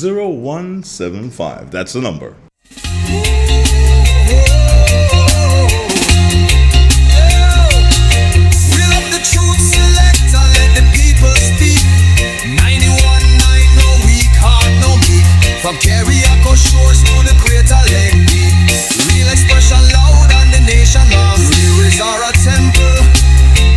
0175. That's the number. From Carriaco shores to the Crater Lake Deep, real expression loud and the nation loves. Lyrics are a temple,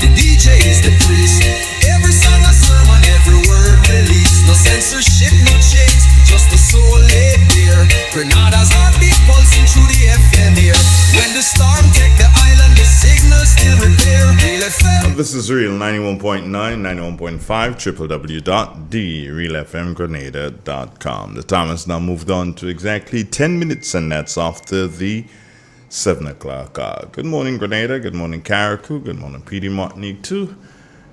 the DJ is the priest. Every song a sermon, every word released. No censorship, no chains, just the soul laid bare. Grenada's heartbeat pulsing through the FM here. When the storm take the island, the signal still repair. Real FM. This is Real 91.9, 91.5, www.therealfmgrenada.com. The time has now moved on to exactly 10 minutes, and that's after the 7 o'clock hour. Good morning, Grenada. Good morning, Carriacou. Good morning, PD Martinique, too.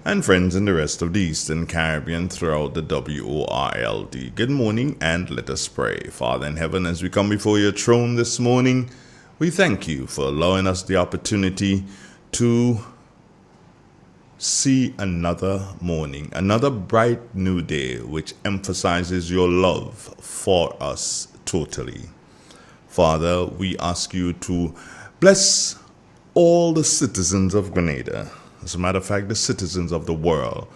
And friends in the rest of the Eastern Caribbean throughout the WORLD. Good morning, and let us pray. Father in heaven, as we come before your throne this morning, we thank you for allowing us the opportunity to see another morning, another bright new day, which emphasizes your love for us totally. Father, we ask you to bless all the citizens of Grenada. As a matter of fact, the citizens of the world.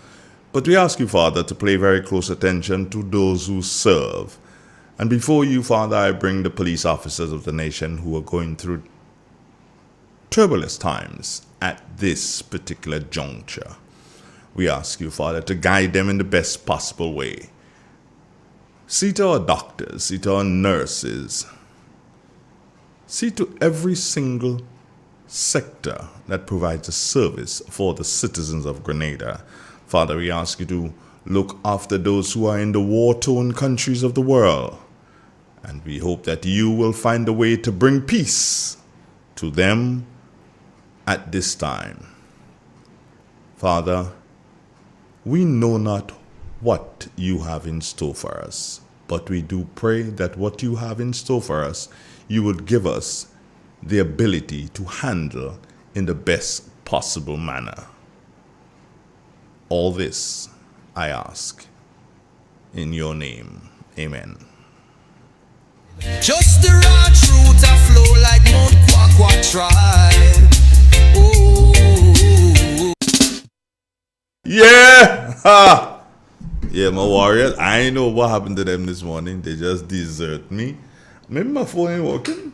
But we ask you, Father, to pay very close attention to those who serve. And before you, Father, I bring the police officers of the nation who are going through turbulent times at this particular juncture. We ask you, Father, to guide them in the best possible way. See to our doctors, see to our nurses, see to every single sector that provides a service for the citizens of Grenada. Father, we ask you to look after those who are in the war-torn countries of the world. And we hope that you will find a way to bring peace to them at this time. Father, we know not what you have in store for us, but we do pray that what you have in store for us, you would give us the ability to handle in the best possible manner. All this I ask in your name. Amen. Just the raw truth a flow like Mount Kwakwa tribe. Yeah! Ha! Yeah, my warriors. I know what happened to them this morning. They just desert me. Maybe my phone ain't working.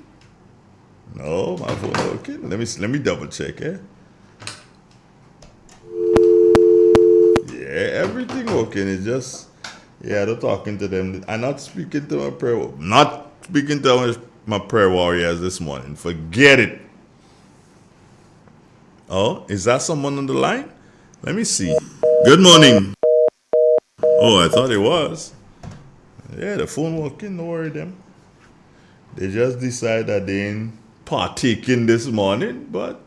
No, my phone ain't working. Let me double check, eh? Yeah, everything working. It's just, yeah, they're talking to them. I'm not speaking to my prayer warriors this morning. Forget it. Oh, is that someone on the line? Let me see. Good morning. Oh, I thought it was. Yeah, the phone working. Don't worry them. They just decide that they ain't partaking this morning, but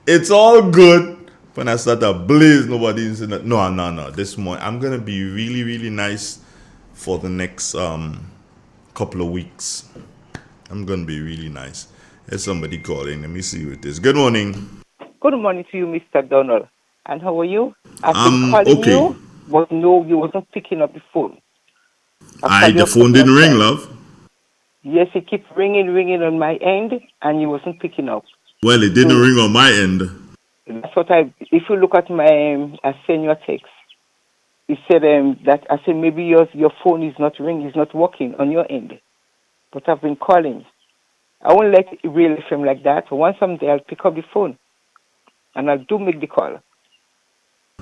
it's all good. When I start to blaze, nobody is in it. No. This morning, I'm going to be really, really nice for the next couple of weeks. I'm going to be really nice. There's somebody calling. Let me see who it is. Good morning. Good morning to you, Mr. Donald. And how are you? I've been calling you, but no, you wasn't picking up the phone. The phone didn't ring, love. Yes, it keeps ringing on my end, and you wasn't picking up. Well, it didn't ring on my end. That's what if you look at my, I sent you a text. It said that, I said maybe your phone is not ringing, it's not working on your end. But I've been calling. I won't let it really film like that. Once I'm there, I'll pick up the phone. And I'll do make the call.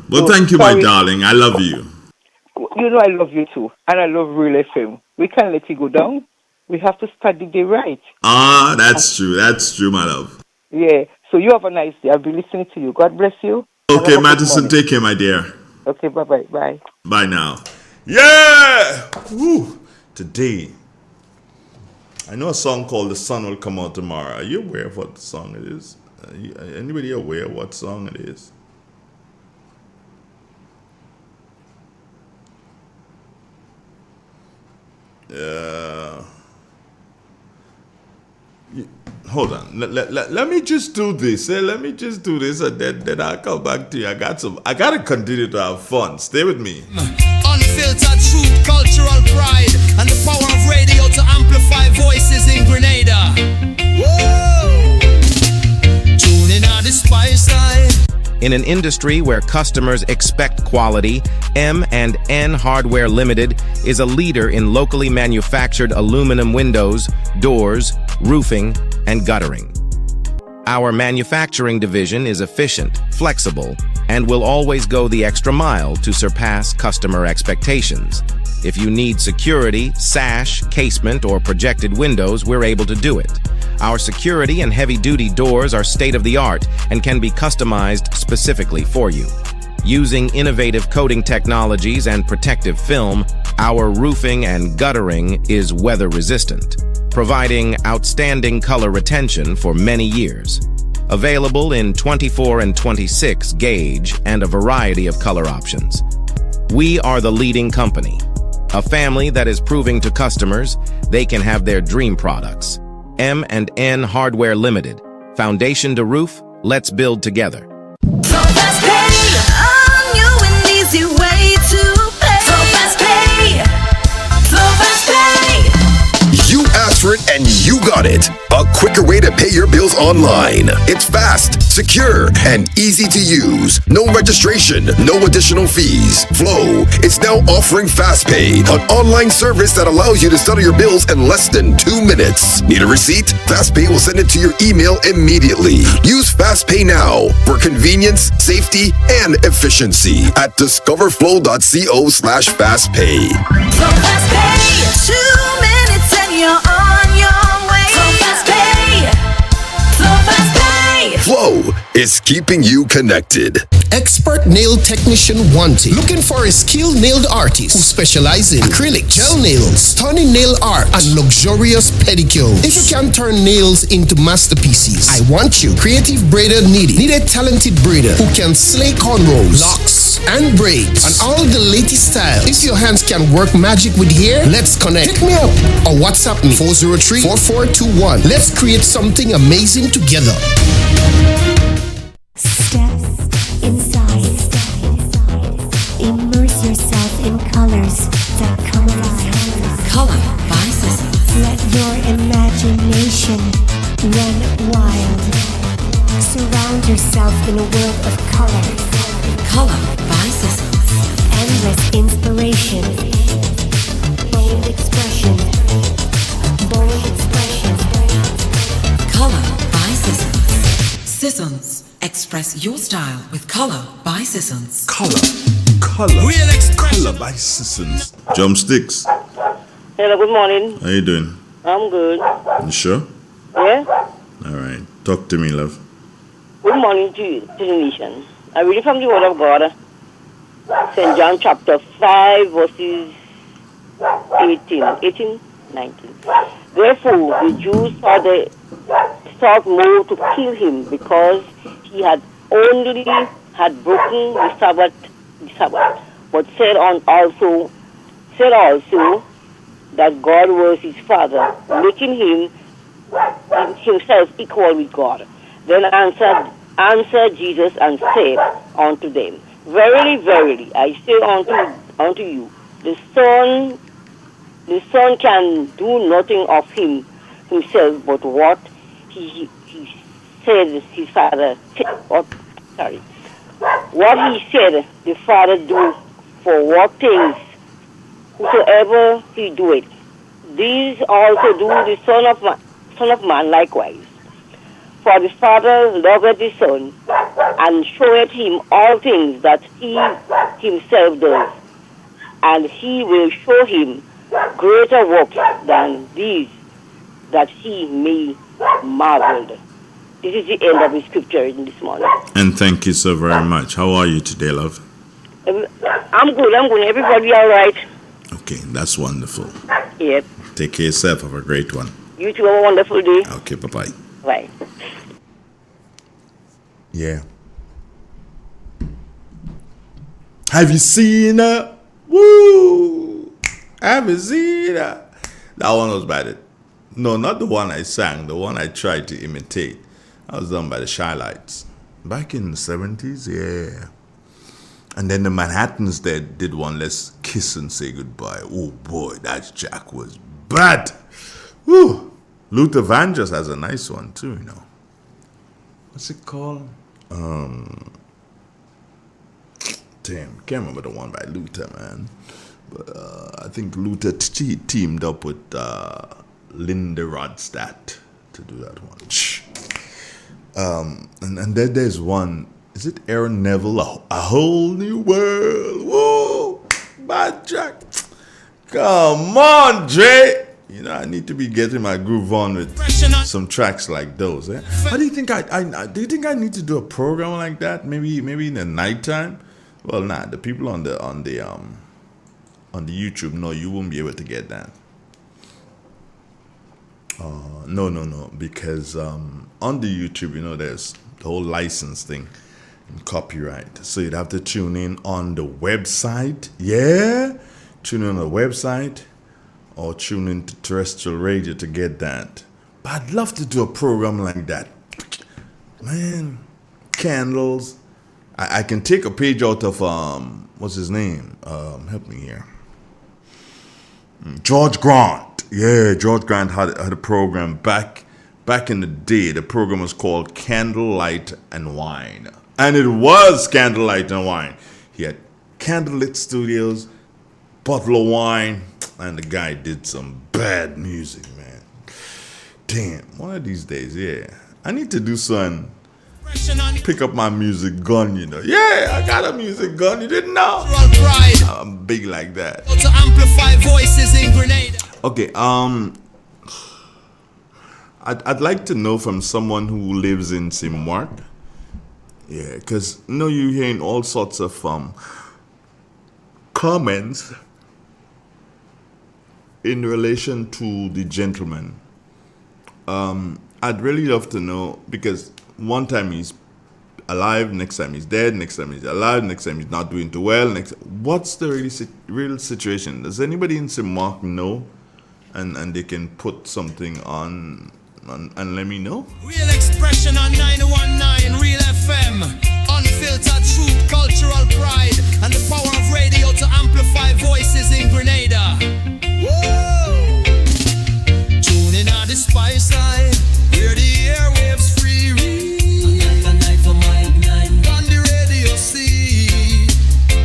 Well, so, thank you, sorry. my darling. I love you. You know I love you too. And I love Real FM. We can't let it go down. We have to start the day right. Ah, that's true. That's true, my love. Yeah. So you have a nice day. I'll be listening to you. God bless you. Okay, Madison, take care, my dear. Okay, bye-bye. Bye. Bye now. Yeah! Woo! Today, I know a song called The Sun Will Come Out Tomorrow. Are you aware of what the song it is? Anybody aware of what song it is? Hold on. Let me just do this. Let me just do this, and then I'll come back to you. I gotta continue to have fun. Stay with me. Unfiltered. Unfiltered truth, cultural pride, and the power of radio to amplify voices in Grenada. Whoa! Tuning on the spice line. In an industry where customers expect quality, M&N Hardware Limited is a leader in locally manufactured aluminum windows, doors, roofing, and guttering. Our manufacturing division is efficient, flexible, and will always go the extra mile to surpass customer expectations. If you need security, sash, casement, or projected windows, we're able to do it. Our security and heavy-duty doors are state-of-the-art and can be customized specifically for you. Using innovative coating technologies and protective film, our roofing and guttering is weather-resistant, providing outstanding color retention for many years. Available in 24 and 26 gauge and a variety of color options. We are the leading company, a family that is proving to customers they can have their dream products. M&N Hardware Limited. Foundation to roof, let's build together. So FastPay, a new and easy way to pay. So FastPay, so FastPay. You asked for it and you got it. A quicker way to pay your bills online. It's fast, secure, and easy to use. No registration, no additional fees. Flow is now offering FastPay, an online service that allows you to settle your bills in less than 2 minutes. Need a receipt? FastPay will send it to your email immediately. Use FastPay now for convenience, safety, and efficiency at discoverflow.co/fastpay. So FastPay, 2 minutes and you're on your way. So FastPay, so FastPay. Flow is keeping you connected. Expert nail technician wanted. Looking for a skilled nail artist who specializes in acrylic, gel nails, stunning nail art, and luxurious pedicures. If you can turn nails into masterpieces, I want you. Creative braider needed. Need a talented braider who can slay cornrows, locks, and braids, and all the latest styles. If your hands can work magic with hair, let's connect. Hit me up or WhatsApp me 403-4421. Let's create something amazing together. Step inside. Immerse yourself in colors that come alive. Color by Seizure. Let your imagination run wild. Surround yourself in a world of color. Color by Seizure. Endless inspiration. Bold expression. Bold expression. Color by Seizure. Seizure. Express your style with Color by Seizure. Color Real expression. Color by Seizure. Drumsticks. Hello, good morning. How you doing? I'm good. You sure? Yeah? All right. Talk to me, love. Good morning to the nation. I read from the Word of God, St. John chapter 5, verses 18, 19. Therefore, the Jews sought more to kill him because he had only broken the Sabbath, but said also that God was his Father, making him himself equal with God. Then answered Jesus and said unto them, Verily, verily, I say unto you, the Son can do nothing of himself, but what he said his Father. What he said the Father do, for what things whosoever he doeth, these also do the Son of Man likewise. For the Father loveth the Son, and showeth him all things that he himself does, and he will show him greater works than these, that he may marvel. This is the end of the scripture in this morning. And thank you so very much. How are you today, love? I'm good. Everybody all right? Okay, that's wonderful. Yep. Take care of yourself. Have a great one. You too. Have a wonderful day. Okay, bye-bye. Bye. Yeah. Have you seen her? Woo! Have you seen her? That one was bad. No, not the one I sang. The one I tried to imitate. That was done by the Shylights. Back in the 70s, yeah. And then the Manhattans did one, Let's Kill Kiss and Say Goodbye. Oh boy, that Jack was bad. Woo. Luther Vandross has a nice one too, you know. What's it called? Damn, can't remember the one by Luther, man. But I think Luther teamed up with Linda Ronstadt to do that one. And then there's one. Is it Aaron Neville? A Whole New World. Whoa, bad Jack. Come on, Dre. You know, I need to be getting my groove on with some tracks like those. Eh? How do you think do you think I need to do a program like that? Maybe in the nighttime? Well, nah. The people on the YouTube, no, you won't be able to get that. No, because on the YouTube, you know, there's the whole license thing and copyright. So you'd have to tune in on the website. Yeah, tune in on the website. Or tune into terrestrial radio to get that. But I'd love to do a program like that. Man, candles. I can take a page out of, what's his name? Help me here. George Grant. Yeah, George Grant had a program back in the day. The program was called Candlelight and Wine. And it was Candlelight and Wine. He had candlelit studios, bottle of wine, and the guy did some bad music, man. Damn, one of these days, yeah. I need to do something. Pick up my music gun, you know. Yeah, I got a music gun. You didn't know? I'm big like that. To amplify voices in Grenada. Okay, I'd like to know from someone who lives in Simwart. Yeah, because you know you're hearing all sorts of comments in relation to the gentleman. I'd really love to know, because one time he's alive, next time he's dead, next time he's alive, next time he's not doing too well. What's the real situation? Does anybody in Simwak know? And they can put something on and let me know. Real expression on 919 Real FM. Unfiltered truth, cultural pride, and the power of radio to amplify voices in Grenada. Whoa! Tune in on the spice line, hear the airwaves free. On the radio see.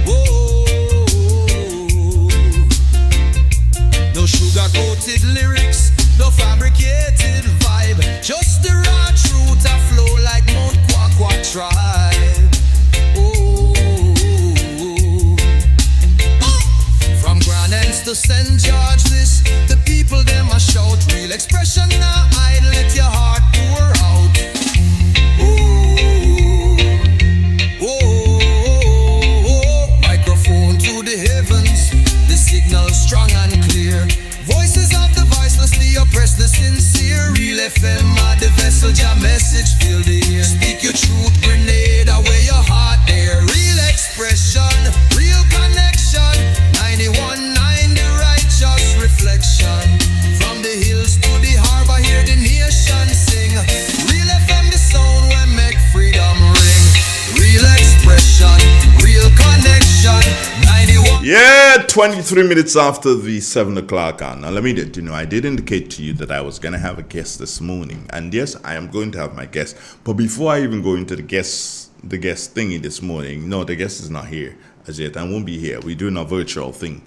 Whoa! No sugar-coated lyrics, no fabricated vibe, just the raw truth that flow like Mount Kwakwa tribe. From Grand Ends to St. George's, the people them a shout. Real expression now hide, let your heart pour out. Microphone to the heavens, the signal strong and clear. Voices of the voiceless, the oppressed, the sincere. Real FM are the vessel, your message fill the ear. Speak your truth, Grenada, where your heart there. Real expression, real connection. 91.9, the righteous reflection. From the hills to the harbor, hear the nation sing. Real FM, the sound where make freedom ring. Real expression, real connection. 91. Yeah, 23 minutes after the 7 o'clock hour. Now, let me let you know, I did indicate to you that I was going to have a guest this morning. And yes, I am going to have my guest. But before I even go into the guest thingy this morning, no, the guest is not here as yet. I won't be here. We're doing a virtual thing.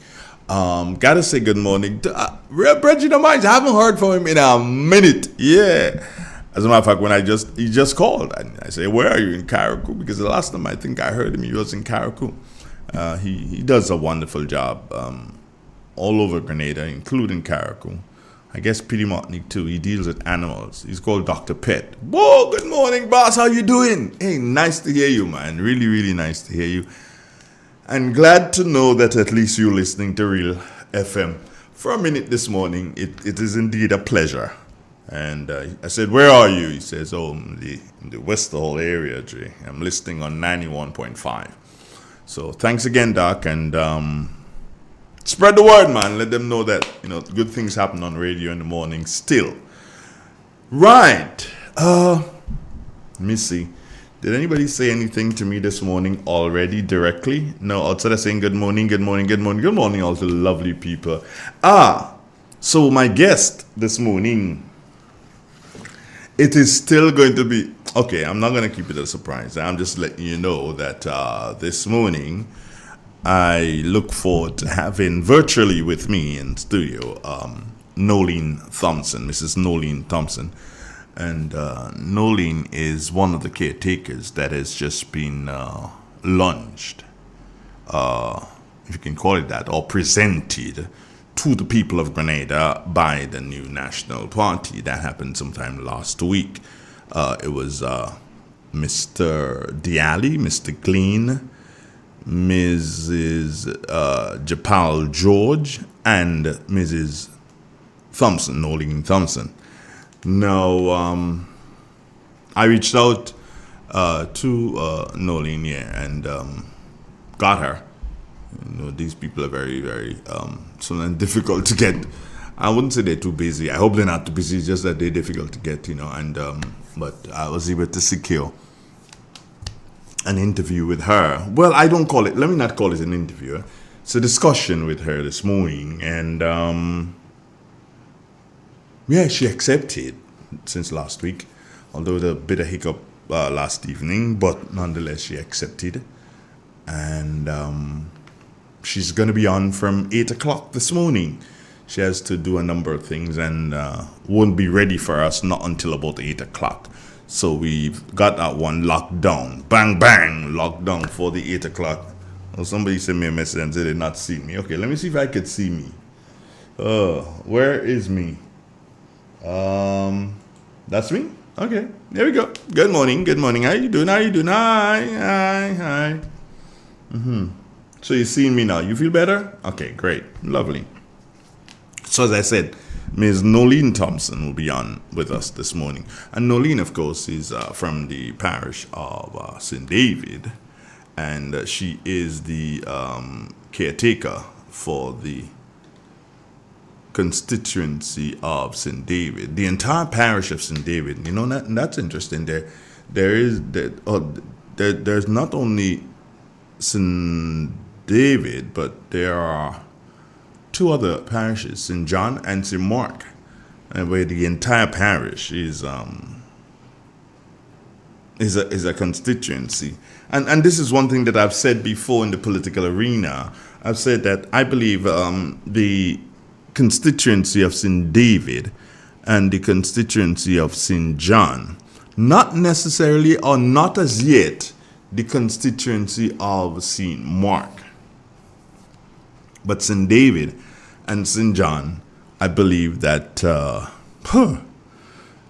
Gotta say good morning to Real Bridget of Mines. I haven't heard from him in a minute. Yeah. As a matter of fact, he just called. And I said, where are you? In Karakou? Because the last time I think I heard him, he was in Karakou. He does a wonderful job all over Grenada, including Karakou. I guess Pity Martinique too. He deals with animals. He's called Dr. Pet. Whoa, good morning, boss. How you doing? Hey, nice to hear you, man. Really, really nice to hear you. And glad to know that at least you're listening to Real FM. For a minute this morning, it is indeed a pleasure. And I said, where are you? He says, in the Westerhall area, Jay. I'm listening on 91.5. So thanks again, Doc, and spread the word, man. Let them know that, good things happen on radio in the morning still. Right. Let me see. Did anybody say anything to me this morning already directly? No, outside of saying good morning, good morning, good morning, good morning, all the lovely people. So my guest this morning, it is still going to be, okay, I'm not going to keep it a surprise. I'm just letting you know that this morning, I look forward to having virtually with me in studio, Nolene Thompson, Mrs. Nolene Thompson. And Nolene is one of the caretakers that has just been launched, if you can call it that, or presented to the people of Grenada by the new National Party. That happened sometime last week. It was Mr. Diali, Mr. Glean, Mrs. Japal George, and Mrs. Thompson, Nolene Thompson. Now, I reached out to Nolene, and got her. You know, these people are very, very sometimes difficult to get. I wouldn't say they're too busy. I hope they're not too busy. It's just that they're difficult to get, you know. And but I was able to secure an interview with her. Well, I don't call it. Let me not call it an interview. It's a discussion with her this morning, and. Yeah, she accepted since last week, although there was a bit of hiccup last evening, but nonetheless she accepted. And she's going to be on from 8 o'clock this morning. She has to do a number of things and won't be ready for us not until about 8 o'clock. So we've got that one locked down. Bang, bang, locked down for the 8 o'clock. Well, somebody sent me a message and said they'd not seen me. Okay, let me see if I could see me. Where is me? That's me. Okay, there we go. Good morning. Good morning. How you doing? How you doing? Hi. So you're seeing me now. You feel better? Okay, great. Lovely. So as I said, Ms. Nolene Thompson will be on with us this morning. And Nolene, of course, is from the parish of St. David. And she is the caretaker for the constituency of St. David, the entire parish of St. David. You know, that's interesting. There's not only St. David, but there are two other parishes, St. John and St. Mark, where the entire parish is a constituency. And this is one thing that I've said before in the political arena. I've said that I believe the constituency of St. David and the constituency of St. John, not necessarily or not as yet the constituency of St. Mark, but St. David and St. John, I believe that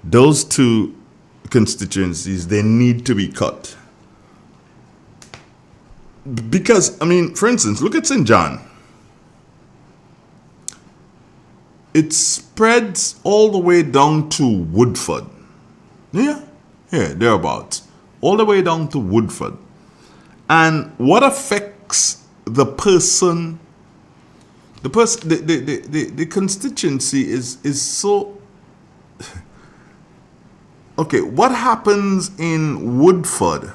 those two constituencies, they need to be cut. Because, I mean, for instance, look at St. John. It spreads all the way down to Woodford. Yeah, thereabouts. All the way down to Woodford. And what affects the person, the constituency is so... Okay, what happens in Woodford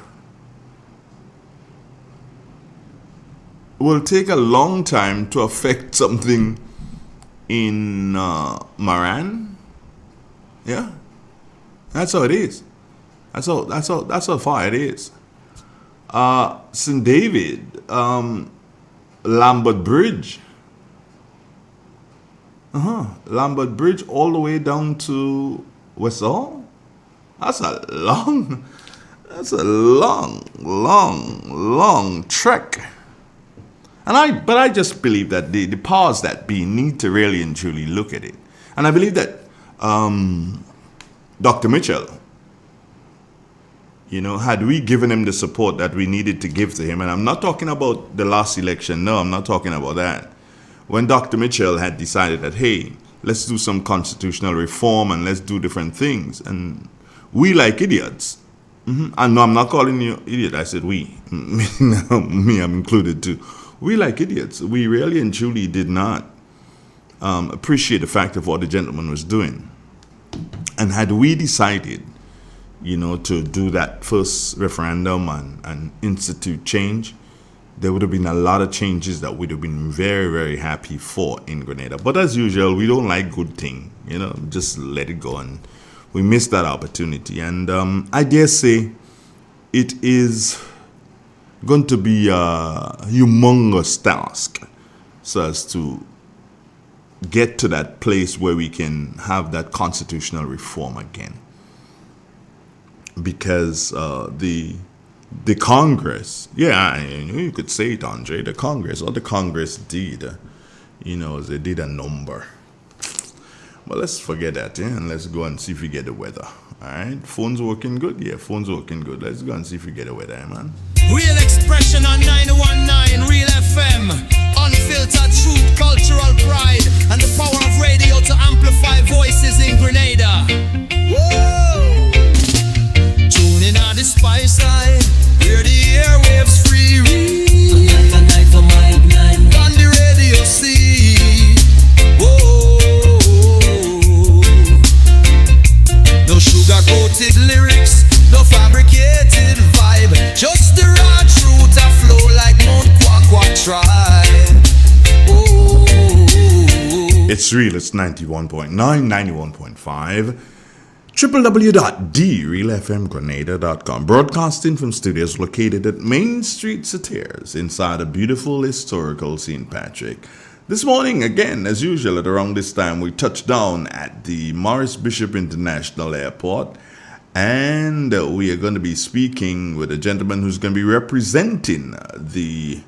will take a long time to affect something in Moran. Yeah, that's how it is. That's how far it is. St. David, Lambert Bridge. Lambert Bridge all the way down to Westall. That's a long trek. But I just believe that the powers that be need to really and truly look at it. And I believe that Dr. Mitchell, you know, had we given him the support that we needed to give to him, and I'm not talking about the last election, no, I'm not talking about that. When Dr. Mitchell had decided that, hey, let's do some constitutional reform and let's do different things, and we like idiots. And no, I'm not calling you idiot, I said we. Me, I'm included too. We like idiots. We really and truly did not appreciate the fact of what the gentleman was doing. And had we decided to do that first referendum and institute change, there would have been a lot of changes that we'd have been very, very happy for in Grenada. But as usual, we don't like good thing, just let it go. And we missed that opportunity. And I dare say it is going to be a humongous task so as to get to that place where we can have that constitutional reform again. Because the Congress, you could say it, Andre, the Congress did, they did a number. But let's forget that, and let's go and see if we get the weather. All right, phone's working good? Yeah, phone's working good. Let's go and see if we get the weather, man. Real expression on 919 Real FM. Unfiltered truth, cultural pride, and the power of radio to amplify voices in Grenada. Whoa! Tune in on the spice side, where the airwaves free read. On the radio see. Whoa! No sugar-coated lyrics, no fabricated vibe, just the raw truth a flow like Mount Quack tribe. Oh. It's real, it's 91.9, 91.5, www.drealfmgrenada.com, broadcasting from studios located at Main Street, Satyrs, inside a beautiful historical St. Patrick. This morning, again, as usual, at around this time, we touched down at the Morris Bishop International Airport, and we are going to be speaking with a gentleman who's going to be representing the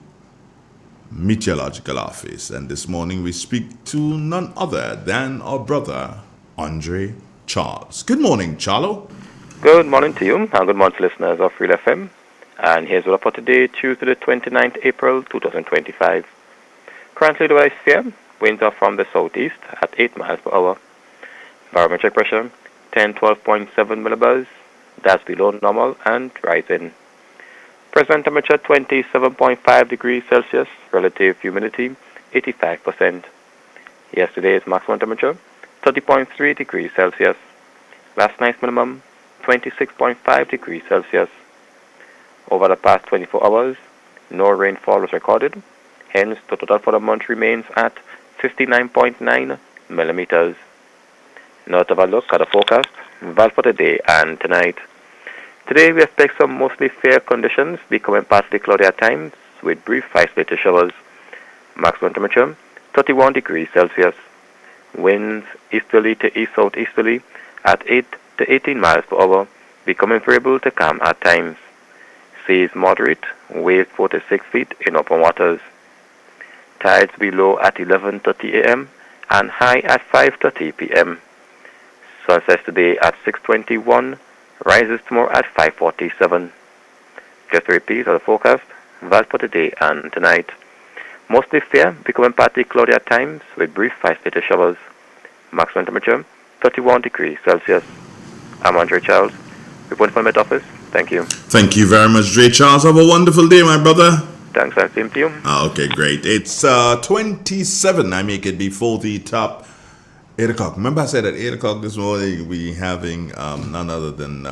Meteorological Office. And this morning, we speak to none other than our brother, Andre Charles. Good morning, Charlo. Good morning to you, and good morning to listeners of Real FM. And here's what for today, Tuesday, the 29th April, 2025. Currently, the weather is fair. Winds are from the southeast at 8 miles per hour. Barometric pressure, 12.7 millibars. That's below normal and rising. Present temperature, 27.5 degrees Celsius. Relative humidity, 85%. Yesterday's maximum temperature, 30.3 degrees Celsius. Last night's minimum, 26.5 degrees Celsius. Over the past 24 hours, no rainfall was recorded. Hence, the total for the month remains at 59.9 millimeters. Now let's have a look at the forecast, value for today and tonight. Today we expect some mostly fair conditions, becoming partly cloudy at times, with brief isolated showers. Maximum temperature, 31 degrees Celsius. Winds easterly to east-southeasterly at 8 to 18 miles per hour, becoming variable to calm at times. Seas moderate, waves 4 to 6 feet in open waters. Tides be low at 11:30 a.m. and high at 5:30 p.m. Sunset today at 6:21, rises tomorrow at 5:47. Just to repeat of the forecast, value for today and tonight. Mostly fair, becoming partly cloudy at times with brief isolated showers. Maximum temperature, 31 degrees Celsius. I'm Andre Charles, reporting from the Met Office. Thank you. Thank you very much, Dre Charles. Have a wonderful day, my brother. Thanks, and same to you. Okay, great. It's 27. I make it before the top 8 o'clock. Remember I said at 8 o'clock this morning we having none other than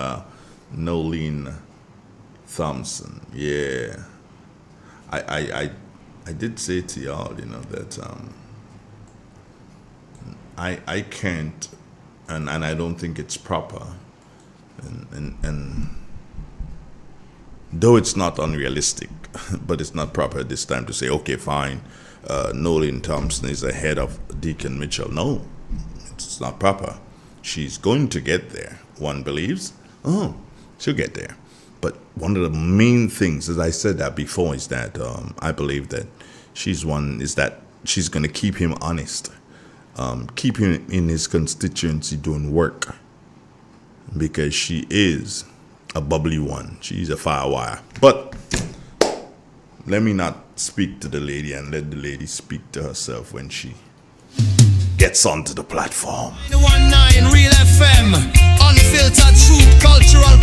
Nolene Thompson. Yeah. I did say to y'all, that I can't and I don't think it's proper. And though it's not unrealistic, but it's not proper at this time to say, okay, fine, Nolene Thompson is ahead of Deacon Mitchell. No, it's not proper. She's going to get there, one believes. Oh, she'll get there. But one of the main things, as I said that before, is that I believe that she's going to keep him honest, keep him in his constituency doing work, because she is a bubbly one. She's a firewire. But let me not speak to the lady and let the lady speak to herself when she gets onto the platform. 19 Real FM, unfiltered truth, cultural.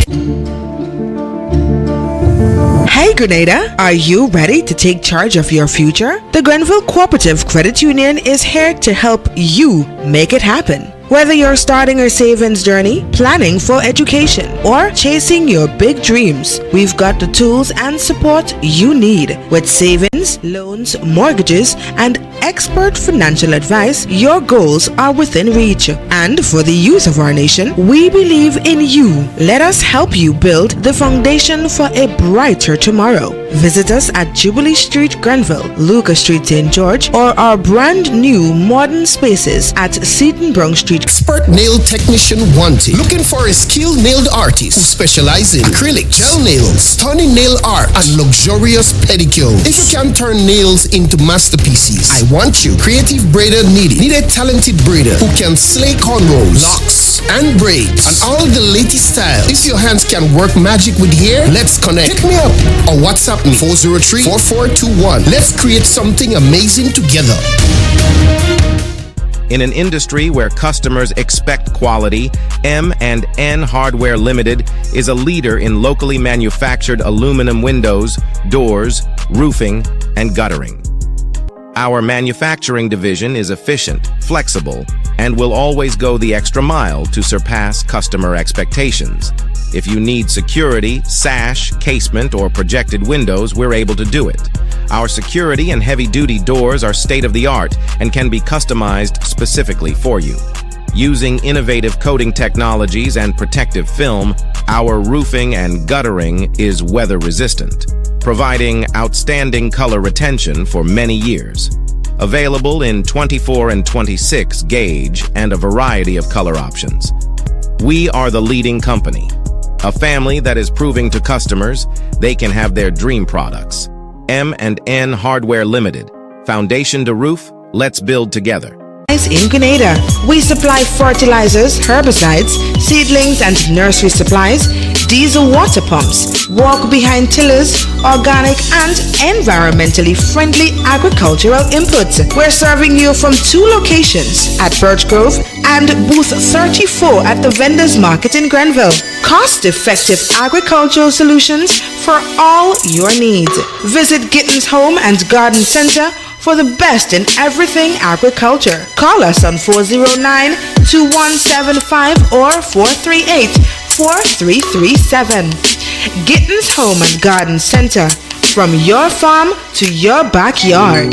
Hey Grenada, are you ready to take charge of your future? The Grenville Cooperative Credit Union is here to help you make it happen. Whether you're starting a savings journey, planning for education, or chasing your big dreams, we've got the tools and support you need. With savings, loans, mortgages, and expert financial advice, your goals are within reach. And for the youth of our nation, we believe in you. Let us help you build the foundation for a brighter tomorrow. Visit us at Jubilee Street, Grenville, Lucas Street, St. George, or our brand new modern spaces at Seton Brown Street. Expert nail technician wanted. Looking for a skilled nail artist who specializes in acrylic, gel nails, stunning nail art, and luxurious pedicures. If you can turn nails into masterpieces, I want you. Creative braider needed. Need a talented braider who can slay cornrows, locks, and braids, and all the latest styles. If your hands can work magic with hair, let's connect. Hit me up or WhatsApp me 403-4421. Let's create something amazing together. In an industry where customers expect quality, M&N Hardware Limited is a leader in locally manufactured aluminum windows, doors, roofing, and guttering. Our manufacturing division is efficient, flexible, and will always go the extra mile to surpass customer expectations. If you need security, sash, casement, or projected windows, we're able to do it. Our security and heavy-duty doors are state-of-the-art and can be customized specifically for you. Using innovative coating technologies and protective film, our roofing and guttering is weather-resistant, providing outstanding color retention for many years. Available in 24 and 26 gauge and a variety of color options. We are the leading company, a family that is proving to customers they can have their dream products. M&N Hardware Limited. Foundation to roof, let's build together. In Grenada, we supply fertilizers, herbicides, seedlings and nursery supplies, diesel water pumps, walk-behind tillers, organic and environmentally friendly agricultural inputs. We're serving you from 2 locations at Birch Grove and booth 34 at the Vendors Market in Grenville. Cost-effective agricultural solutions for all your needs. Visit Gittins Home and Garden Center for the best in everything agriculture. Call us on 409-2175 or 438-4337. Gittins Home and Garden Center, from your farm to your backyard.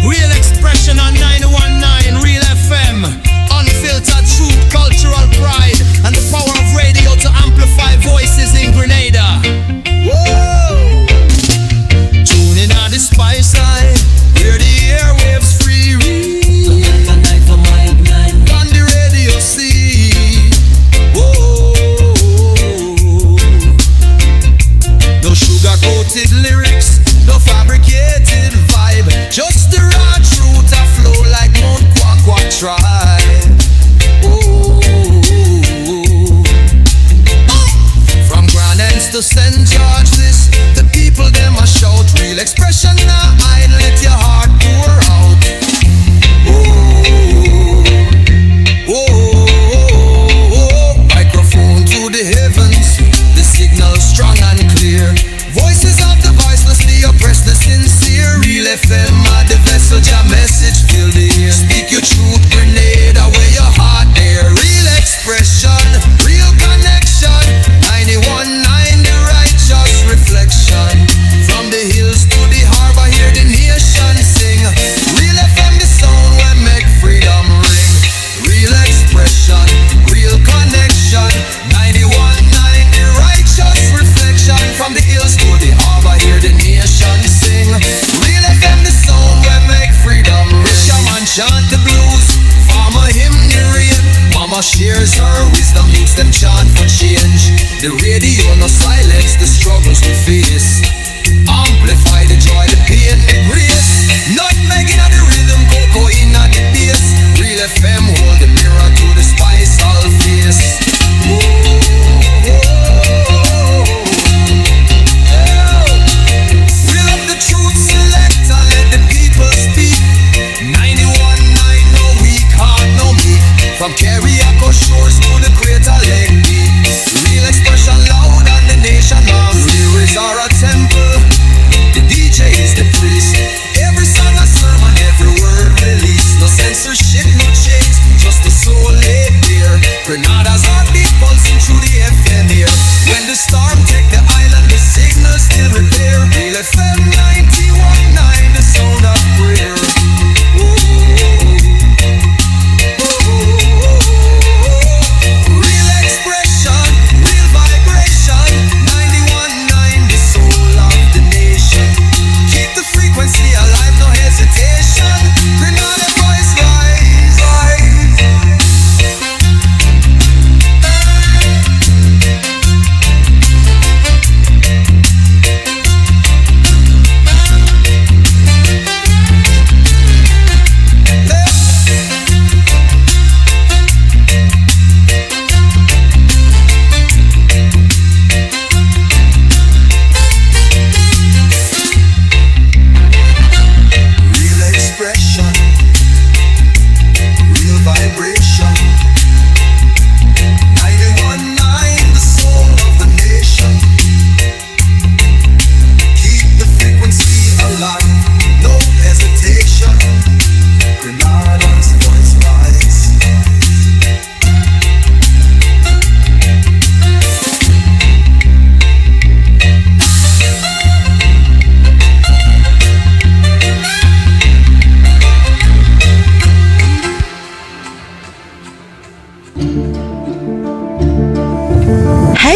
Real expression on 919 Real FM. Unfiltered truth, cultural pride, and the power of radio to amplify voices in Grenada. Whoa! Tuning on the spice side, hear the airwaves free. On the radio see. Whoa! No sugar-coated lyrics, no fabricated vibe, just the raw truth a flow like Mount Quack Tribe. From Grand Ends to St. George, this the people them a shout. Real expression now, I let your heart pour out. Microphone to the heavens, the signal strong and clear. Voices of the voiceless, the oppressed, the sincere. Real FM are the vessel, your message fill the air. Speak your truth, Grenada, where your heart there. Real expression, real connection. 91.9 the righteous reflection. From the hills to the harbor, hear the nation sing. Real FM, the sound when make freedom ring. Real expression, real connection. 91.9 the righteous reflection. From the hills to the harbor, hear the nation sing. Real FM, the sound when make freedom ring. Fisherman chant the blues, farmer hymn the rain. Mama shares her wisdom, youths them chant for change. The radio no silence the struggles we face. Amplify the joy, the pain, the grace. Nutmeg in the rhythm, cocoa in the bass. Real FM hold the mirror to the spice all face. Reel up the truth select and let the people speak. 91.9 no weak heart, no me. From Carriacou shores to the Crater Lake deep. Real expression loud and the nation loves. Lyrics are a temple. The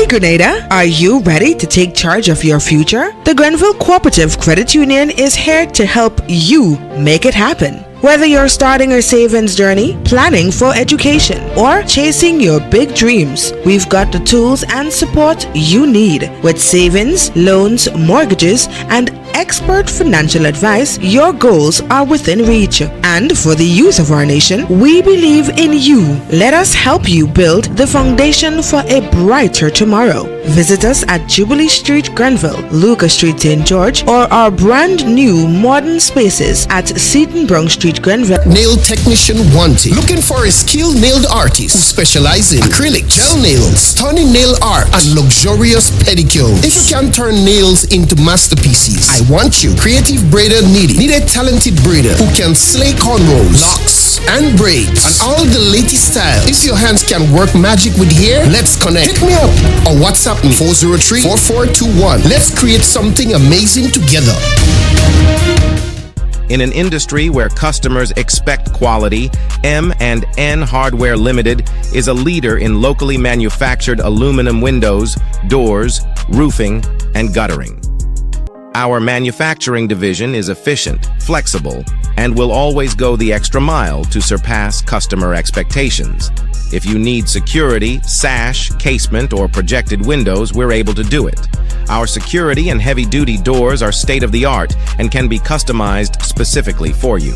Grenada, are you ready to take charge of your future? The Grenville Cooperative Credit Union is here to help you make it happen. Whether you're starting a savings journey, planning for education, or chasing your big dreams, we've got the tools and support you need. With savings, loans, mortgages, and expert financial advice, your goals are within reach. And for the youth of our nation, we believe in you. Let us help you build the foundation for a brighter tomorrow. Visit us at Jubilee Street, Grenville, Lucas Street, St. George, or our brand new modern spaces at Seton Brunk Street, Grenville. Nail technician wanted. Looking for a skilled nail artist who specializes in acrylic, gel nails, stunning nail art, and luxurious pedicures. If you can turn nails into masterpieces, I want you. Creative braider needed. Need a talented braider who can slay cornrows, locks, and braids, and all the latest style. If your hands can work magic with hair, let's connect. Hit me up or WhatsApp me 403-4421. Let's create something amazing together. In an industry where customers expect quality, M&N Hardware Limited is a leader in locally manufactured aluminum windows, doors, roofing, and guttering. Our manufacturing division is efficient, flexible, and will always go the extra mile to surpass customer expectations. If you need security, sash, casement, or projected windows, we're able to do it. Our security and heavy-duty doors are state-of-the-art and can be customized specifically for you.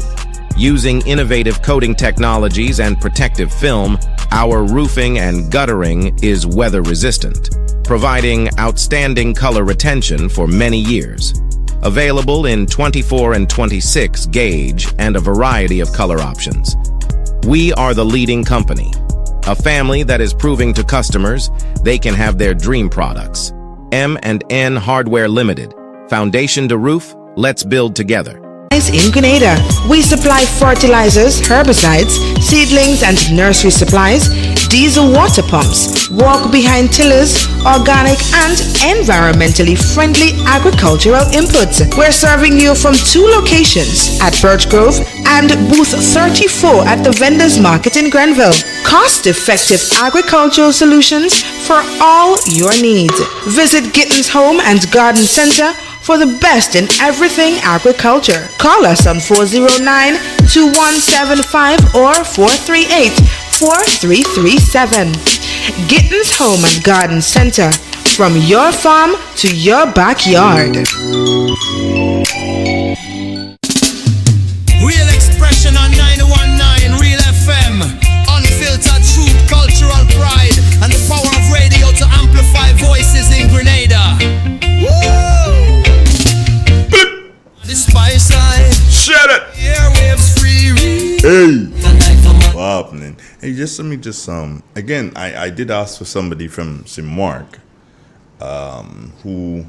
Using innovative coating technologies and protective film, our roofing and guttering is weather-resistant, providing outstanding color retention for many years. Available in 24 and 26 gauge and a variety of color options. We are the leading company, a family that is proving to customers they can have their dream products. M&N Hardware Limited. Foundation to roof, let's build together. In Grenada, we supply fertilizers, herbicides, seedlings, and nursery supplies, diesel water pumps, walk-behind tillers, organic and environmentally friendly agricultural inputs. We're serving you from 2 locations, at Birch Grove and booth 34 at the Vendors Market in Grenville. Cost-effective agricultural solutions for all your needs. Visit Gittins Home and Garden Center for the best in everything agriculture. Call us on 409-2175 or 438-4337. Gittins Home and Garden Center, from your farm to your backyard. Real expression on 919 Real FM. Unfiltered truth, cultural pride, and the power of radio to amplify voices in Grenada. Woo! The spice side. Shut it. Airwaves free. Hey. What happening? Hey, let me again, I did ask for somebody from St. Mark who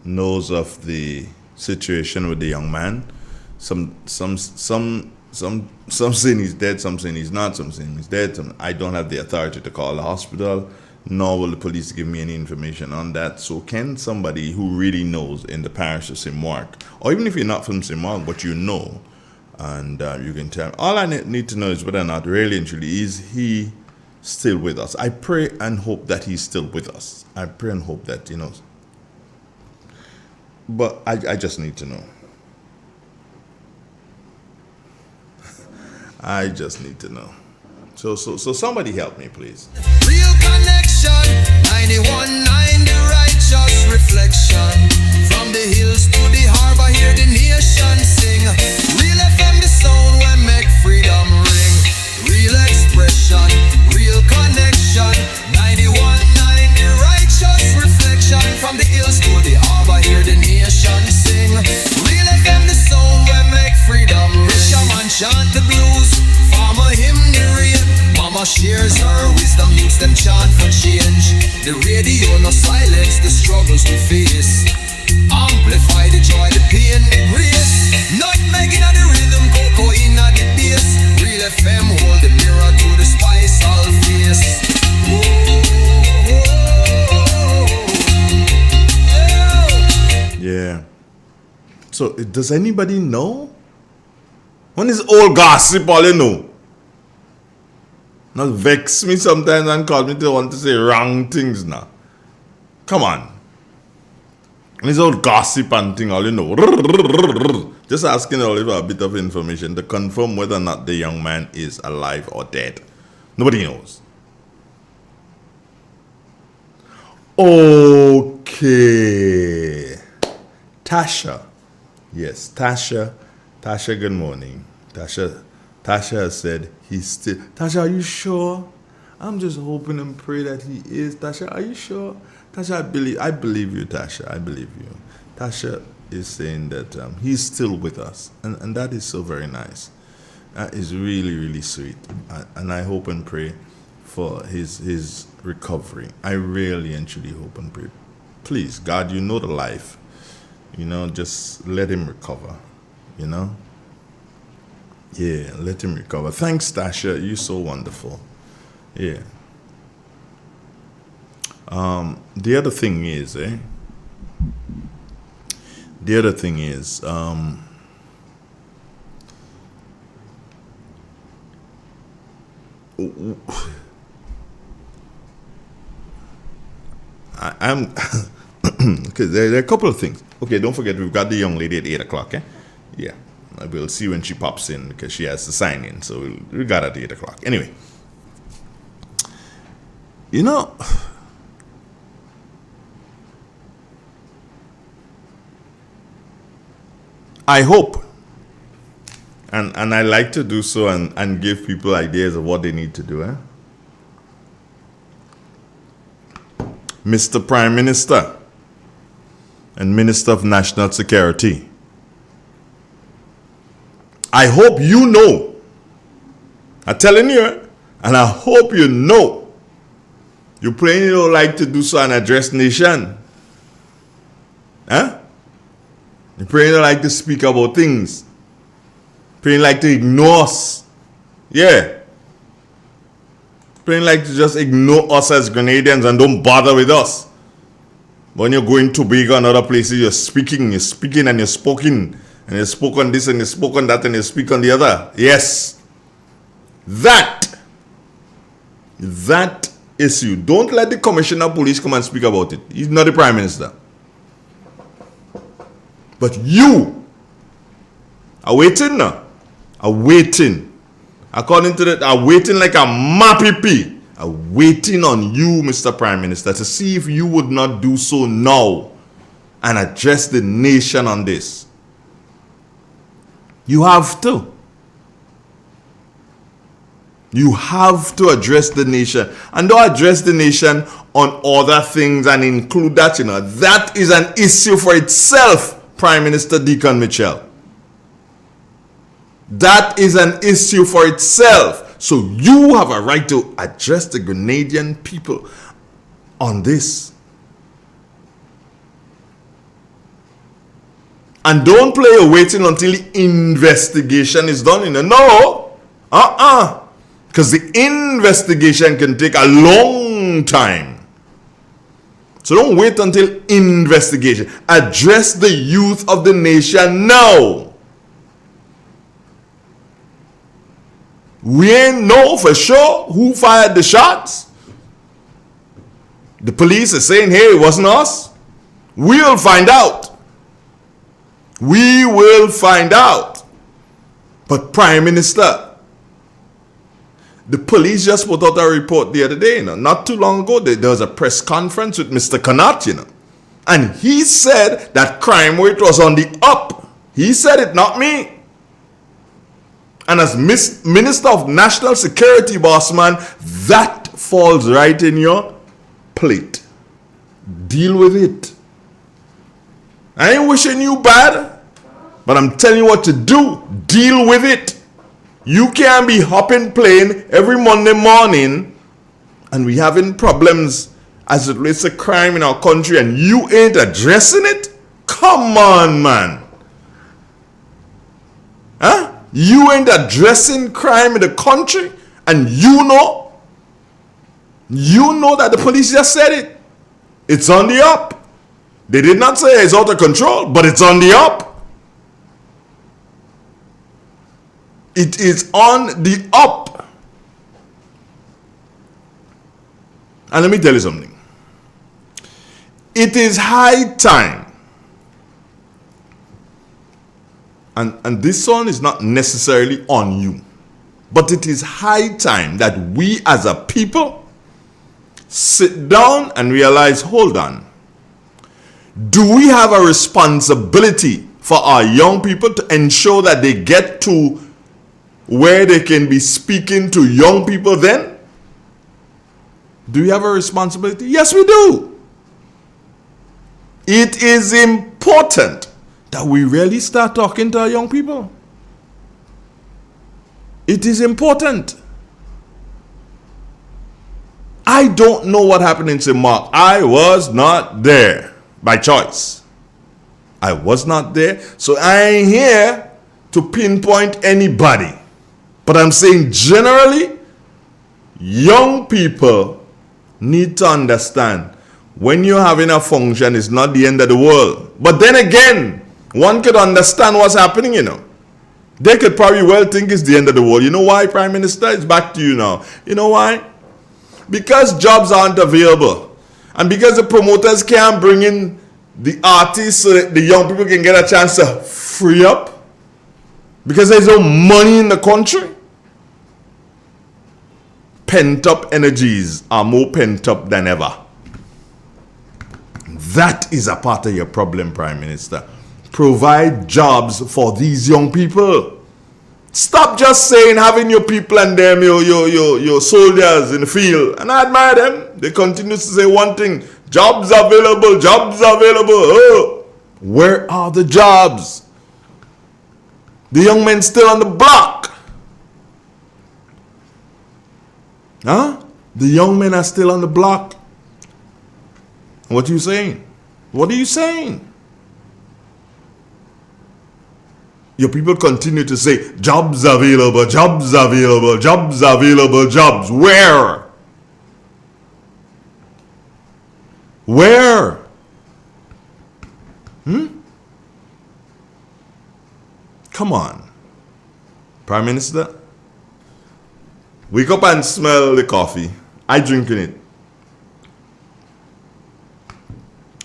knows of the situation with the young man. Some saying he's dead, some saying he's not, some saying he's dead. I don't have the authority to call the hospital, nor will the police give me any information on that. So can somebody who really knows in the parish of St. Mark, or even if you're not from St. Mark, but you know, and you can tell, all I need to know is whether or not really and truly is he still with us. I pray and hope that he's still with us. I pray and hope that, but I just need to know. I just need to know. So somebody help me, please. Real connection, 91.9 the righteous reflection. From the hills to the harbor, hear the nation sing. Real FM, the sound when make freedom ring. Real expression, real connection, 91.9 the righteous reflection. From the hills to the harbor, hear the nation sing. Real FM, the sound when make freedom ring. Fisherman chant the blues, farmer hymn the rain. Mama shares her wisdom, youths them chant for change. The radio no silence the struggles we face. Amplify the joy, the pain, the grace. Not making the rhythm, cocoa in the bass. Real FM hold the mirror to the spice all face. Yeah. So does anybody know? When is all gossip all you know? Not vex me sometimes and cause me to want to say wrong things now. Come on. This old gossip and thing, all you know. Just asking Oliver a bit of information to confirm whether or not the young man is alive or dead. Nobody knows. Okay. Tasha. Yes, Tasha. Tasha, good morning. Tasha said he's still. Tasha, are you sure? I'm just hoping and pray that he is. Tasha, are you sure? Tasha, I believe you, Tasha. I believe you. Tasha is saying that he's still with us. And that is so very nice. That is really, really sweet. And I hope and pray for his recovery. I really and truly hope and pray. Please, God, you know the life. Just let him recover. Yeah, let him recover. Thanks, Tasha. You're so wonderful. Yeah. The other thing is, I'm because there are a couple of things. Okay, don't forget we've got the young lady at 8 o'clock. Yeah, we'll see when she pops in because she has to sign in. So we got her at 8 o'clock. Anyway, I hope, and I like to do so and give people ideas of what they need to do. Mr. Prime Minister and Minister of National Security, I hope you know. I'm telling you, and I hope you know. You plainly don't like to do so and address nation. You plainly don't like to speak about things. Plainly like to ignore us. Yeah. Plainly like to just ignore us as Grenadians and don't bother with us. When you're going to Tobago and other places, you're speaking and you're spoken. And you spoke on this and you spoke on that and you speak on the other. Yes. That issue. Don't let the Commissioner of Police come and speak about it. He's not the Prime Minister. But you are waiting now. Are waiting. According to that, are waiting like a mapipi. Are waiting on you, Mr. Prime Minister, to see if you would not do so now and address the nation on this. You have to. You have to address the nation. And don't address the nation on other things and include that, That is an issue for itself, Prime Minister Deacon Mitchell. That is an issue for itself. So you have a right to address the Grenadian people on this. And don't play waiting until the investigation is done. No. Because the investigation can take a long time. So don't wait until investigation. Address the youth of the nation now. We ain't know for sure who fired the shots. The police are saying, hey, it wasn't us. We'll find out. We will find out. But Prime Minister, the police just put out a report the other day, not too long ago. There was a press conference with Mr. Connaught, and he said that crime rate was on the up. He said it, not me. And as Minister of National Security, boss man, that falls right in your plate. Deal with it. I ain't wishing you bad, but I'm telling you what to do. Deal with it. You can't be hopping plane every Monday morning and we having problems as it relates to crime in our country and you ain't addressing it? Come on, man. You ain't addressing crime in the country and you know that the police just said it. It's on the up. They did not say it's out of control, but it's on the up. It is on the up. And let me tell you something. It is high time. And this one is not necessarily on you. But it is high time that we as a people sit down and realize, hold on. Do we have a responsibility for our young people to ensure that they get to where they can be speaking to young people then? Do we have a responsibility? Yes, we do. It is important that we really start talking to our young people. It is important. I don't know what happened in St. Mark. I was not there by choice. I was not there. So I ain't here to pinpoint anybody. But I'm saying generally, young people need to understand when you're having a function, it's not the end of the world. But then again, one could understand what's happening, you know. They could probably well think it's the end of the world. You know why, Prime Minister? It's back to you now. You know why? Because jobs aren't available. And because the promoters can't bring in the artists so that the young people can get a chance to free up. Because there's no money in the country. Pent-up energies are more pent-up than ever. That is a part of your problem, Prime Minister. Provide jobs for these young people. Stop just saying having your people and them, your soldiers in the field. And I admire them. They continue to say one thing. Jobs available, jobs available. Oh, where are the jobs? The young men still on the block. Huh? The young men are still on the block. What are you saying? What are you saying? Your people continue to say, jobs available, jobs available, jobs available, jobs. Where? Where? Come on. Prime Minister, wake up and smell the coffee. I drinking it.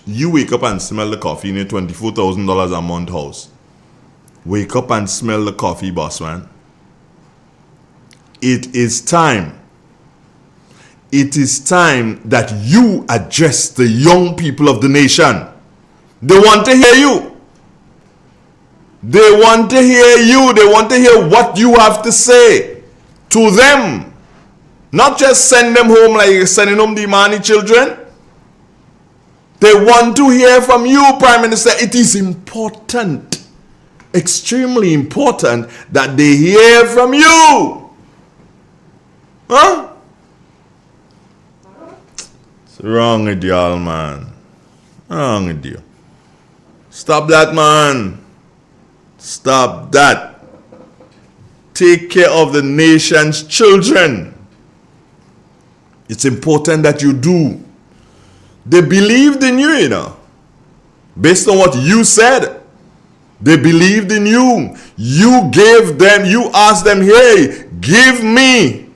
You wake up and smell the coffee in your $24,000 a month house. Wake up and smell the coffee, boss man. It is time. It is time that you address the young people of the nation. They want to hear you. They want to hear you. They want to hear what you have to say to them. Not just send them home like you're sending home the Imani children. They want to hear from you, Prime Minister. It is important, extremely important, that they hear from you. Huh? What's wrong with y'all, man? Wrong with you. Stop that, man. Stop that. Take care of the nation's children. It's important that you do. They believed in you, you know. Based on what you said. They believed in you. You gave them, you asked them, hey, give me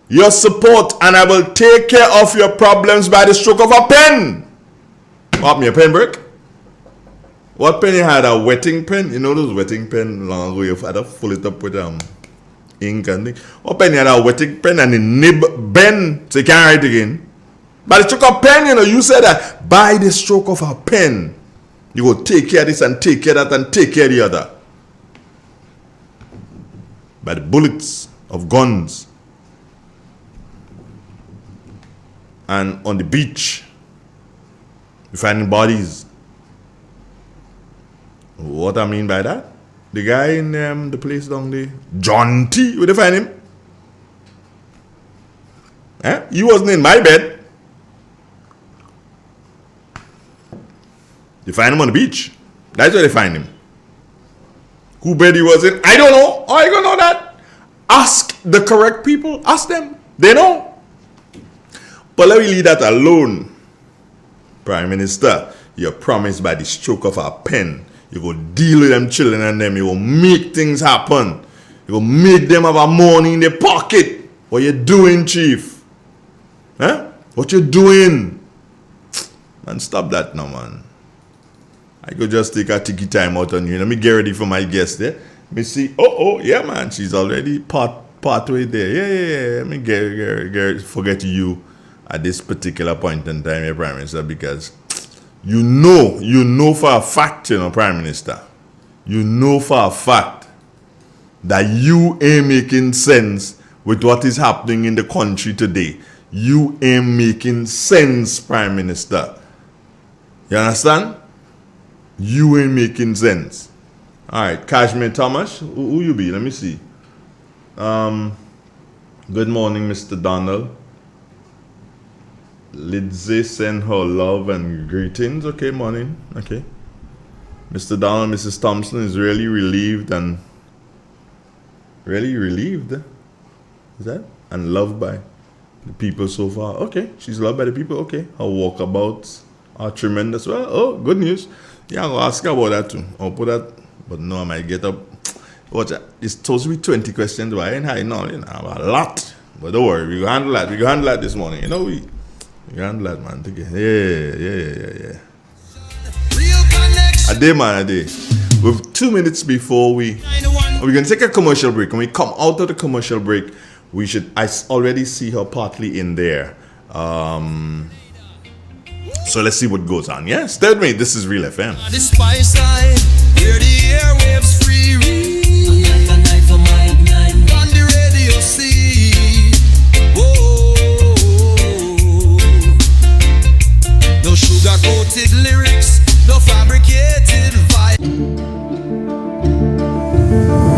your support and I will take care of your problems by the stroke of a pen. What, me a pen break? What pen you had? A wetting pen? You know those wetting pen long ago you had to fill it up with ink and thing. What pen you had? A wetting pen and the nib bend so you can't write again. By the stroke of a pen, you know, you said that by the stroke of a pen, you go take care of this and take care of that and take care of the other. By the bullets of guns. And on the beach, you finding bodies. What I mean by that? The guy in the place down there, John T. Where they find him? He wasn't in my bed. They find him on the beach. That's where they find him. Who bed he was in? I don't know. How are you gonna know that? Ask the correct people. Ask them. They know. But let me leave that alone. Prime Minister, you promised by the stroke of a pen, you go deal with them children and them. You will make things happen. You will make them have a money in their pocket. What you doing, Chief? Huh? What you doing? Man, stop that now, man. I could just take a ticky time out on you. Let me get ready for my guest there. Let me see. Oh, yeah, man. She's already partway there. Yeah. Let me forget you at this particular point in time, Prime Minister, because you know for a fact, Prime Minister, you know for a fact that you ain't making sense with what is happening in the country today. You ain't making sense, Prime Minister. You understand? You ain't making sense. All right, Kashmir Thomas, who you be? Let me see. Good morning, Mr. Donald. Lidze send her love and greetings. Okay, morning. Okay. Mr. Donald, Mrs. Thompson is really relieved and is that? And loved by the people so far. Okay, she's loved by the people. Okay, her walkabouts are tremendous. Well, oh, good news. Yeah, I'll ask her about that too. I'll put that, but no, I might get up. Watch that. It's supposed to be 20 questions, but I ain't hiding all, a lot. But don't worry, we can handle that. We can handle that this morning. We can handle that, man. Yeah. A day, man, a day. With 2 minutes before we're going to take a commercial break. When we come out of the commercial break, I already see her partly in there. So let's see what goes on. Yeah, stay with me. This is Real FM. The spice side, where the airwaves free. On the radio see. No sugar-coated lyrics, no fabricated vibe.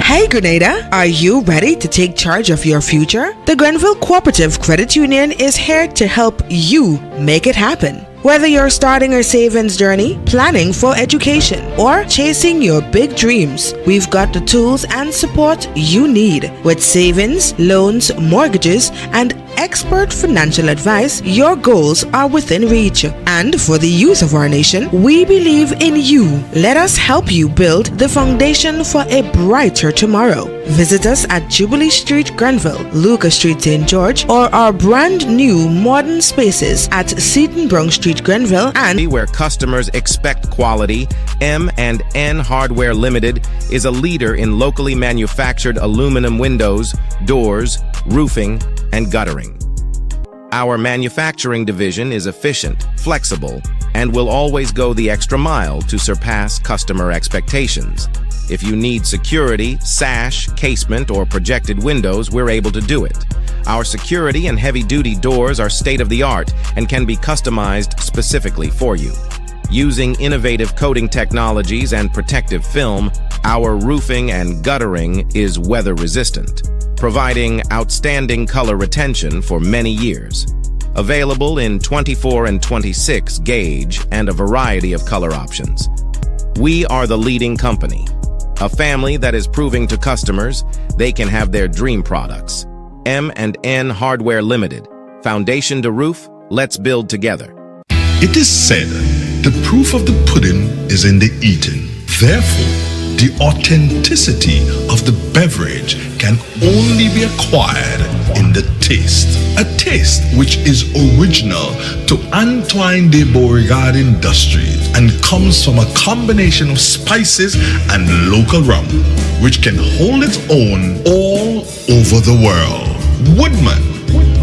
Hey Grenada, are you ready to take charge of your future? The Grenville Cooperative Credit Union is here to help you make it happen. Whether you're starting a savings journey, planning for education, or chasing your big dreams, we've got the tools and support you need. With savings, loans, mortgages, and expert financial advice, your goals are within reach. And for the youth of our nation, we believe in you. Let us help you build the foundation for a brighter tomorrow. Visit us at Jubilee Street, Grenville, Lucas Street, St. George, or our brand new modern spaces at Seton Brunk Street, Grenville, and where customers expect quality. M&N Hardware Limited is a leader in locally manufactured aluminum windows, doors, roofing, and guttering. Our manufacturing division is efficient, flexible, and will always go the extra mile to surpass customer expectations. If you need security, sash, casement, or projected windows, we're able to do it. Our security and heavy-duty doors are state-of-the-art and can be customized specifically for you. Using innovative coating technologies and protective film, our roofing and guttering is weather-resistant, providing outstanding color retention for many years. Available in 24 and 26 gauge and a variety of color options. We are the leading company, a family that is proving to customers they can have their dream products. M&N Hardware Limited. Foundation to roof, let's build together. It is said, the proof of the pudding is in the eating. Therefore, the authenticity of the beverage can only be acquired in the taste. A taste which is original to Antoine de Beauregard Industries and comes from a combination of spices and local rum, which can hold its own all over the world. Woodman,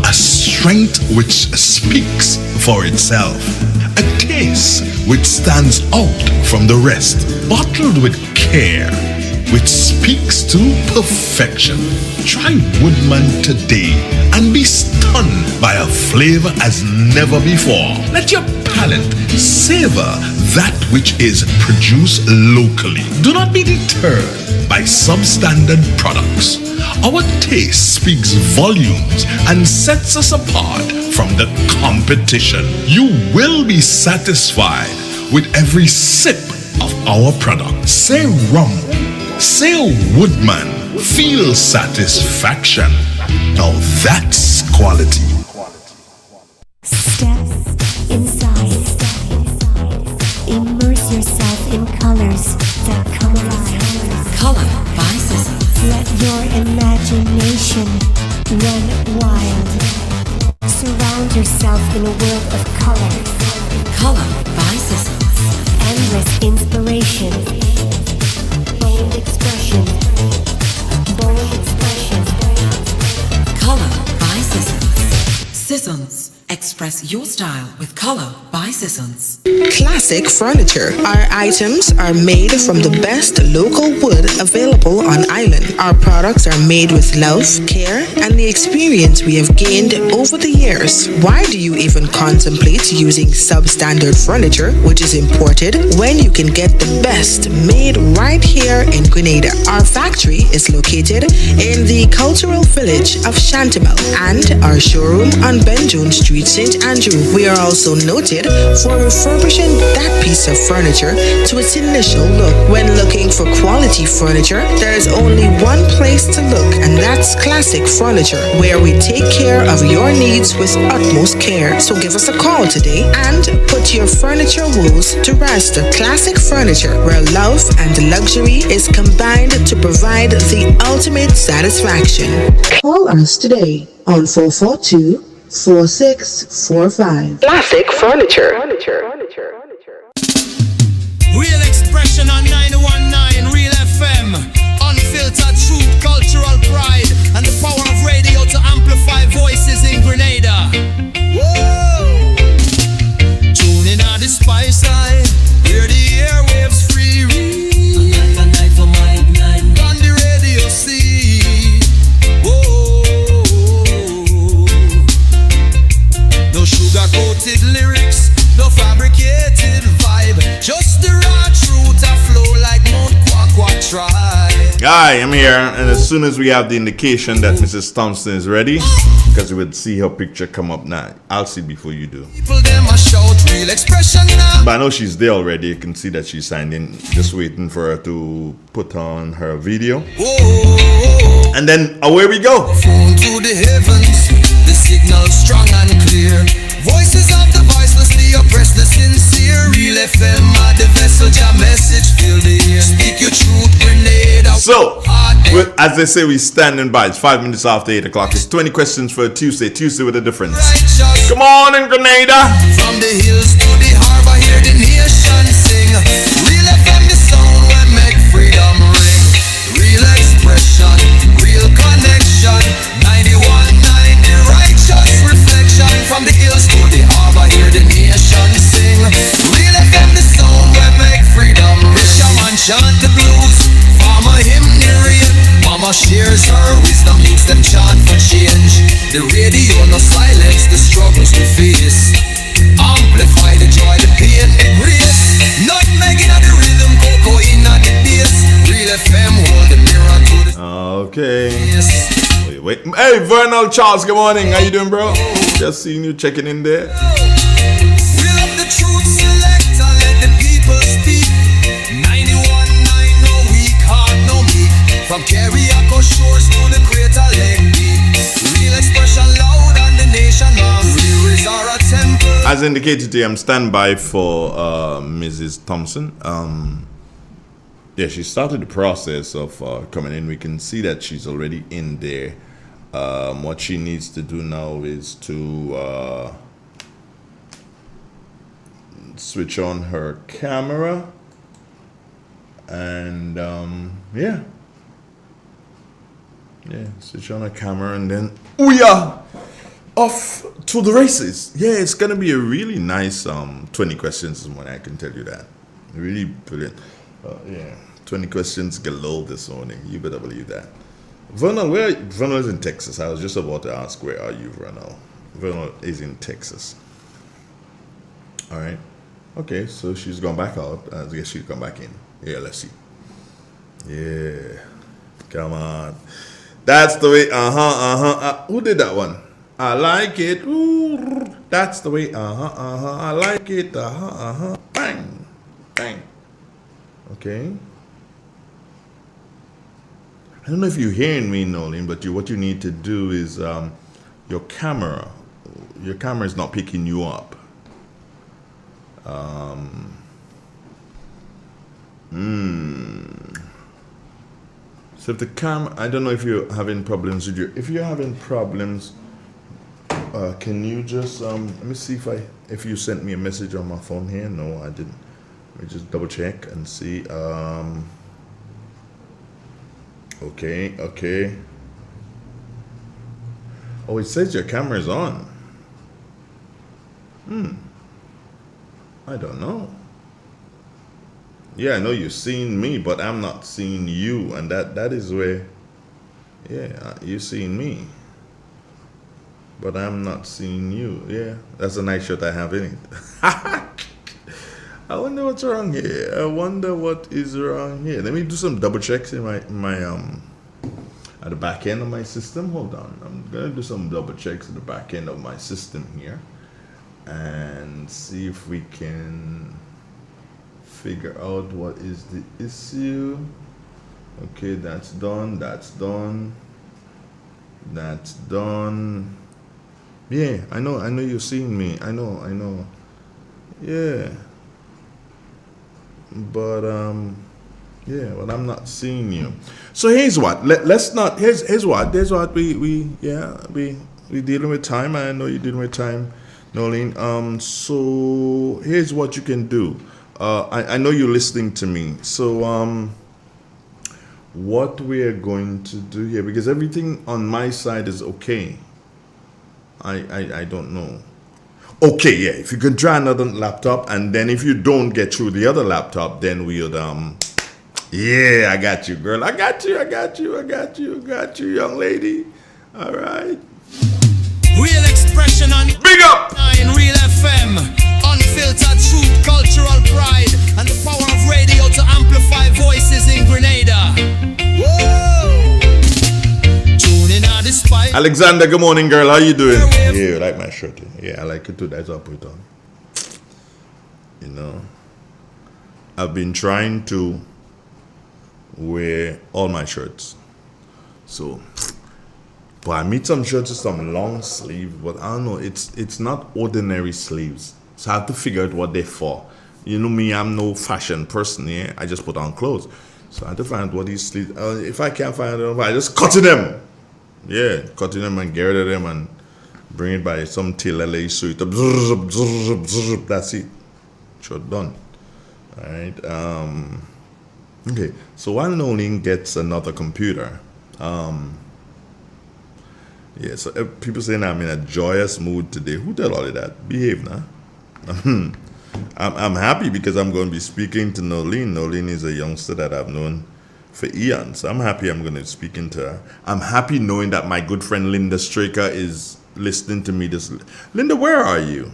a strength which speaks for itself. A taste which stands out from the rest, bottled with care, which speaks to perfection. Try Woodman today and be stunned by a flavor as never before. Let your palate savor that which is produced locally. Do not be deterred by substandard products. Our taste speaks volumes and sets us apart from the competition. You will be satisfied with every sip of our product. Say rum, say Woodman, feel satisfaction. Now that's quality. Step inside. Immerse yourself in colors that come alive. Color by Seizure. Let your imagination run wild. Surround yourself in a Express your style with color by Seasons. Classic Furniture. Our items are made from the best local wood available on island. Our products are made with love, care, and the experience we have gained over the years. Why do you even contemplate using substandard furniture, which is imported, when you can get the best made right here in Grenada? Our factory is located in the cultural village of Chantimel and our showroom on Benjoon Street, St. Andrew. We are also noted for refurbishing that piece of furniture to its initial look. When looking for quality furniture, there is only one place to look, and that's Classic Furniture, where we take care of your needs with utmost care. So give us a call today and put your furniture woes to rest. Classic Furniture, where love and luxury is combined to provide the ultimate satisfaction. Call us today on 442-4645. Classic Furniture. Real expression on 919 Real FM. Unfiltered truth, cultural pride, and the power of radio to amplify voices in Grenada. Whoa! Tune in on the spice side, hear the airwaves free. On the radio, see. Whoa! No sugar-coated lyrics, no fabricated vibe, just the raw truth that flow like Mount Kwakwa Tribe. Hi, I'm here, and as soon as we have the indication that Mrs. Thompson is ready, because we would see her picture come up now, I'll see before you do. People them a shout real expression now. But I know she's there already. You can see that she's signed in, just waiting for her to put on her video. Whoa. And then away we go. Phone to the heavens, the signal strong and clear. Voices of the voiceless, the oppressed, the sincere. Real FM are the vessel, your message fill the air. Speak your truth, Grenada. So, as they say, we standing by. It's 5 minutes after 8 o'clock. It's 20 questions for a Tuesday with a difference. Come on in, Grenada. From the hills to the harbor, hear the nation sing. Real FM, the sound will make freedom ring. Real expression, real connection. 91.9, the righteous reflection. From the hills to the harbor, hear the nation sing. Real FM, the sound will make freedom ring. Fisherman chant the blues, farmer hymn the rain. Mama shares her wisdom, youths them chant for change. The radio no silence the struggles we face. Amplify the joy, the pain, the grace. Not making the rhythm, cocoa in the bass. Real FM hold the mirror to the Okay. Wait. Hey, Vernal Charles, good morning. How you doing, bro? Just seeing you checking in there. Real up the truth, select and let the people speak. 91.9, no weak heart, no me. From Carriaco shores to the Crater Lake deep. Real expression loud and the nation loves. Real is our temple. As indicated today, I'm standby for Mrs. Thompson. Yeah, she started the process of coming in. We can see that she's already in there. What she needs to do now is to switch on her camera. And yeah, switch on her camera, and then we are off to the races. Yeah, it's gonna be a really nice 20 questions this morning, I can tell you that. Really brilliant. Yeah, 20 questions galore this morning. You better believe that. Vernal, Vernal is in Texas. I was just about to ask, where are you, Vernal? Vernal is in Texas. All right. Okay, so she's gone back out. I guess she'll come back in. Yeah, let's see. Yeah. Come on. That's the way. Who did that one? I like it. Ooh, that's the way. I like it. Bang. Bang. Okay. I don't know if you're hearing me, Nolan, but what you need to do is your camera is not picking you up. So if the camera, I don't know if you're having problems with if you're having problems, can you just let me see if you sent me a message on my phone here. No, I didn't. Let me just double check and see. Okay. Oh, it says your camera's on. I don't know. Yeah, I know you've seen me, but I'm not seeing you, and that is where, yeah, you've seen me, but I'm not seeing you. Yeah, that's a nice shirt I have in it. I wonder what's wrong here. I wonder what is wrong here. Let me do some double checks in my at the back end of my system. Hold on, I'm gonna do some double checks at the back end of my system here, and see if we can figure out what is the issue. Okay, that's done. That's done. That's done. Yeah, I know you're seeing me. I know. Yeah. But yeah, but I'm not seeing you. So here's what. Let's not. Here's what we dealing with time. I know you're dealing with time, Nolene. So here's what you can do. I know you're listening to me. So what we're going to do here, because everything on my side is okay. I don't know. Okay, yeah, if you can try another laptop, and then if you don't get through the other laptop, then we'll yeah, I got you, girl. I got you, young lady. All right. Real expression on Big up! in Real FM. Unfiltered truth, cultural pride, and the power of radio to amplify voices in Grenada. Whoa! Tuning out the spike. Alexander, good morning, girl. How you doing? Yeah, you like my shirt. Yeah, I like it too. That's what I put it on. You know, I've been trying to wear all my shirts. So, but I meet some shirts with some long sleeve, but I don't know. It's not ordinary sleeves. So I have to figure out what they're for. You know me, I'm no fashion person. Yeah, I just put on clothes. So I have to find out what these sleeves. If I can't find them, I just cut them. Yeah, cutting them and get rid of them and bring it by some tailor. So it that's it. Sure, done. All right. Okay. So while Nolene gets another computer, yeah. So people saying I'm in a joyous mood today. Who tell all of that? Behave now. I'm happy because I'm going to be speaking to Nolene. Nolene is a youngster that I've known for eons. I'm happy I'm going to be speaking to her. I'm happy knowing that my good friend Linda Straker is listening to me. Linda, where are you?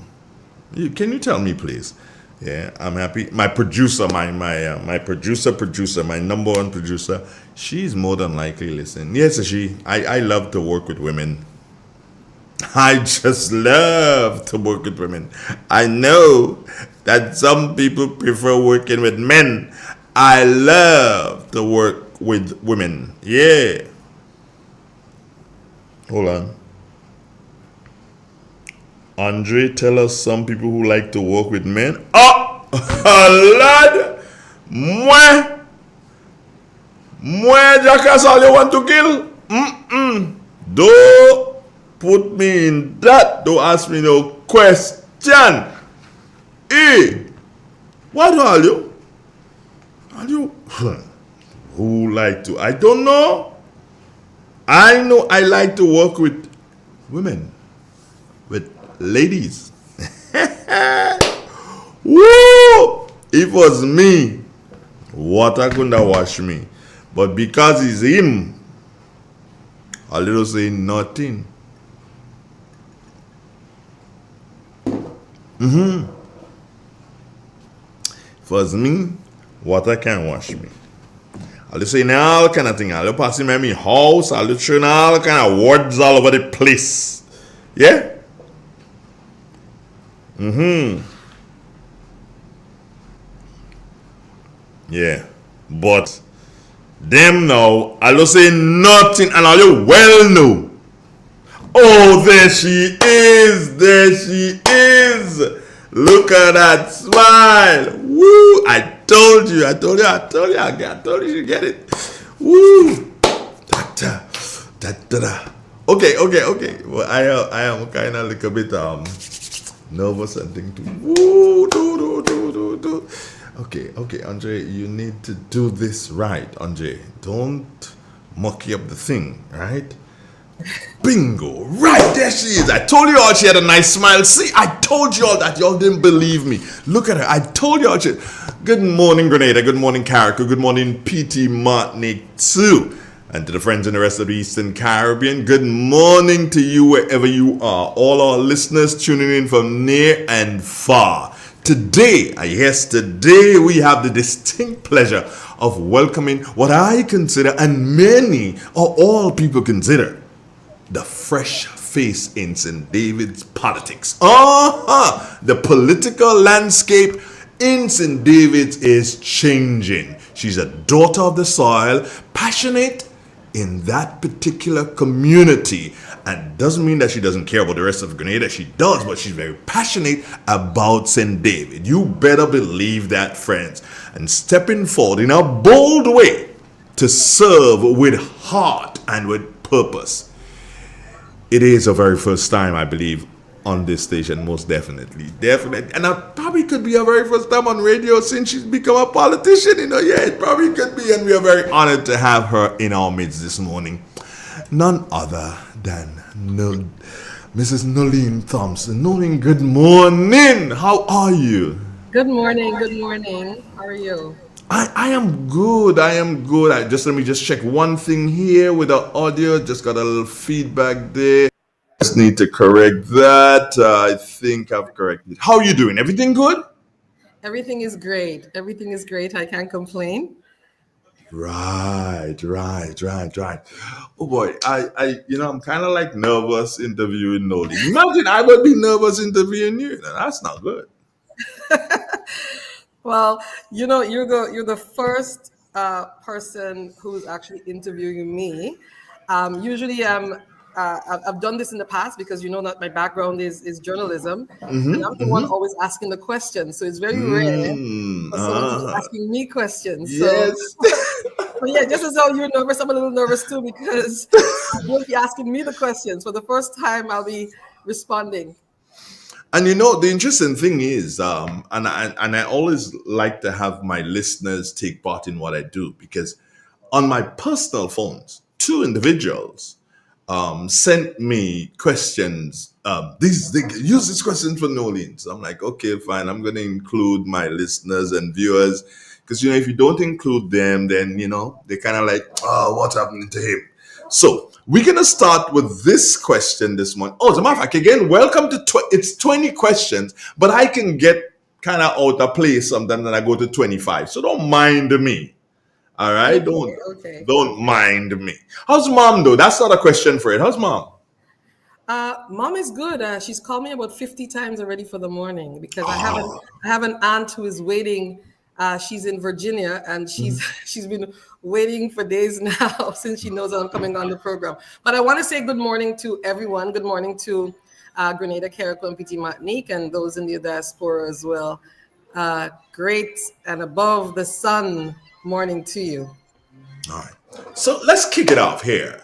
Can you tell me, please? Yeah, I'm happy. My producer, my producer, my number one producer, she's more than likely listening. Yes, I love to work with women. I just love to work with women. I know that some people prefer working with men. I love to work with women. Yeah. Hold on. Andre, tell us some people who like to work with men. Oh, lad. Moi, jackass, all you want to kill? Don't put me in that. Don't ask me no question. Hey, what are you? Are you? Who like to? I don't know. I know I like to work with women. With ladies. Woo! If it was me, water couldn't wash me. But because it's him, a little say nothing. If it was me, water can't wash me. I'll say all kind of thing. I'll pass him at me house. I'll train all kind of words all over the place. Yeah? Yeah. But them now, I'll say nothing and I'll well know. Oh, there she is. There she is. Look at that smile. Woo! I told you you get it. Woo! Okay. Well, I am kind of like a bit nervous and thinking. Woo! Do. Okay, Andre, you need to do this right, Andre. Don't mucky up the thing, right? Bingo. Right, there she is. I told you all she had a nice smile. See, I told you all that. Y'all didn't believe me. Look at her. I told you all she... Good morning, Grenada. Good morning, Carrico. Good morning, PT Martinique, too. And to the friends in the rest of the Eastern Caribbean, good morning to you wherever you are. All our listeners tuning in from near and far. Today, today we have the distinct pleasure of welcoming what I consider, and many or all people consider, the fresh face in St. David's politics. The political landscape in St. David's is changing. She's a daughter of the soil, passionate in that particular community. And doesn't mean that she doesn't care about the rest of Grenada. She does, but she's very passionate about St. David. You better believe that, friends. And stepping forward in a bold way to serve with heart and with purpose. It is her very first time, I believe, on this station, most definitely. And it probably could be her very first time on radio since she's become a politician, Yeah, it probably could be, and we are very honored to have her in our midst this morning. None other than Mrs. Nolene Thompson. Nolene, good morning. How are you? Good morning. How are you? I am good. Let me just check one thing here with the audio. Just got a little feedback there. Just need to correct that. I think I've corrected. How are you doing? Everything good? Everything is great. I can't complain. Right. Oh boy, I'm kind of like nervous interviewing Nolene. Imagine I would be nervous interviewing you. That's not good. Well, you're the first person who's actually interviewing me. Usually, I've done this in the past because you know that my background is journalism, and I'm the one always asking the questions. So it's very rare for someone to be asking me questions. Yes. So yeah, just as though you're nervous, I'm a little nervous too because you'll be asking me the questions. For the first time, I'll be responding. And the interesting thing is, and I always like to have my listeners take part in what I do, because on my personal phones, 2 individuals sent me questions. They use this question for Nolene. So I'm like, okay, fine. I'm going to include my listeners and viewers, because if you don't include them, then they kind of like, oh, what's happening to him? So we're going to start with this question this morning. Oh, as a matter of fact, again, welcome to it's 20 questions, but I can get kind of out of place sometimes when I go to 25. So don't mind me. All right? Don't mind me. How's mom, though? That's not a question for it. How's mom? Mom is good. She's called me about 50 times already for the morning because I have an aunt who is waiting. She's in Virginia, and she's been waiting for days now since she knows I'm coming on the program. But I want to say good morning to everyone. Good morning to Grenada, Carrico, and PT Martinique, and those in the diaspora as well. Great and above the sun morning to you. All right. So let's kick it off here.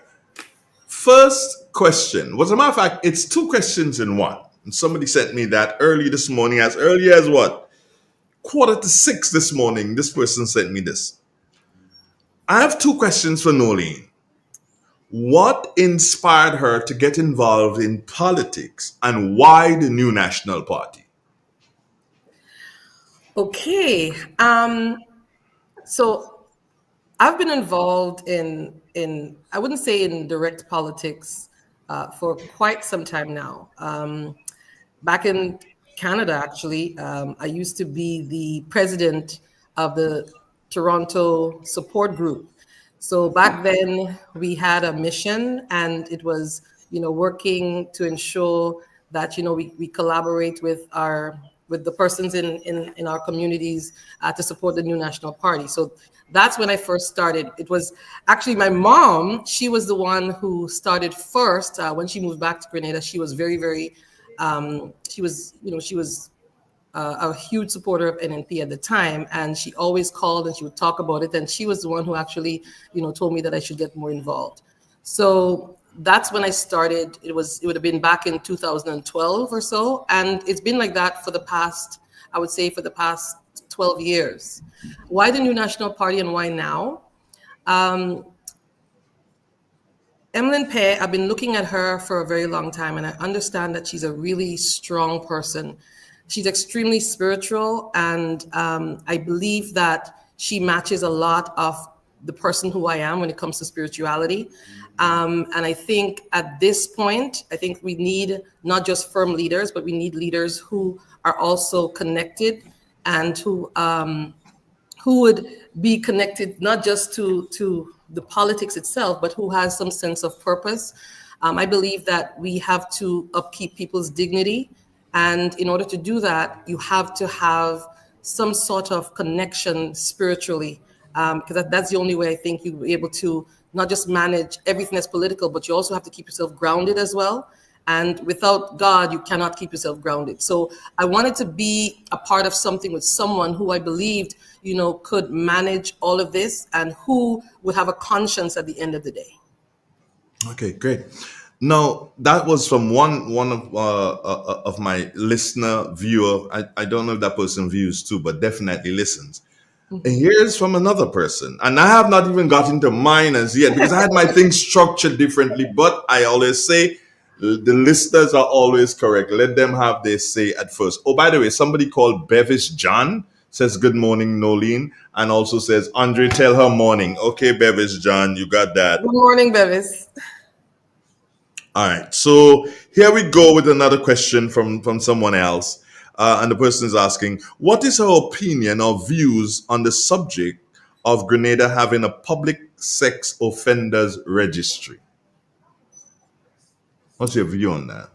First question. As a matter of fact, it's 2 questions in one. And somebody sent me that early this morning, as early as what? 5:45 this morning. This person sent me this. I have 2 questions for Nolene. What inspired her to get involved in politics, and why the New National Party? Okay. So I've been involved in I wouldn't say in direct politics for quite some time now. Back in Canada, actually, I used to be the president of the Toronto support group. So back then we had a mission, and it was, working to ensure that, we collaborate with the persons in our communities to support the New National Party. So that's when I first started. It was actually my mom. She was the one who started first. When she moved back to Grenada, she was very, very she was a huge supporter of NNP at the time, and she always called and she would talk about it. And she was the one who actually, told me that I should get more involved. So that's when I started. It would have been back in 2012 or so, and it's been like that for the past 12 years. Why the New National Party and why now? Emmeline Pei, I've been looking at her for a very long time, and I understand that she's a really strong person. She's extremely spiritual, and I believe that she matches a lot of the person who I am when it comes to spirituality. And I think at this point, I think we need not just firm leaders, but we need leaders who are also connected and who would be connected not just to the politics itself, but who has some sense of purpose. I believe that we have to upkeep people's dignity. And in order to do that, you have to have some sort of connection spiritually, because that's the only way I think you'll be able to not just manage everything that's political, but you also have to keep yourself grounded as well. And without God, you cannot keep yourself grounded. So I wanted to be a part of something with someone who I believed, could manage all of this and who would have a conscience at the end of the day. Okay, great. Now that was from one of my listener viewer. I don't know if that person views too, but definitely listens. And here's from another person, and I have not even gotten to mine as yet because I had my things structured differently. But I always say the listeners are always correct. Let them have their say at first. Oh, by the way, somebody called Bevis John says good morning, Nolene, and also says Andre, tell her morning. Okay, Bevis John, you got that. Good morning, Bevis. All right, so here we go with another question from someone else. And the person is asking, what is her opinion or views on the subject of Grenada having a public sex offenders registry? What's your view on that?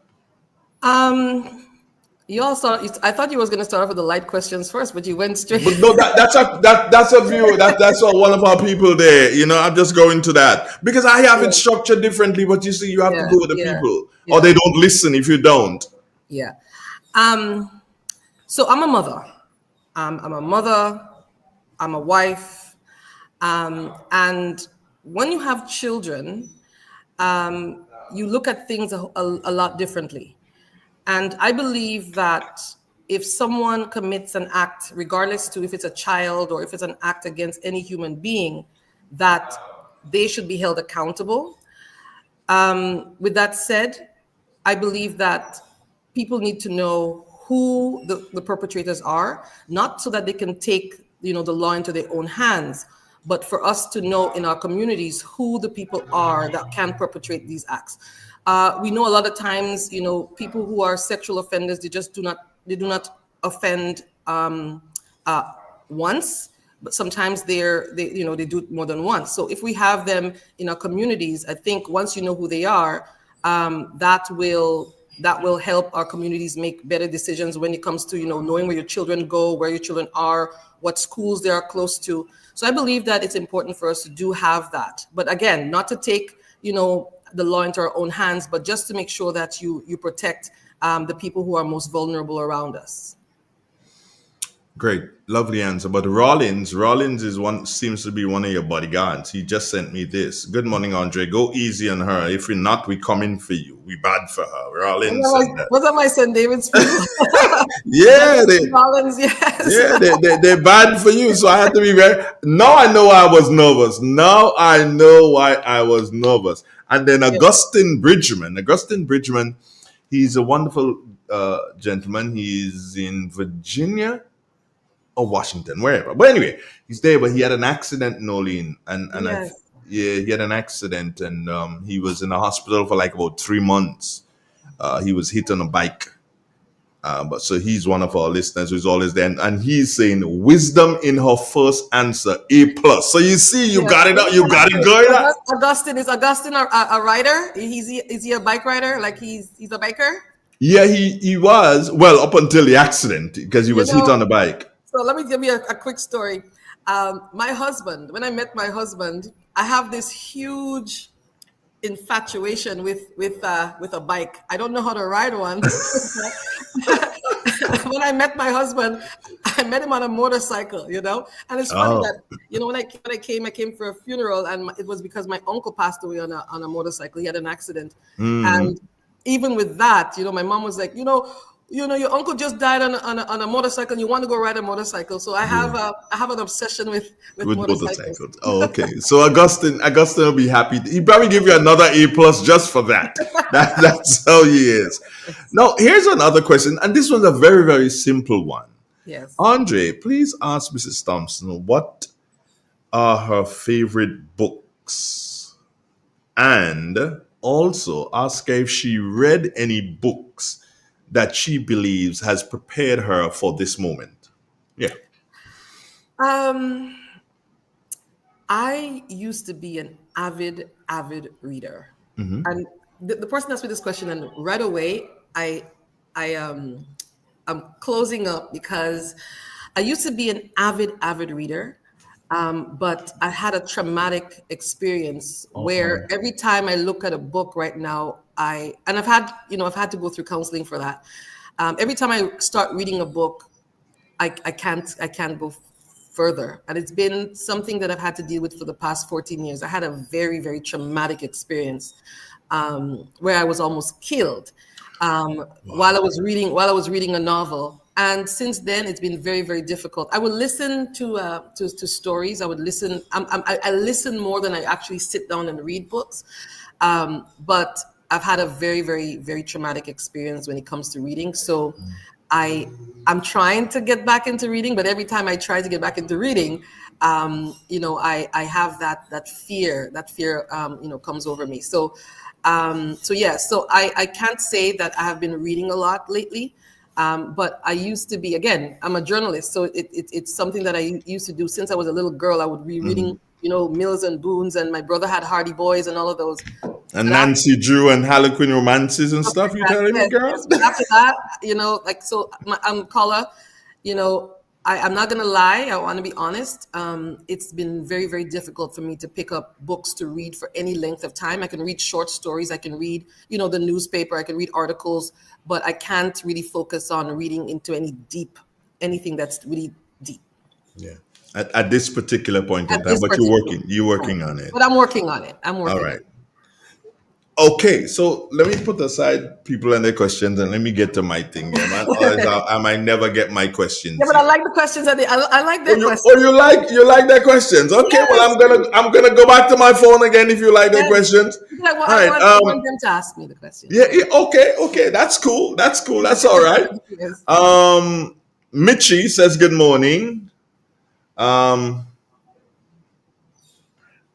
I thought you was going to start off with the light questions first, but you went straight. But no, that's a view. That's one of our people there. I'm just going to that because I have it structured differently. But you see, you have to go with the people, or they don't listen if you don't. Yeah. So I'm a mother. I'm a wife. And when you have children, you look at things a lot differently. And I believe that if someone commits an act, regardless to if it's a child or if it's an act against any human being, that they should be held accountable. With that said, I believe that people need to know who the perpetrators are, not so that they can take the law into their own hands, but for us to know in our communities who the people are that can perpetrate these acts. We know a lot of times, people who are sexual offenders, they do not offend once, but sometimes they do it more than once. So if we have them in our communities, I think once you know who they are, that will help our communities make better decisions when it comes to, knowing where your children go, where your children are, what schools they are close to. So I believe that it's important for us to do have that. But again, not to take, the law into our own hands, but just to make sure that you protect the people who are most vulnerable around us. Great, lovely answer. But Rollins seems to be one of your bodyguards. He just sent me this. Good morning, Andre. Go easy on her. If we're not, we coming for you. We bad for her. Rollins. What's that my St. David's people? Yeah, Rollins, yes. Yeah, they're bad for you. So I had to be very. Now I know why I was nervous. And then Augustine Bridgman, he's a wonderful gentleman. He's in Virginia or Washington, wherever. But anyway, he's there. But he had an accident, Nolene, and Yes. he had an accident, and he was in the hospital for like about 3 months. He was hit on a bike. But so he's one of our listeners who's always there, and he's saying wisdom in her first answer, A+. So you see, you got it out, you got it going on. Is Augustine a rider? Is he a bike rider? Like he's a biker? Yeah, he was, well, up until the accident, because he was hit on the bike. So let me give you a quick story. My husband, when I met my husband, I have this huge infatuation with a bike. I don't know how to ride one. When I met my husband, I met him on a motorcycle, and it's funny that, when I came for a funeral, and it was because my uncle passed away on a motorcycle. He had an accident. And even with that, my mom was like, your uncle just died on a motorcycle. You want to go ride a motorcycle. So I have an obsession with motorcycles. motorcycles. Oh, okay. So Augustine will be happy. He probably give you another A+ just for that. That's how he is. Now, here's another question, and this one's a very, very simple one. Yes. Andre, please ask Mrs. Thompson what are her favorite books, and also ask her if she read any books that she believes has prepared her for this moment. Yeah. I used to be an avid reader, and the person asked me this question, and right away I'm closing up because I used to be an avid reader, but I had a traumatic experience where every time I look at a book right now, I've had to go through counseling for that. Every time I start reading a book, I can't go further, and it's been something that I've had to deal with for the past 14 years. I had a very, very traumatic experience where I was almost killed while I was reading a novel. And since then, it's been very, very difficult. I would listen to stories. I would listen. I listen more than I actually sit down and read books. But I've had a very, very, very traumatic experience when it comes to reading. So I'm trying to get back into reading, but every time I try to get back into reading, I have that fear comes over me. So I can't say that I have been reading a lot lately. But I used to be, again, I'm a journalist, so it's something that I used to do since I was a little girl. I would be reading, Mills and Boons, and my brother had Hardy Boys and all of those. And Nancy Drew and Harlequin romances and stuff, you telling me, girl? Yes. But after that, I'm Carla, I'm not going to lie. I want to be honest. It's been very, very difficult for me to pick up books to read for any length of time. I can read short stories. I can read, the newspaper. I can read articles, but I can't really focus on reading into anything that's really deep. Yeah. At this particular point in time, but you're working on it. But I'm working on it. All right. Okay, so let me put aside people and their questions, and let me get to my thing, yeah, man. I might never get my questions. Yeah, but I like the questions. I like their questions. Oh, you like their questions? Okay, yes. Well, I'm gonna go back to my phone again if you like their questions. Yeah, well, I want them to ask me the questions. Yeah. Okay. That's cool. That's all right. Yes. Mitchie says good morning.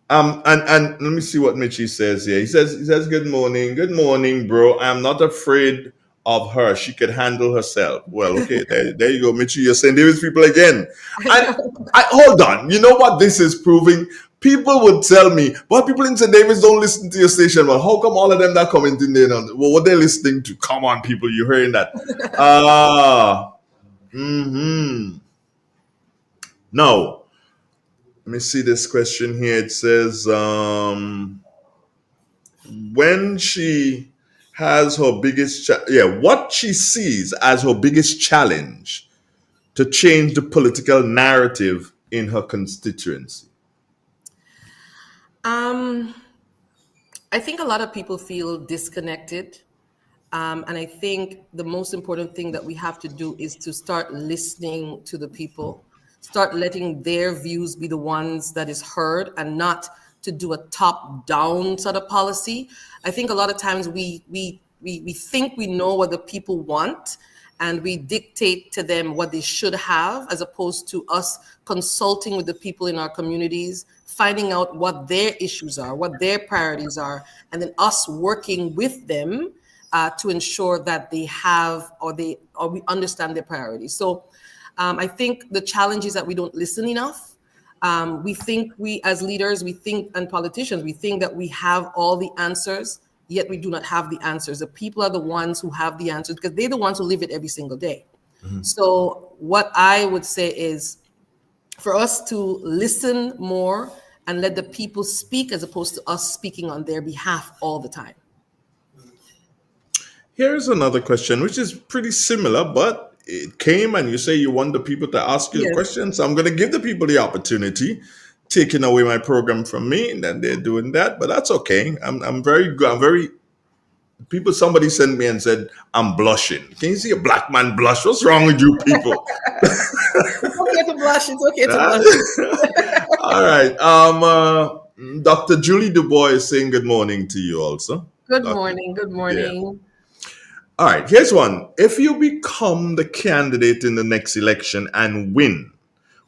And let me see what Mitchie says here. He says, good morning, bro. I am not afraid of her. She could handle herself. Well, okay, there you go, Mitchie. You're St. David's people again. And hold on. You know what this is proving? People would tell me, but people in St. David's don't listen to your station. Well, how come all of them that commenting there? Well, what they're listening to? Come on, people, you're hearing that. No. Let me see this question here. It says, when she has her biggest, what she sees as her biggest challenge to change the political narrative in her constituency. I think a lot of people feel disconnected. And I think the most important thing that we have to do is to start listening to the people. Start letting their views be the ones that is heard, and not to do a top-down sort of policy. I think a lot of times we think we know what the people want, and we dictate to them what they should have, as opposed to us consulting with the people in our communities, finding out what their issues are, what their priorities are, and then us working with them to ensure that they have or we understand their priorities. So I think the challenge is that we don't listen enough. We as leaders, and politicians, we think that we have all the answers, yet we do not have the answers. The people are the ones who have the answers, because they're the ones who live it every single day. Mm-hmm. So what I would say is for us to listen more and let the people speak, as opposed to us speaking on their behalf all the time. Here's another question, which is pretty similar, but it came and you say you want the people to ask you the question. So I'm going to give the people the opportunity, taking away my program from me, and then they're doing that, but that's okay. I'm very good. I'm very somebody sent me and said, I'm blushing. Can you see a black man blush? What's wrong with you people? It's okay to blush. It's okay to blush. All right. Dr. Julie Dubois is saying good morning to you also. Good Dr. morning. Good Yeah. morning. All right. Here's one. If you become the candidate in the next election and win,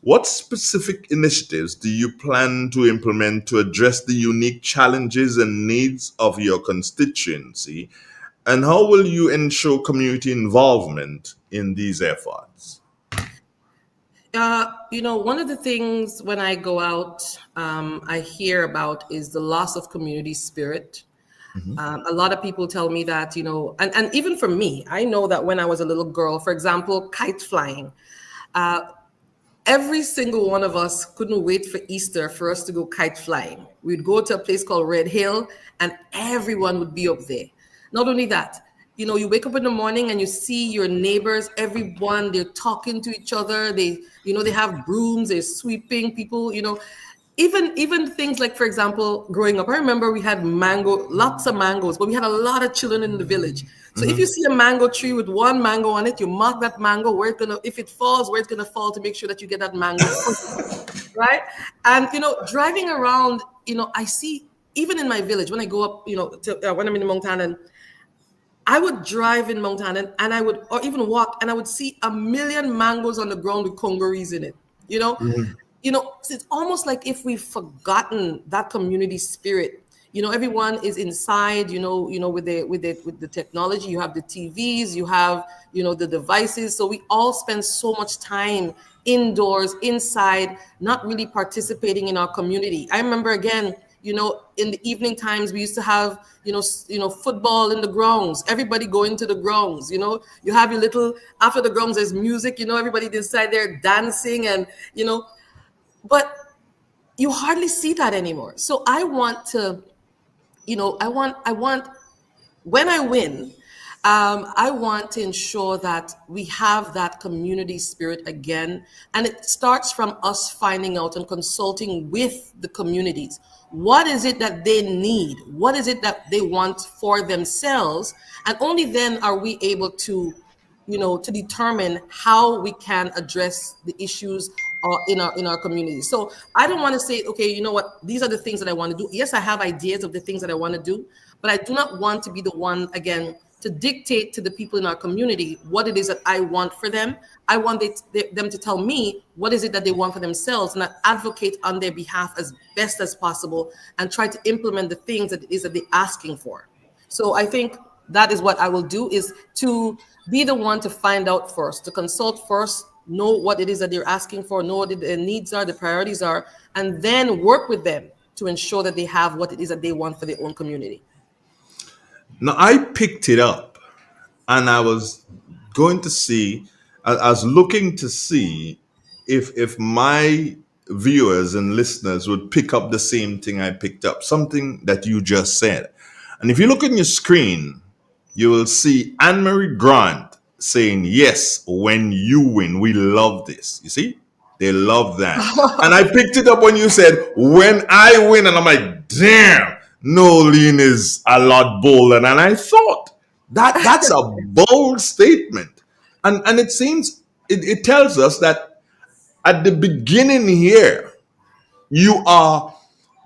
what specific initiatives do you plan to implement to address the unique challenges and needs of your constituency? And how will you ensure community involvement in these efforts? One of the things when I go out, I hear about is the loss of community spirit. A lot of people tell me that, and even for me, I know that when I was a little girl, for example, kite flying, every single one of us couldn't wait for Easter for us to go kite flying. We'd go to a place called Red Hill and everyone would be up there. Not only that, you wake up in the morning and you see your neighbors, everyone, they're talking to each other. They have brooms, they're sweeping people, even things like, for example, growing up, I remember we had lots of mangoes, but we had a lot of children in the village. So if you see a mango tree with one mango on it, you mark that mango if it falls, where it's gonna fall to make sure that you get that mango, right? And driving around, I see even in my village when I go up, when I'm in Mount Hanna, I would drive in Mount Hanna and I would, or even walk, and I would see a million mangoes on the ground with congories in it. So it's almost like if we've forgotten that community spirit. Everyone is inside, with the technology. You have the TVs, you have, the devices. So we all spend so much time indoors, inside, not really participating in our community. I remember again, in the evening times, we used to have, football in the grounds, everybody going to the grounds, you have your little, after the grounds, there's music, everybody inside there dancing and, but you hardly see that anymore. So I want to, I want, when I win, I want to ensure that we have that community spirit again. And it starts from us finding out and consulting with the communities. What is it that they need? What is it that they want for themselves? And only then are we able to, to determine how we can address the issues in our community. So I don't want to say, okay, you know what, these are the things that I want to do. Yes, I have ideas of the things that I want to do, but I do not want to be the one, again, to dictate to the people in our community what it is that I want for them. I want them to tell me what is it that they want for themselves, and I advocate on their behalf as best as possible and try to implement the things that it is that they're asking for. So I think that is what I will do, is to be the one to find out first, to consult first, know what it is that they're asking for, know what their needs are, the priorities are, and then work with them to ensure that they have what it is that they want for their own community. Now, I picked it up and I was going to see, I was looking to see if my viewers and listeners would pick up the same thing I picked up, something that you just said. And if you look on your screen, you will see Anne-Marie Grant saying, yes, when you win. We love this. You see? They love that. And I picked it up when you said, when I win. And I'm like, damn, Nolene is a lot bolder. And I thought, that's a bold statement. And it seems, it tells us that at the beginning here, you are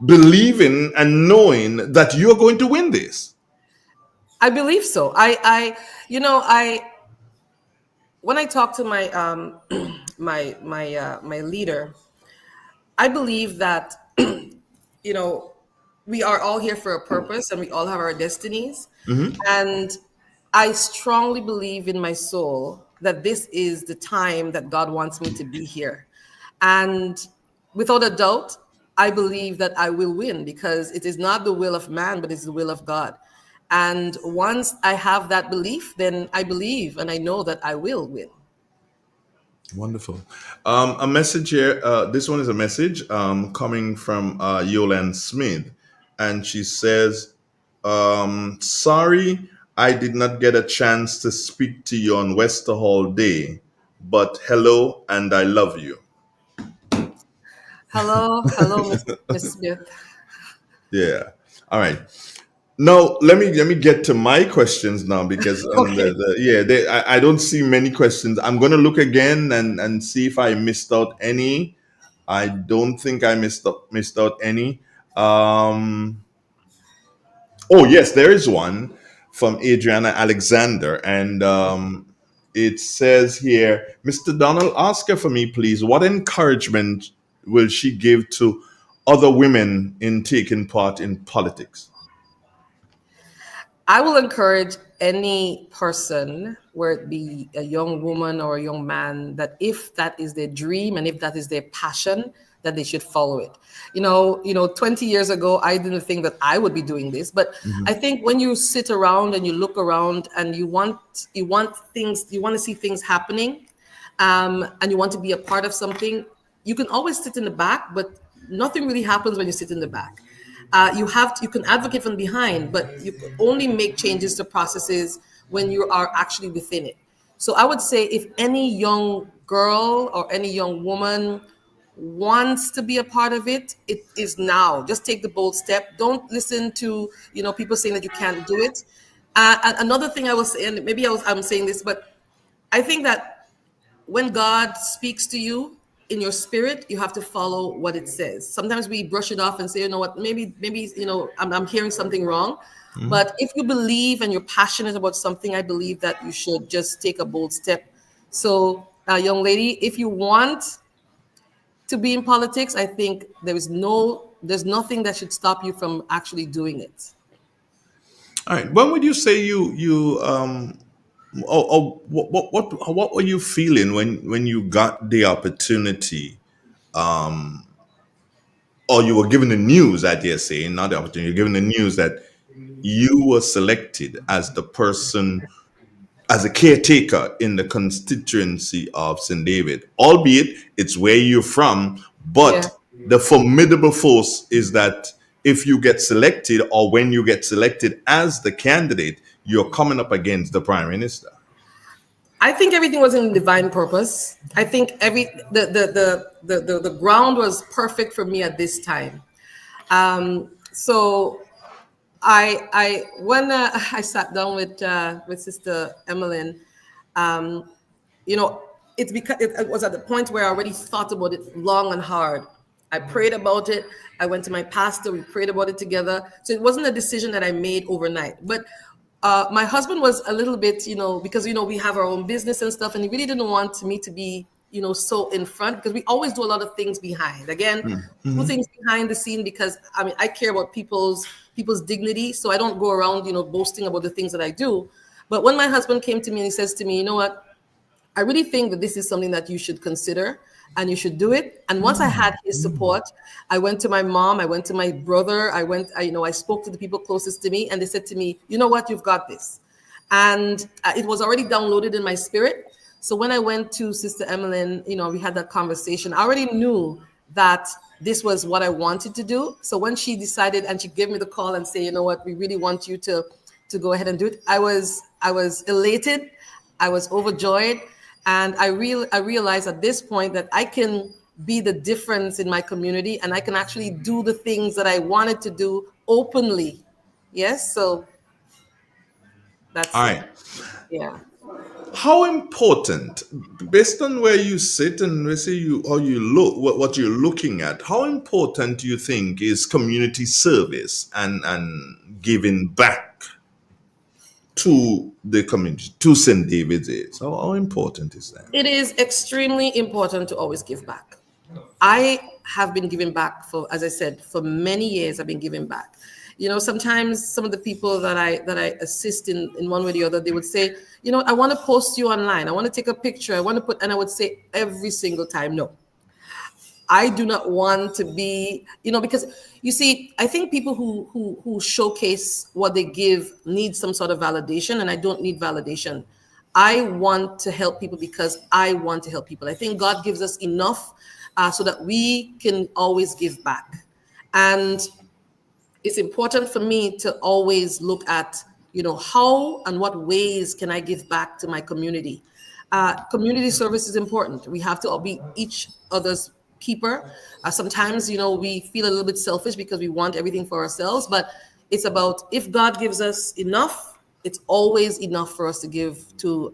believing and knowing that you're going to win this. I believe so. When I talk to my my leader, I believe that we are all here for a purpose and we all have our destinies. And I strongly believe in my soul that this is the time that God wants me to be here. And without a doubt, I believe that I will win, because it is not the will of man, but it's the will of God. And once I have that belief, then I believe and I know that I will win. Wonderful. A message here. This one is a message coming from Yolande Smith. And she says, sorry, I did not get a chance to speak to you on Wester Hall Day, but hello and I love you. Hello, Miss Smith. Yeah. All right. Now let me get to my questions now because Okay. I don't see many questions. I'm gonna look again and see if I missed out any. I don't think I missed out any. Um, oh yes, there is one from Adriana Alexander, and it says here, Mr. Donald, ask her for me, please. What encouragement will she give to other women in taking part in politics? I will encourage any person, where it be a young woman or a young man, that if that is their dream and if that is their passion, that they should follow it. 20 years ago, I didn't think that I would be doing this, but I think when you sit around and you look around and you want things, you want to see things happening, and you want to be a part of something, you can always sit in the back, but nothing really happens when you sit in the back. You can advocate from behind, but you can only make changes to processes when you are actually within it. So I would say if any young girl or any young woman wants to be a part of it, it is now. Just take the bold step. Don't listen to people saying that you can't do it. And another thing I was saying, maybe I'm saying this, but I think that when God speaks to you in your spirit, you have to follow what it says. Sometimes we brush it off and say, you know what, maybe, I'm hearing something wrong. But if you believe and you're passionate about something, I believe that you should just take a bold step. So, young lady, if you want to be in politics, I think there's nothing that should stop you from actually doing it. All right. When would you say what were you feeling when you got the opportunity, or you were given the news, I dare say, not the opportunity, you're given the news that you were selected as the person, as a caretaker in the constituency of St. David, albeit it's where you're from, Yeah. but the formidable force is that if you get selected, or when you get selected as the candidate, you're coming up against the prime minister. I think everything was in divine purpose. I think the ground was perfect for me at this time. So I when I sat down with Sister Emmeline, um, it's because it was at the point where I already thought about it long and hard. I prayed about it. I went to my pastor. We prayed about it together. So it wasn't a decision that I made overnight. But my husband was a little bit, because we have our own business and stuff, and he really didn't want me to be, so in front, because we always do a lot of things behind. Again, do things behind the scene, because I care about people's dignity, so I don't go around, boasting about the things that I do. But when my husband came to me and he says to me, you know what, I really think that this is something that you should consider and you should do it. And once I had his support, I went to my mom, I went to my brother, I spoke to the people closest to me, and they said to me, you know what, you've got this. And it was already downloaded in my spirit. So when I went to Sister Emmeline, we had that conversation. I already knew that this was what I wanted to do. So when she decided and she gave me the call and say, you know what, we really want you to go ahead and do it, I was elated. I was overjoyed. And I realized at this point that I can be the difference in my community, and I can actually do the things that I wanted to do openly. Yes, so that's All right. Yeah. How important, based on where you sit and we say how you look, what you're looking at, how important do you think is community service and giving back to the community, to St. David's is? How important is that? It is extremely important to always give back. I have been giving back as I said, for many years. I've been giving back. Sometimes some of the people that I assist in one way or the other, they would say, I want to post you online. I want to take a picture. And I would say every single time, no. I do not want to be, because you see, I think people who showcase what they give need some sort of validation, and I don't need validation. I want to help people because I want to help people. I think God gives us enough so that we can always give back. And it's important for me to always look at, how and what ways can I give back to my community. Community service is important. We have to all be each other's keeper. Sometimes, we feel a little bit selfish because we want everything for ourselves, but It's about if God gives us enough, it's always enough for us to give to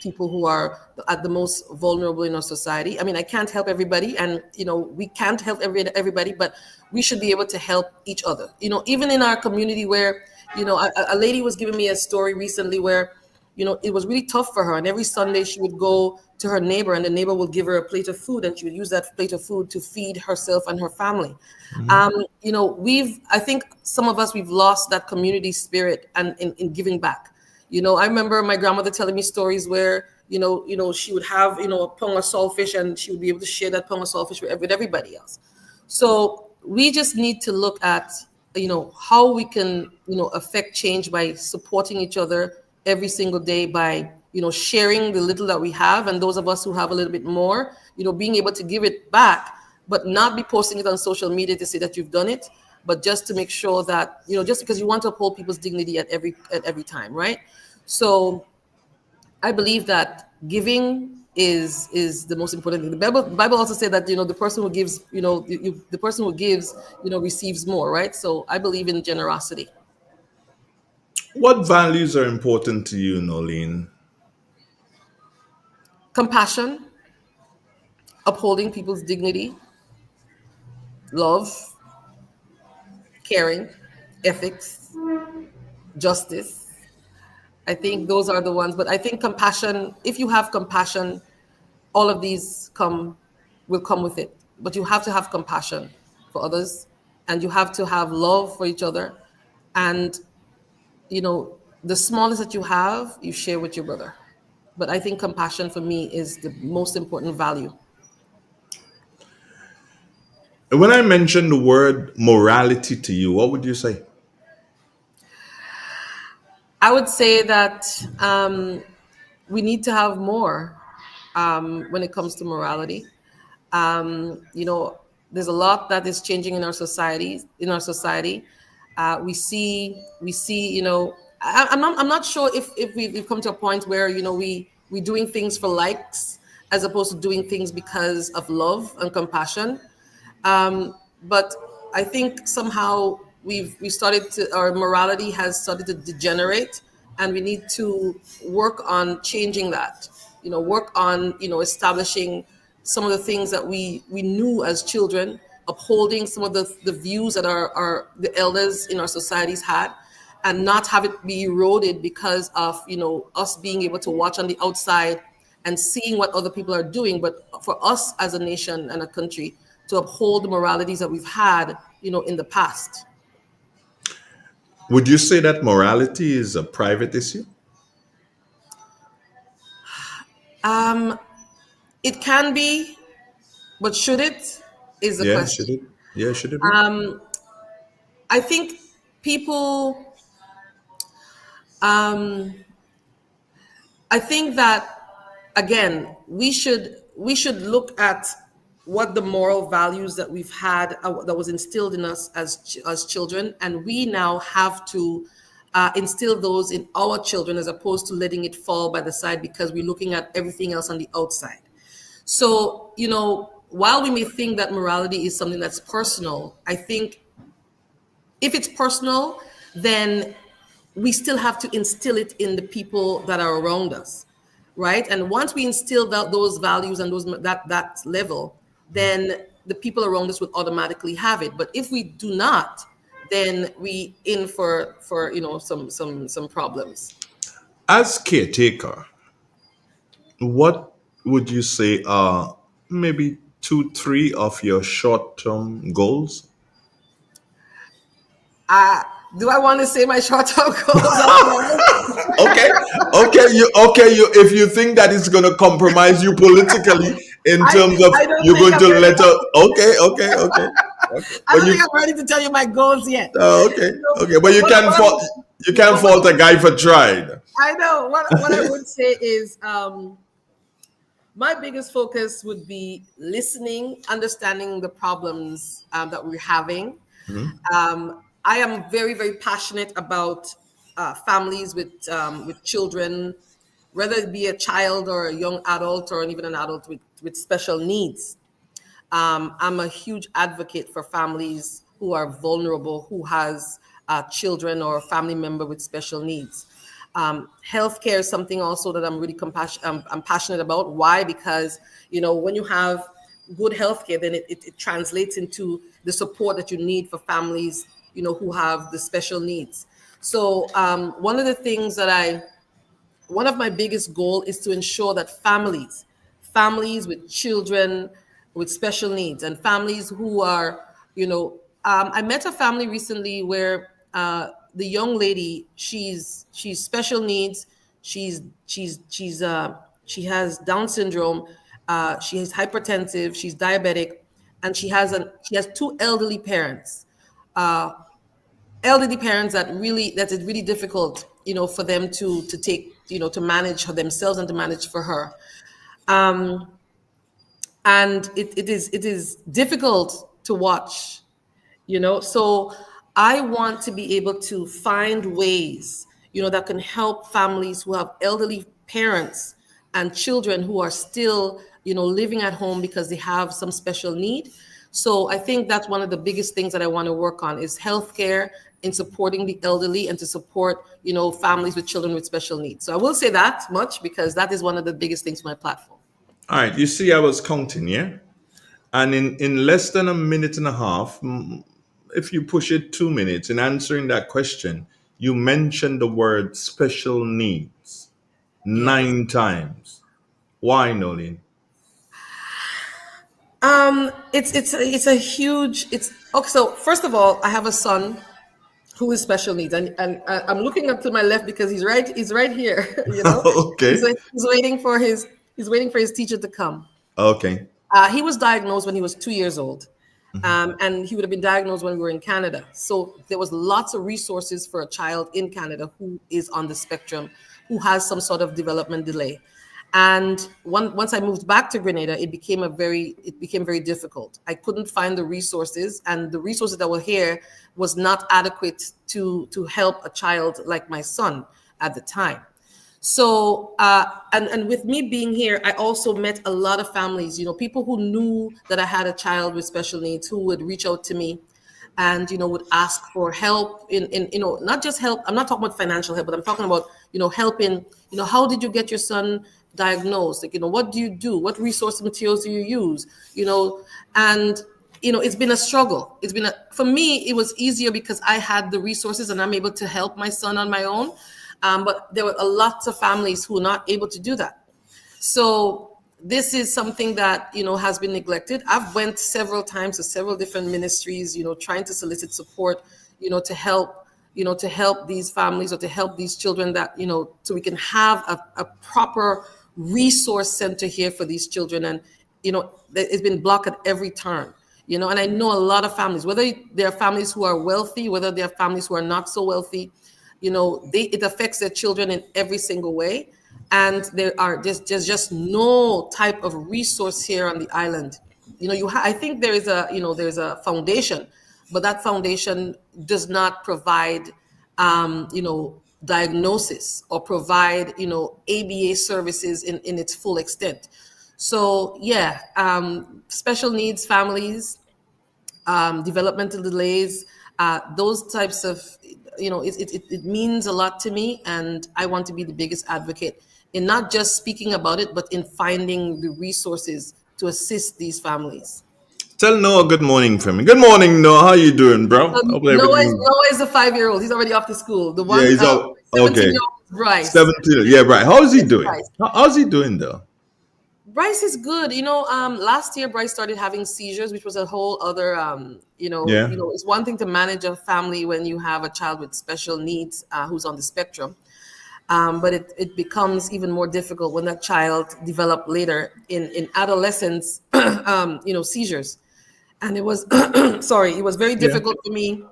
people who are at the most vulnerable in our society. I mean, I can't help everybody, and we can't help everybody, but we should be able to help each other. Even in our community, where a lady was giving me a story recently where it was really tough for her, and every Sunday she would go to her neighbor, and the neighbor would give her a plate of food, and she would use that plate of food to feed herself and her family. I think some of us, we've lost that community spirit and in giving back. I remember my grandmother telling me stories where she would have a pound of saltfish, and she would be able to share that pound of saltfish with everybody else. So we just need to look at how we can affect change by supporting each other every single day, by sharing the little that we have, and those of us who have a little bit more, being able to give it back, but not be posting it on social media to say that you've done it, but just to make sure that just because you want to uphold people's dignity at every time, right? So I believe that giving is the most important thing. The Bible also said that the person who gives, the person who gives, receives more, right? So I believe in generosity. What values are important to you, Nolene? Compassion, upholding people's dignity, love, caring, ethics, justice. I think those are the ones. But I think compassion, if you have compassion, all of these will come with it. But you have to have compassion for others, and you have to have love for each other. And, the smallest that you have, you share with your brother. But I think compassion for me is the most important value. When I mention the word morality to you, what would you say? I would say that we need to have more when it comes to morality. There's a lot that is changing in our society. We see. I'm not sure if we've come to a point where we're doing things for likes as opposed to doing things because of love and compassion. But I think somehow our morality has started to degenerate, and we need to work on changing that. Work on establishing some of the things that we knew as children, upholding some of the views that the elders in our societies had, and not have it be eroded because of us being able to watch on the outside and seeing what other people are doing. But for us as a nation and a country to uphold the moralities that we've had in the past. Would you say that morality is a private issue? It can be, but should it is the question. Should it? Yeah, should it be? I think people. I think that again, we should look at what the moral values that we've had that was instilled in us as children, and we now have to instill those in our children as opposed to letting it fall by the side because we're looking at everything else on the outside. So, while we may think that morality is something that's personal, I think if it's personal, then we still have to instill it in the people that are around us, right? And once we instill those values and that level, then the people around us will automatically have it. But if we do not, then we in for some problems. As caretaker, what would you say are maybe 2-3 of your short-term goals? Do I want to say my short-term goals? Okay. If you think that it's going to compromise you politically in terms of you're going to let her. Okay. I don't think I'm ready to tell you my goals yet. Okay. But you can't fault a guy for trying. I know. What I would say is my biggest focus would be listening, understanding the problems that we're having. Mm-hmm. I am very, very passionate about families with children, whether it be a child or a young adult or even an adult with special needs. I'm a huge advocate for families who are vulnerable, who has children or family member with special needs. Healthcare is something also that I'm really I'm passionate about. Why? Because, when you have good healthcare, then it translates into the support that you need for families, who have the special needs. So one of the things that one of my biggest goal is to ensure that families with children with special needs and families who are, I met a family recently where the young lady, she's special needs. She has Down syndrome. She is hypertensive. She's diabetic, and she has two elderly parents. That is really difficult, for them to take, to manage themselves and to manage for her. And it is difficult to watch, so I want to be able to find ways, that can help families who have elderly parents and children who are still, living at home because they have some special need. So I think that's one of the biggest things that I want to work on is healthcare in supporting the elderly and to support, families with children with special needs. So I will say that much because that is one of the biggest things for my platform. All right, you see, I was counting, yeah? And in less than a minute and a half, if you push it 2 minutes in answering that question, you mentioned the word special needs 9 times. Why, Nolene? It's a huge, okay. So first of all, I have a son who is special needs, and I'm looking up to my left because he's right here. Okay. He's waiting for his teacher to come. Okay. He was diagnosed when he was 2 years old. And he would have been diagnosed when we were in Canada. So there was lots of resources for a child in Canada who is on the spectrum, who has some sort of development delay. And once I moved back to Grenada, it became very difficult. I couldn't find the resources, and the resources that were here was not adequate to help a child like my son at the time. So, and with me being here, I also met a lot of families, people who knew that I had a child with special needs who would reach out to me and, would ask for help in not just help. I'm not talking about financial help, but I'm talking about, helping, how did you get your son diagnosed? Like, what do you do? What resource materials do you use? And, it's been a struggle. For me, it was easier because I had the resources and I'm able to help my son on my own. But there were lots of families who were not able to do that. So this is something that, has been neglected. I've went several times to several different ministries, trying to solicit support, to help these families or to help these children that, so we can have a proper resource center here for these children. And, it's been blocked at every turn, and I know a lot of families, whether they're families who are wealthy, whether they're families who are not so wealthy, it affects their children in every single way. And there are just no type of resource here on the island. I think there's a foundation, but that foundation does not provide, diagnosis or provide, ABA services in its full extent. So yeah, special needs families, developmental delays, those types of, it means a lot to me, and I want to be the biggest advocate in not just speaking about it, but in finding the resources to assist these families. Tell Noah good morning for me. Good morning, Noah. How you doing, bro? Noah is a 5-year-old. He's already off to school. The one, yeah, he's all, 17-year-old Bryce. 17. Yeah, right. How's he doing? How's he doing, though? Bryce is good. Last year Bryce started having seizures, which was a whole other, it's one thing to manage a family when you have a child with special needs who's on the spectrum. But it becomes even more difficult when that child developed later in adolescence, seizures. And it was, it was very difficult for me,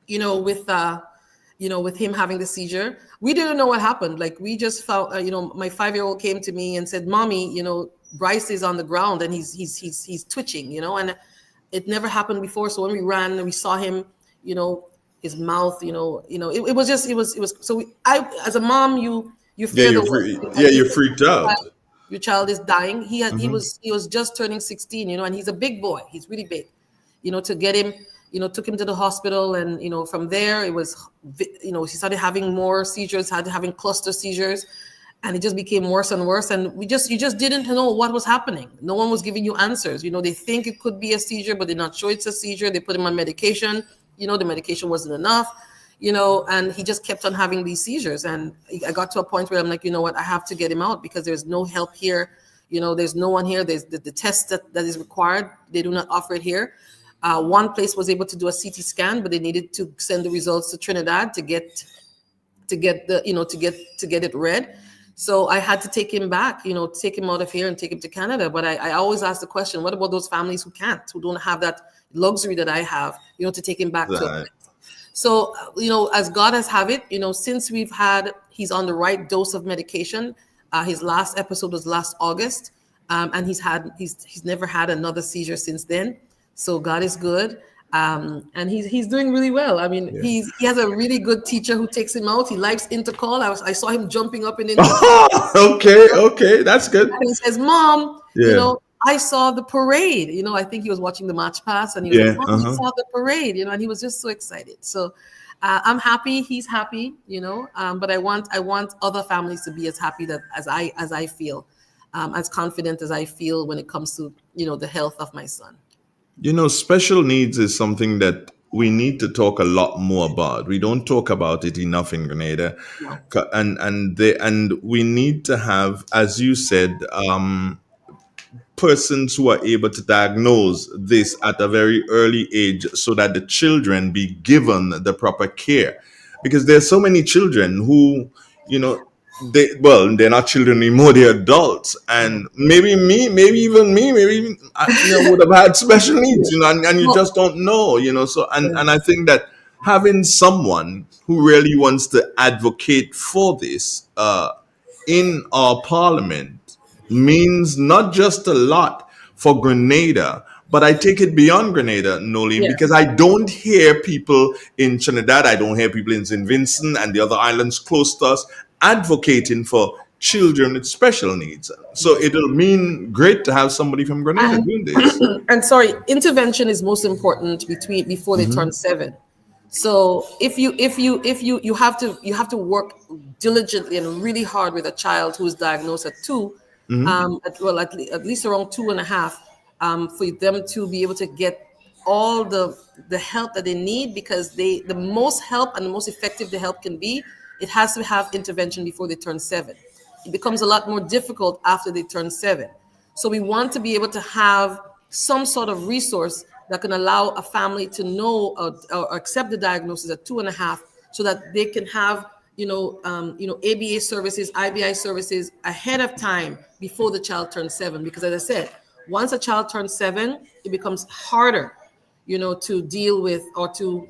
with him having the seizure. We didn't know what happened. Like, we just found, my 5-year-old came to me and said, "Mommy, Bryce is on the ground and he's twitching, and it never happened before." So when we ran and we saw him, his mouth, it was. So as a mom, you fear the worst. You're freaked out. Your child is dying. He was just turning 16, and he's a big boy. He's really big, to get him, took him to the hospital, and from there it was, he started having more seizures, started having cluster seizures, and it just became worse and worse. And you just didn't know what was happening. No one was giving you answers. They think it could be a seizure, but they're not sure it's a seizure. They put him on medication. The medication wasn't enough. And he just kept on having these seizures. And I got to a point where I'm like, you know what, I have to get him out, because there's no help here. There's no one here. There's the test that is required. They do not offer it here. One place was able to do a CT scan, but they needed to send the results to Trinidad to get it read. So I had to take him back, take him out of here and take him to Canada. But I always ask the question, what about those families who don't have that luxury that I have, to take him back to. So, as God has have it, since he's on the right dose of medication. His last episode was last August, and he's never had another seizure since then. So God is good. And he's doing really well. I mean, he has a really good teacher who takes him out. He likes intercall. I saw him jumping up in intercall. Okay, that's good. And he says, Mom, I saw the parade. I think he was watching the Match Pass, and he was like, Mom, you saw the parade, and he was just so excited. So I'm happy. He's happy, but I want other families to be as happy as I feel, as confident as I feel when it comes to, the health of my son. Special needs is something that we need to talk a lot more about. We don't talk about it enough in Grenada. No. And we need to have, as you said, persons who are able to diagnose this at a very early age, so that the children be given the proper care. Because there's so many children who, they're not children anymore, they're adults. And maybe I would have had special needs, and you just don't know, So, and I think that having someone who really wants to advocate for this in our parliament means not just a lot for Grenada, but I take it beyond Grenada, Nolene, because I don't hear people in Trinidad, I don't hear people in St. Vincent and the other islands close to us advocating for children with special needs. So it'll mean great to have somebody from Grenada doing this. And sorry, intervention is most important before they turn 7. So if you have to work diligently and really hard with a child who is diagnosed at 2, at least around 2.5, for them to be able to get all the help that they need, because the most help and the most effective the help can be, it has to have intervention before they turn 7. It becomes a lot more difficult after they turn 7. So we want to be able to have some sort of resource that can allow a family to know or accept the diagnosis at 2.5, so that they can have ABA services, IBI services ahead of time before the child turns 7. Because as I said, once a child turns 7, it becomes harder, to deal with or to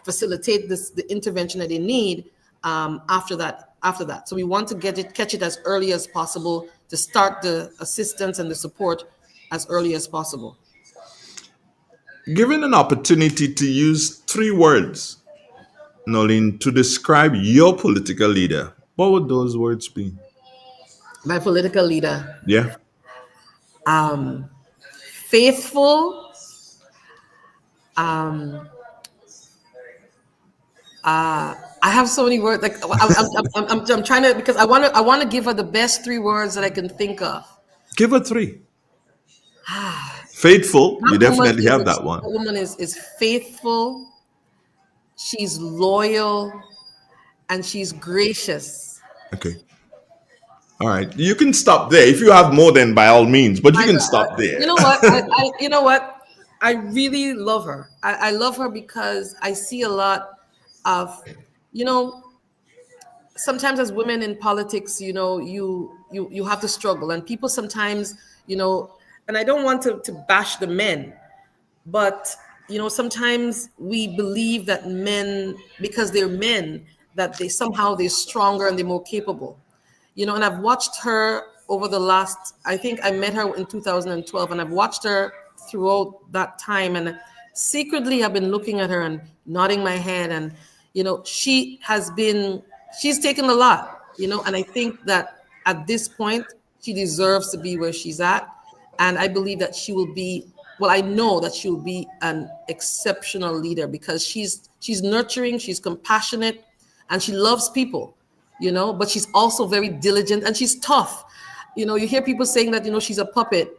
facilitate the intervention that they need after that. So we want to catch it as early as possible, to start the assistance and the support as early as possible. Given an opportunity to use 3 words, Nolene, to describe your political leader, what would those words be? My political leader? Yeah. Faithful. I have so many words. Like I'm trying to, because I want to give her the best 3 words that I can think of. Give her 3. Faithful. You definitely have that one. That woman is faithful. She's loyal, and she's gracious. Okay. All right. You can stop there. If you have more, then by all means, but you can stop there. You know what? You know what? I really love her. I love her because I see a lot of, sometimes as women in politics, you have to struggle, and people sometimes, and I don't want to bash the men, but sometimes we believe that men, because they're men, that they're stronger and they're more capable. And I've watched her over the last, I think I met her in 2012, and I've watched her throughout that time, and secretly I've been looking at her and nodding my head, and she's taken a lot, and I think that at this point she deserves to be where she's at, and I believe that she will be well, I know that she'll be an exceptional leader because she's nurturing, she's compassionate, and she loves people, but she's also very diligent and she's tough. You hear people saying that, she's a puppet.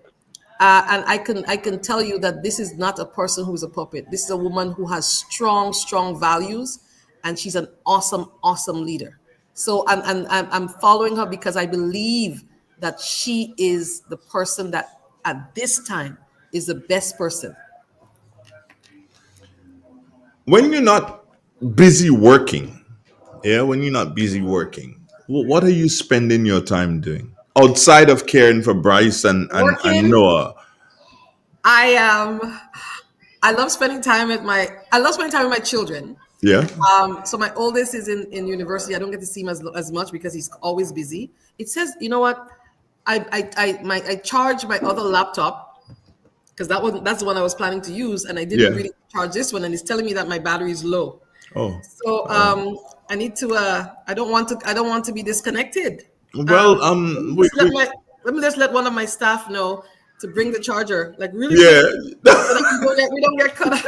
And I can tell you that this is not a person who's a puppet. This is a woman who has strong values, and she's an awesome leader. So I'm following her because I believe that she is the person that at this time is the best person. When you're not busy working, what are you spending your time doing outside of caring for Bryce and Noah? I love spending time with my children. Yeah. So my oldest is in university. I don't get to see him as much because he's always busy. It says, you know what? I charged my other laptop because that's the one I was planning to use, and I didn't really charge this one, and it's telling me that my battery is low. Oh. So I need to. I don't want to be disconnected. Well, let me just let one of my staff know to bring the charger. Like really. Yeah. we don't get cut off.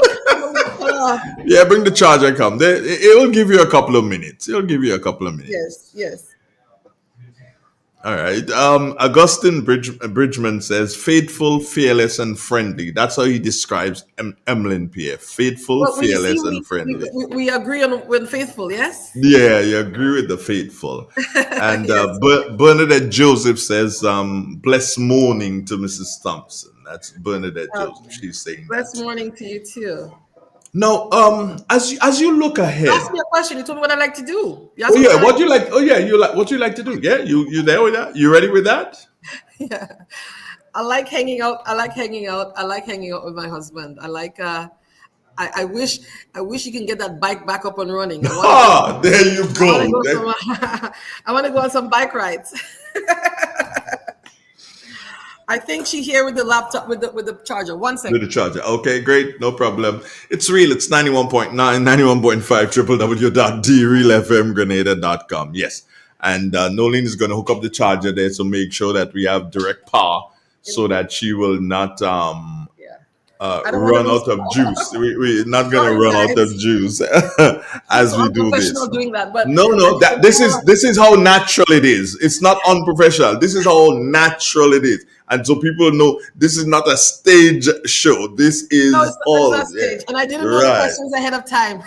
Yeah, bring the charger. Come. It will give you a couple of minutes. Yes. All right. Augustine Bridgman says, faithful, fearless, and friendly. That's how he describes Emlyn Pierre. Faithful, fearless, and friendly. We agree on when faithful, yes? Yeah, you agree with the faithful. And Yes. Bernadette Joseph says, blessed morning to Mrs. Thompson. That's Bernadette Joseph. She's saying Blessed morning to you too. Now, as you look ahead, Ask me a question. You told me what I like to do. what you like? Oh yeah, what you like to do? Yeah, you there with that? You ready with that? Yeah, I like hanging out. I like hanging out with my husband. I like. I wish you can get that bike back up and running. There you go. I want to go on some bike rides. I think she's here with the laptop with the charger. 1 second. With the charger. Okay, great. No problem. It's real. It's 91.9, 91.5, www.drealfmgrenada.com. Yes. And Nolene is going to hook up the charger there. So make sure that we have direct power so that she will not run out of juice. We're not going to run out of juice as we do this. Doing that, but No. This is how natural it is. It's not unprofessional. This is how natural it is. And so people know this is not a stage show. This is all. It's not stage. And I didn't know the questions ahead of time.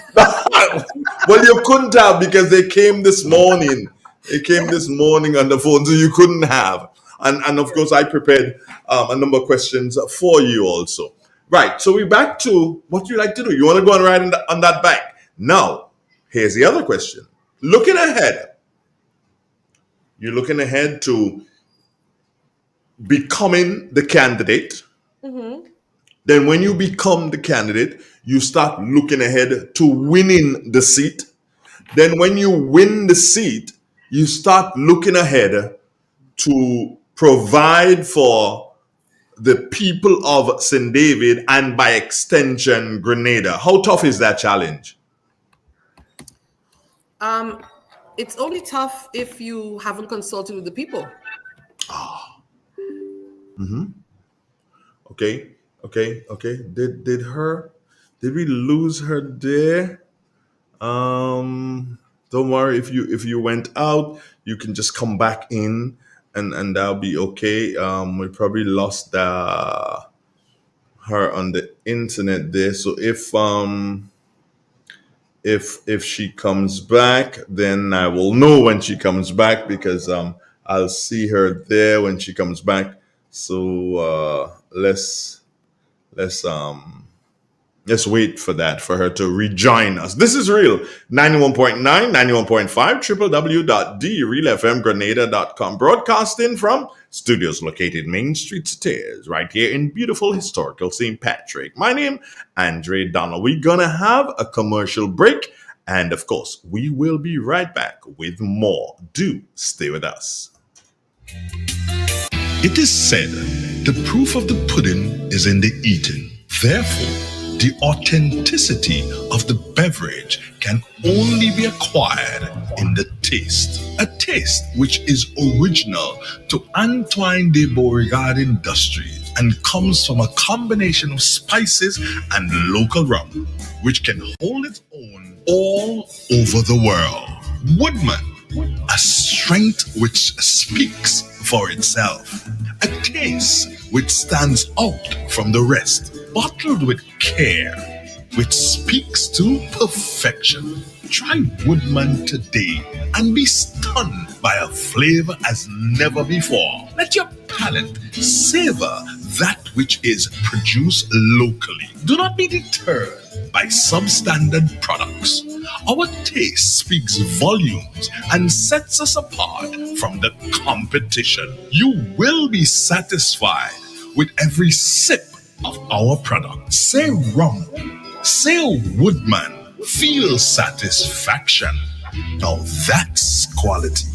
Well, you couldn't have because they came this morning. They came this morning on the phone, so you couldn't have. And of course, I prepared a number of questions for you also. Right. So we're back to what you like to do. You want to go and ride on that bike. Now, here's the other question. Looking ahead. You're looking ahead to becoming the candidate. Mm-hmm. Then when you become the candidate, you start looking ahead to winning the seat. Then when you win the seat, you start looking ahead to provide for the people of St. David and by extension, Grenada. How tough is that challenge? It's only tough if you haven't consulted with the people. Mm-hmm. Okay. Did we lose her there? Don't worry, if you went out, you can just come back in and that'll be okay. We probably lost her on the internet there. So if she comes back, then I will know when she comes back because I'll see her there when she comes back. So let's wait for her to rejoin us. This is Real 91.9, 91.5, www.drealfmgrenada.com. Broadcasting from studios located Main Street Stairs, right here in beautiful historical St. Patrick. My name, Andre Donald. We're gonna have a commercial break, and of course, we will be right back with more. Do stay with us. It is said, the proof of the pudding is in the eating. Therefore, the authenticity of the beverage can only be acquired in the taste. A taste which is original to Antoine de Beauregard Industries and comes from a combination of spices and local rum, which can hold its own all over the world. Woodman, a strength which speaks for itself, a taste which stands out from the rest, bottled with care, which speaks to perfection. Try Woodman today and be stunned by a flavor as never before. Let your palate savor that which is produced locally. Do not be deterred by substandard products. Our taste speaks volumes and sets us apart from the competition. You will be satisfied with every sip of our product. Say rum, say Woodman, feel satisfaction. Now that's quality.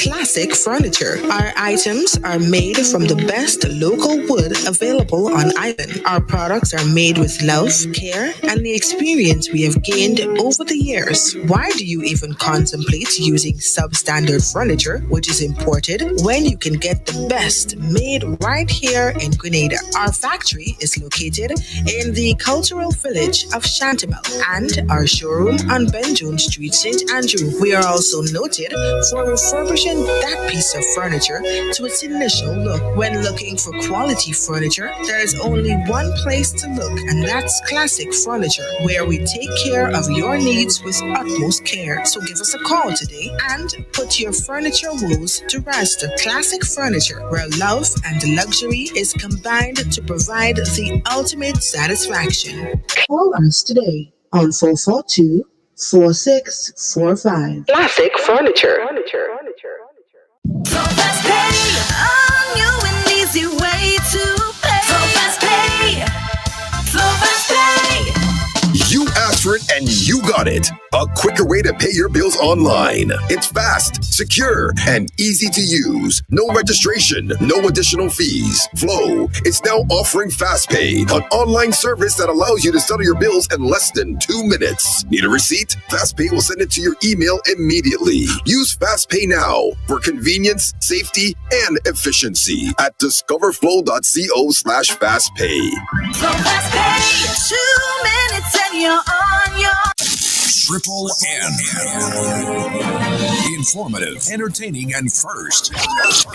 Classic Furniture. Our items are made from the best local wood available on island. Our products are made with love, care, and the experience we have gained over the years. Why do you even contemplate using substandard furniture, which is imported, when you can get the best made right here in Grenada? Our factory is located in the cultural village of Chantemelle and our showroom on Benjoon Street, St. Andrew. We are also noted for refurbishing that piece of furniture to its initial look. When looking for quality furniture, there is only one place to look, and that's Classic Furniture, where we take care of your needs with utmost care. So give us a call today and put your furniture woes to rest. Classic Furniture, where love and luxury is combined to provide the ultimate satisfaction. Call us today on 442-4645. Classic Furniture. So FastPay, a new and easy way to pay. So FastPay, so FastPay. You asked for it and you got it. A quicker way to pay your bills online. It's fast, secure, and easy to use. No registration, no additional fees. Flow is now offering FastPay, an online service that allows you to settle your bills in less than 2 minutes. Need a receipt? FastPay will send it to your email immediately. Use FastPay now for convenience, safety, and efficiency at discoverflow.co/fastpay. So FastPay, 2 minutes and you're on your Triple N. Informative, entertaining, and first.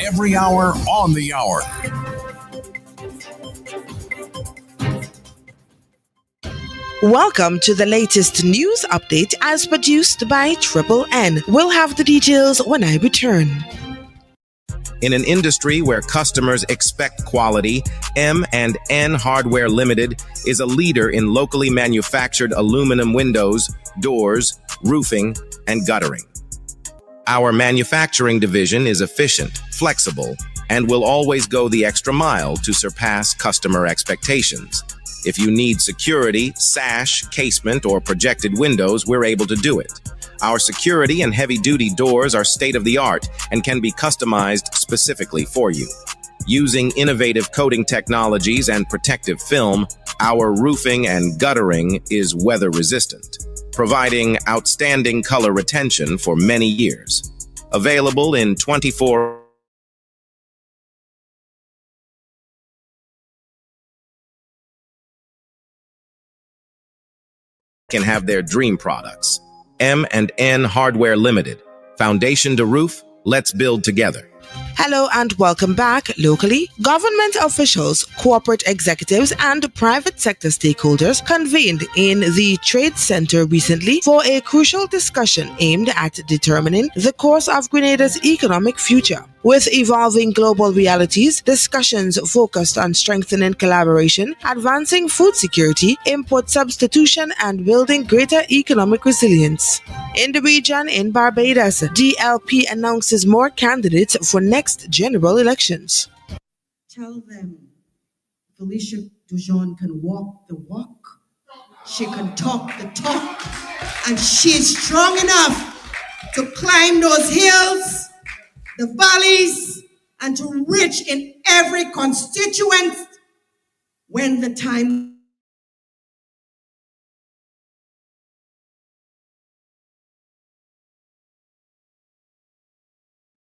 Every hour on the hour. Welcome to the latest news update as produced by Triple N. We'll have the details when I return. In an industry where customers expect quality, M&N Hardware Limited is a leader in locally manufactured aluminum windows, doors, roofing, and guttering. Our manufacturing division is efficient, flexible, and will always go the extra mile to surpass customer expectations. If you need security, sash, casement, or projected windows, we're able to do it. Our security and heavy-duty doors are state-of-the-art and can be customized specifically for you. Using innovative coating technologies and protective film, our roofing and guttering is weather-resistant, providing outstanding color retention for many years. Available in 24 can have their dream products. M&N Hardware Limited. Foundation to roof, let's build together. Hello and welcome back. Locally, government officials, corporate executives, and private sector stakeholders convened in the Trade Center recently for a crucial discussion aimed at determining the course of Grenada's economic future. With evolving global realities, discussions focused on strengthening collaboration, advancing food security, import substitution, and building greater economic resilience. In the region, in Barbados, DLP announces more candidates for next general elections. Tell them Felicia Dujon can walk the walk, she can talk the talk, and she's strong enough to climb those hills, the valleys, and to reach in every constituent when the time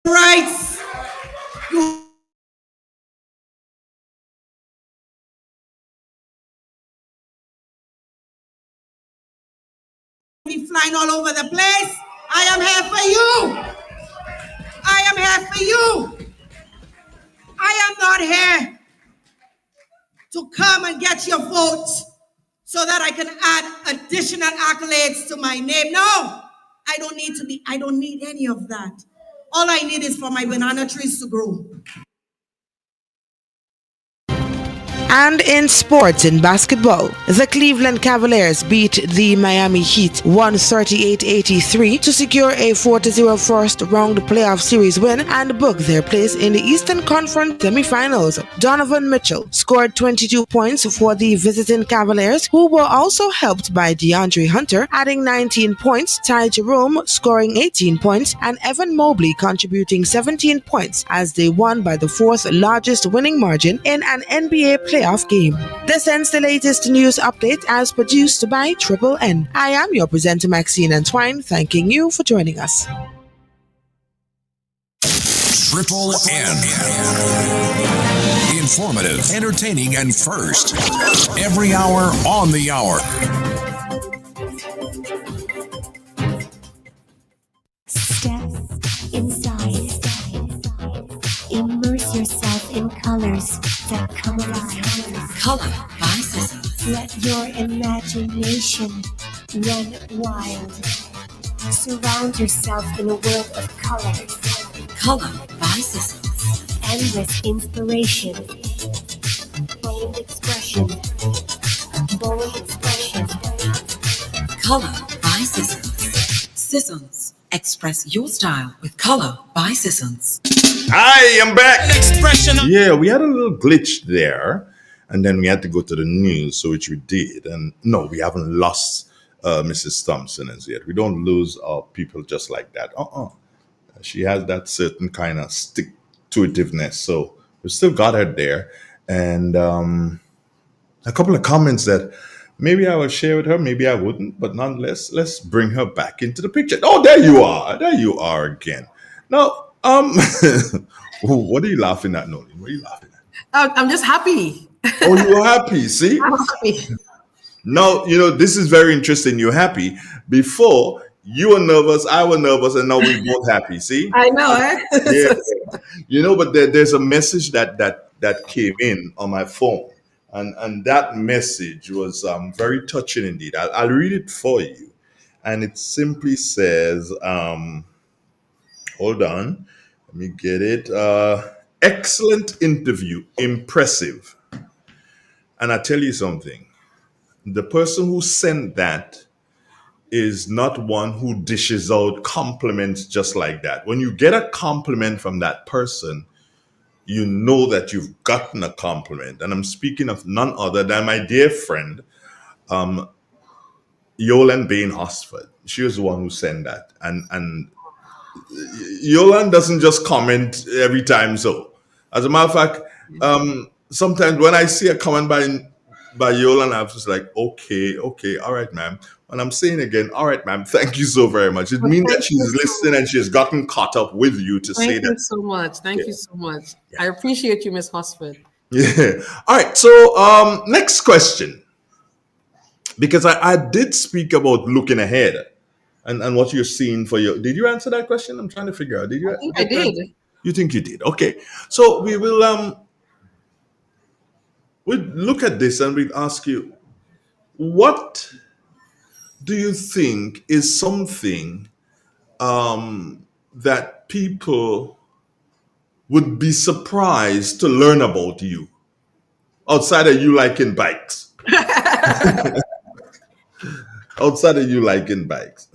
rights. You mine all over the place. I am here for you. I am here for you. I am not here to come and get your vote so that I can add additional accolades to my name. No, I don't need any of that. All I need is for my banana trees to grow. And in sports in basketball, the Cleveland Cavaliers beat the Miami Heat 138-83 to secure a 4-0 first round playoff series win and book their place in the Eastern Conference semifinals. Donovan Mitchell scored 22 points for the visiting Cavaliers, who were also helped by DeAndre Hunter adding 19 points, Ty Jerome scoring 18 points, and Evan Mobley contributing 17 points as they won by the fourth largest winning margin in an NBA playoff game. This ends the latest news update as produced by Triple N. I am your presenter Maxine Antwine, thanking you for joining us. Triple N. Informative, entertaining, and first. Every hour on the hour. Step inside. Immerse yourself in colors that come alive. Color by Seasons. Let your imagination run wild. Surround yourself in a world of colors. Color by Seasons. Endless inspiration. Bold expression. Bold expression. Color by Seasons. Seasons. Express your style with Color by Seasons. I am back. Yeah, we had a little glitch there, and then we had to go to the news, so which we did. And no, we haven't lost Mrs. Thompson as yet. We don't lose our people just like that. She has that certain kind of stick-to-itiveness, so we still got her there. And a couple of comments that maybe I will share with her, maybe I wouldn't, but nonetheless, let's bring her back into the picture. Oh, there you are. There you are again. Now, what are you laughing at, Nolene? What are you laughing at? I'm just happy. Oh, you're happy. See? I'm happy. Now, this is very interesting. You're happy. Before, you were nervous, I were nervous, and now we're both happy. See? I know, eh? Yeah. But there's a message that came in on my phone. And that message was very touching indeed. I'll read it for you. And it simply says, hold on, let me get it. Excellent interview, impressive. And I tell you something, the person who sent that is not one who dishes out compliments just like that. When you get a compliment from that person, you know that you've gotten a compliment. And I'm speaking of none other than my dear friend, Yolan Bain Hosford. She was the one who sent that. And Yolan doesn't just comment every time. So, as a matter of fact, sometimes when I see a comment by Yolan, I'm just like, okay, all right, ma'am. When I'm saying again, all right, ma'am, thank you so very much. It means that she's listening and she has gotten caught up with you to say that. Thank you so much. Thank you so much. I appreciate you, Miss Hosford. Yeah. All right. So, next question. Because I did speak about looking ahead and what you're seeing for your. Did you answer that question? I'm trying to figure out. Did you? I think I did. You think you did? Okay. So we will we'll look at this and we'll ask you, what do you think is something that people would be surprised to learn about you outside of you liking bikes? Outside of you liking bikes.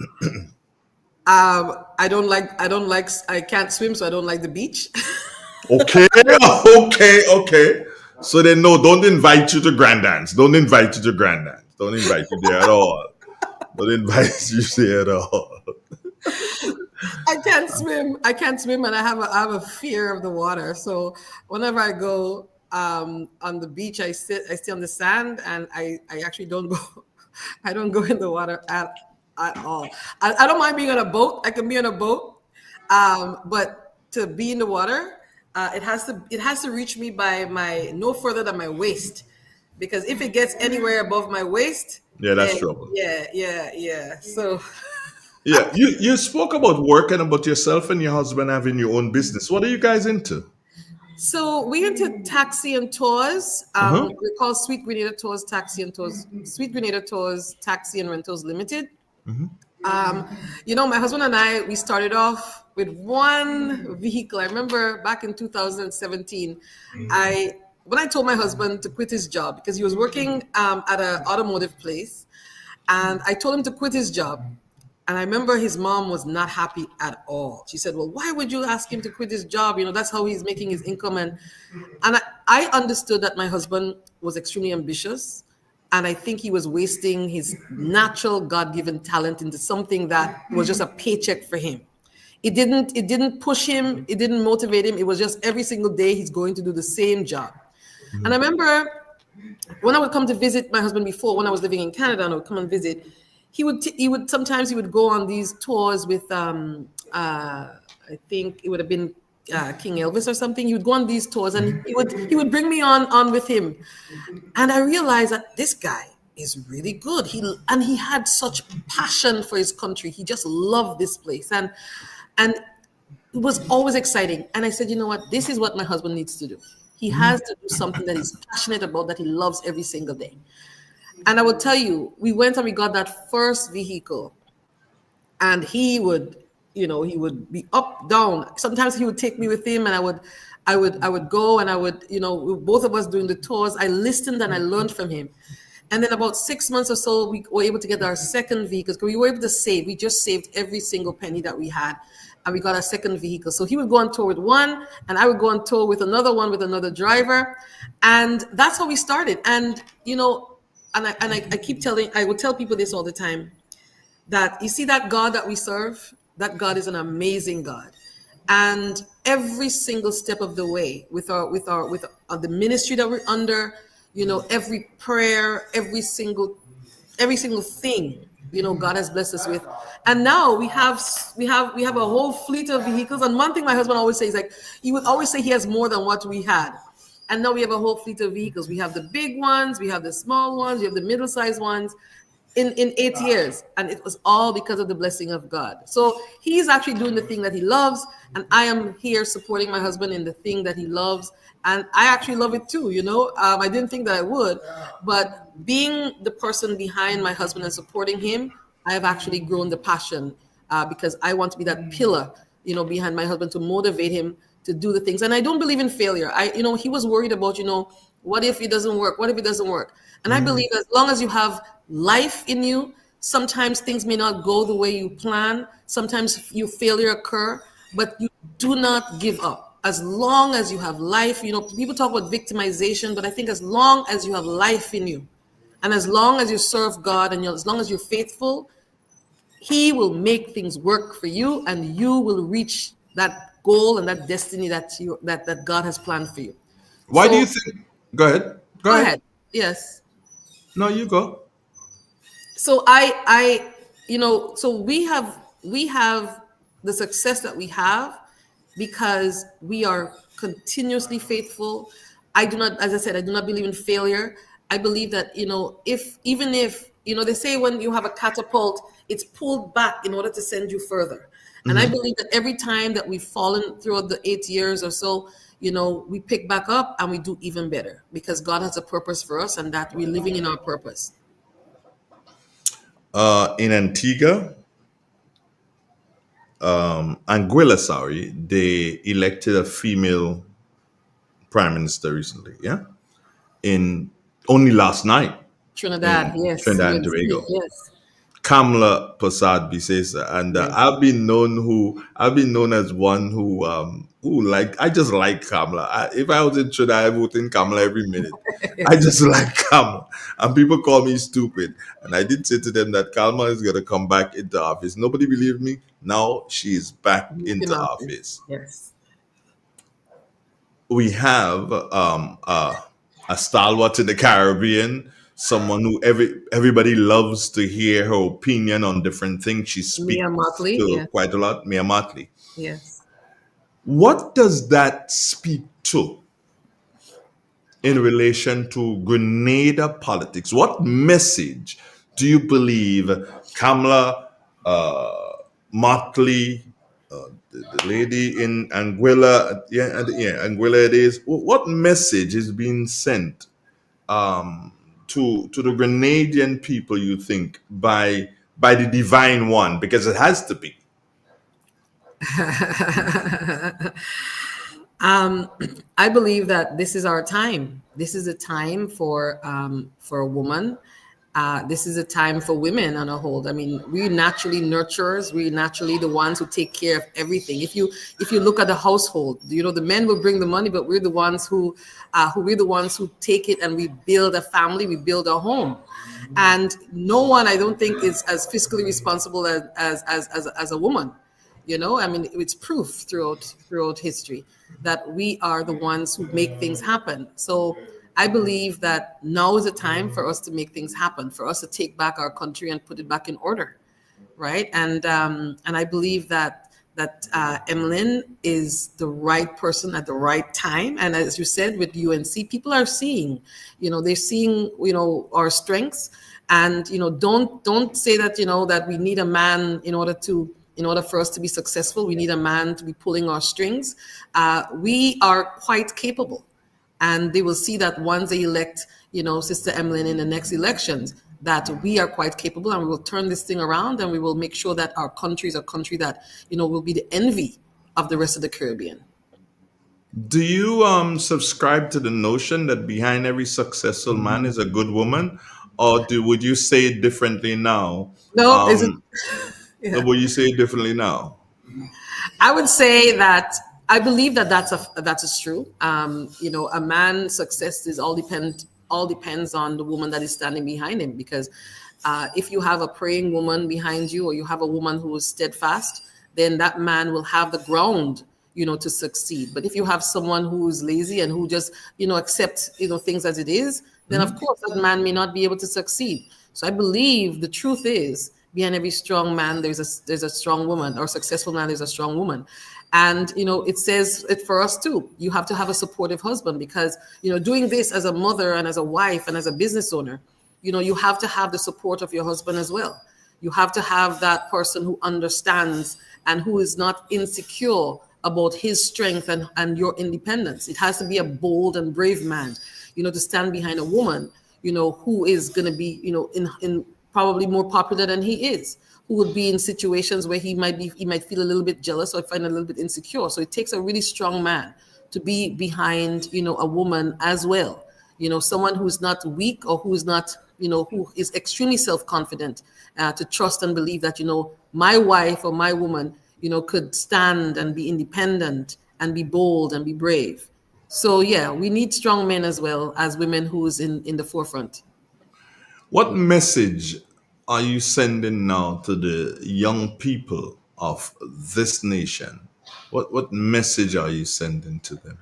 I can't swim, so I don't like the beach. Okay. So then don't invite you to Grand Dance. Don't invite you to Grand Dance. Don't invite you there at all. Don't invite you there at all. I can't swim, and I have a fear of the water. So whenever I go on the beach, I stay on the sand, and I actually don't go. I don't go in the water at all. I don't mind being on a boat. I can be on a boat, but to be in the water, it has to reach me by no further than my waist, because if it gets anywhere above my waist, yeah, that's trouble. Yeah. So Yeah, you spoke about work and about yourself and your husband having your own business. What are you guys into? So we into taxi and tours. Uh-huh. We call Sweet Grenada Tours Taxi and Tours. Sweet Grenada Tours Taxi and Rentals Limited. Mhm. My husband and I, we started off with one vehicle. I remember back in 2017, when I told my husband to quit his job because he was working at an automotive place, and I told him to quit his job. And I remember his mom was not happy at all. She said, "Well, why would you ask him to quit his job? That's how he's making his income." And I understood that my husband was extremely ambitious. And I think he was wasting his natural God-given talent into something that was just a paycheck for him. It didn't push him, it didn't motivate him. It was just every single day he's going to do the same job. And I remember when I would come to visit my husband before, when I was living in Canada, and I would come and visit, sometimes he would go on these tours with I think it would have been King Elvis or something. He would go on these tours, and he would bring me on with him, and I realized that this guy is really good. He had such passion for his country. He just loved this place, and it was always exciting. And I said, you know what? This is what my husband needs to do. He has to do something that he's passionate about, that he loves every single day. And I will tell you, we went and we got that first vehicle, and he would be up, down. Sometimes he would take me with him, and I would go, and I would, both of us doing the tours. I listened and I learned from him. And then about 6 months or so, we were able to get our second vehicle. We were able to save. We just saved every single penny that we had, and we got our second vehicle. So he would go on tour with one, and I would go on tour with another one with another driver, and that's how we started. And I keep telling, I would tell people this all the time, that you see that God that we serve, that God is an amazing God. And every single step of the way with the ministry that we're under, every prayer, every single thing, God has blessed us with. And now we have a whole fleet of vehicles. And one thing my husband always says, like, he would always say he has more than what we had. And now we have a whole fleet of vehicles. We have the big ones, we have the small ones, we have the middle-sized ones in 8 years. And it was all because of the blessing of God. So he's actually doing the thing that he loves. And I am here supporting my husband in the thing that he loves. And I actually love it too, I didn't think that I would. But being the person behind my husband and supporting him, I have actually grown the passion because I want to be that pillar, behind my husband, to motivate him to do the things. And I don't believe in failure. He was worried about, what if it doesn't work? What if it doesn't work? And I believe as long as you have life in you, sometimes things may not go the way you plan. Sometimes failure occur, but you do not give up. As long as you have life, people talk about victimization, but I think as long as you have life in you, and as long as you serve God, and as long as you're faithful, He will make things work for you, and you will reach that goal and that destiny that God has planned for you. Why do you think? Go ahead. Go ahead. Yes. No, you go. So so we have the success that we have because we are continuously faithful. As I said, I do not believe in failure. I believe that, even if they say when you have a catapult, it's pulled back in order to send you further. And I believe that every time that we've fallen throughout the 8 years or so, we pick back up and we do even better because God has a purpose for us, and that we're living in our purpose. In Anguilla, they elected a female prime minister recently. Yeah, in only last night. Trinidad and Tobago. Yes. Kamala Prasad Bisesa, and I've been known as one who I just like Kamala. If I was in Trinidad, I vote in Kamala every minute. I just like Kamala, and people call me stupid. And I did say to them that Kamala is going to come back into office. Nobody believed me. Now she is back into office. Yes. We have a stalwart in the Caribbean. Someone who everybody loves to hear her opinion on different things. She speaks quite a lot. Mia Motley. Yes. What does that speak to in relation to Grenada politics? What message do you believe Kamala Motley, the lady in Anguilla, Anguilla it is. What message is being sent to the Grenadian people, you think, by the divine one? Because it has to be. I believe that this is our time. This is a time for a woman. This is a time for women on a whole. I mean, we're naturally nurturers. We're naturally the ones who take care of everything. If you look at the household, the men will bring the money, but we're the ones who take it, and we build a family. We build a home. And no one, I don't think, is as fiscally responsible as a woman. I mean, it's proof throughout history that we are the ones who make things happen. So I believe that now is the time for us to make things happen, for us to take back our country and put it back in order, right? And I believe that Emlyn is the right person at the right time. And as you said, with UNC, people are seeing, they're seeing, our strengths. And don't say that that we need a man in order for us to be successful. We need a man to be pulling our strings. We are quite capable. And they will see that once they elect, Sister Emlyn in the next elections, that we are quite capable, and we will turn this thing around, and we will make sure that our country is a country that, will be the envy of the rest of the Caribbean. Do you subscribe to the notion that behind every successful man is a good woman? Or would you say it differently now? No, Would you say it differently now? I would say that I believe that that is true. A man's success is all depends on the woman that is standing behind him. Because if you have a praying woman behind you, or you have a woman who is steadfast, then that man will have the ground, to succeed. But if you have someone who is lazy and who just, accepts, things as it is, then of course that man may not be able to succeed. So I believe the truth is, behind every strong man, there's a strong woman, or successful man, there's a strong woman. And, it says it for us too. You have to have a supportive husband, because, doing this as a mother and as a wife and as a business owner, you have to have the support of your husband as well. You have to have that person who understands and who is not insecure about his strength and your independence. It has to be a bold and brave man, to stand behind a woman, who is going to be, in probably more popular than he is, who would be in situations where he might feel a little bit jealous or find a little bit insecure. So it takes a really strong man to be behind, a woman as well. Someone who's not weak, or who's not, who is extremely self-confident, to trust and believe that, my wife or my woman, could stand and be independent and be bold and be brave. So yeah, we need strong men as well as women who's in the forefront. What message are you sending now to the young people of this nation? What message are you sending to them?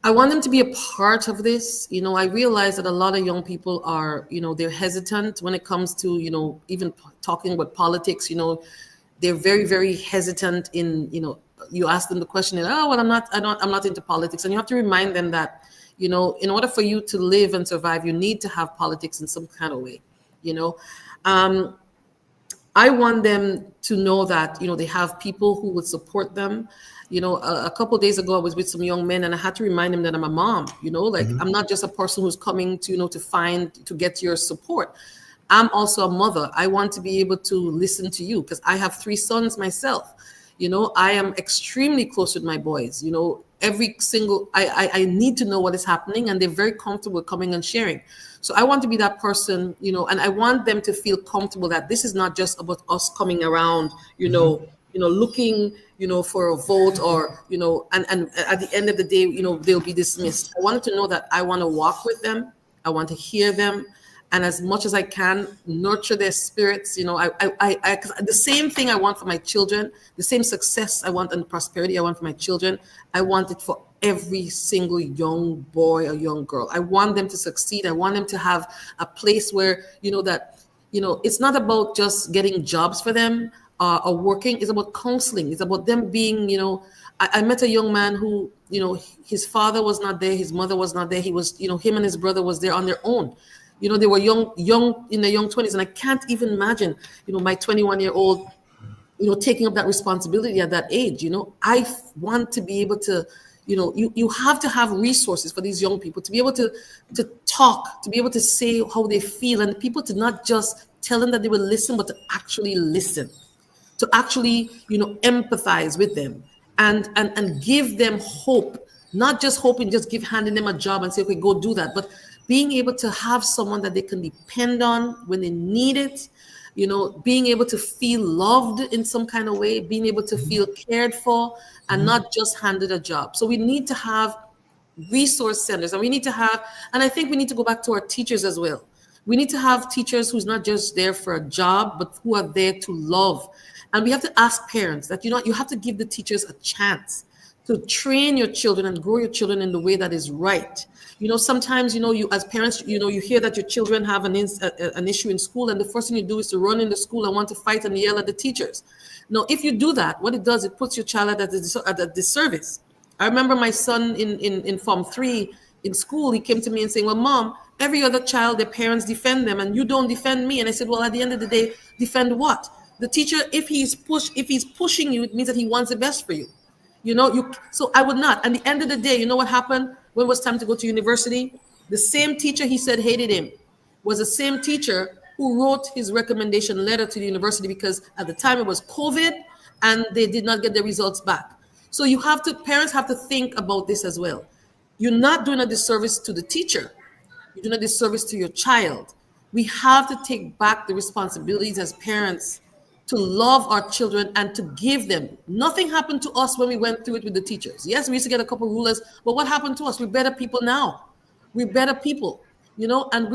I want them to be a part of this. I realize that a lot of young people are, they're hesitant when it comes to, even talking about politics. They're very, very hesitant in, you ask them the question, well, I'm not into politics. And you have to remind them that, in order for you to live and survive, you need to have politics in some kind of way. I want them to know that, they have people who would support them. A couple of days ago, I was with some young men, and I had to remind them that I'm a mom, I'm not just a person who's coming to, to get your support. I'm also a mother. I want to be able to listen to you, because I have 3 sons myself. I am extremely close with my boys. I need to know what is happening, and they're very comfortable coming and sharing. So I want to be that person, and I want them to feel comfortable that this is not just about us coming around, looking, for a vote, or, and at the end of the day, they'll be dismissed. I wanted to know that I want to walk with them. I want to hear them. And as much as I can, nurture their spirits. The same thing I want for my children, the same success I want and prosperity I want for my children, I want it for every single young boy or young girl. I want them to succeed. I want them to have a place where, it's not about just getting jobs for them or working. It's about counseling. It's about them being, I met a young man who, his father was not there. His mother was not there. He was, him and his brother was there on their own. They were young in their young 20s. And I can't even imagine, my 21-year-old, taking up that responsibility at that age. I want to be able to, you have to have resources for these young people to be able to talk, to be able to say how they feel, and people to not just tell them that they will listen, but to actually listen, to actually, empathize with them and give them hope, not just hoping, just handing them a job and say, okay, go do that, but being able to have someone that they can depend on when they need it, being able to feel loved in some kind of way, being able to feel cared for, and not just handed a job. So we need to have resource centers, and and I think we need to go back to our teachers as well. We need to have teachers who's not just there for a job, but who are there to love. And we have to ask parents that, you have to give the teachers a chance to train your children and grow your children in the way that is right. Sometimes, you as parents, you hear that your children have an issue in school, and the first thing you do is to run into school and want to fight and yell at the teachers. Now, if you do that, what it does, it puts your child at a disservice. I remember my son in Form 3 in school, he came to me and saying, well, Mom, every other child, their parents defend them, and you don't defend me. And I said, well, at the end of the day, defend what? The teacher, if he's pushing you, it means that he wants the best for you. So I would not. At the end of the day, you know what happened when it was time to go to university? The same teacher he said hated him was the same teacher who wrote his recommendation letter to the university, because at the time it was COVID and they did not get the results back. So parents have to think about this as well. You're not doing a disservice to the teacher. You're doing a disservice to your child. We have to take back the responsibilities as parents to love our children and to give them. Nothing happened to us when we went through it with the teachers. Yes, we used to get a couple of rulers, but what happened to us? We're better people now. We're better people, and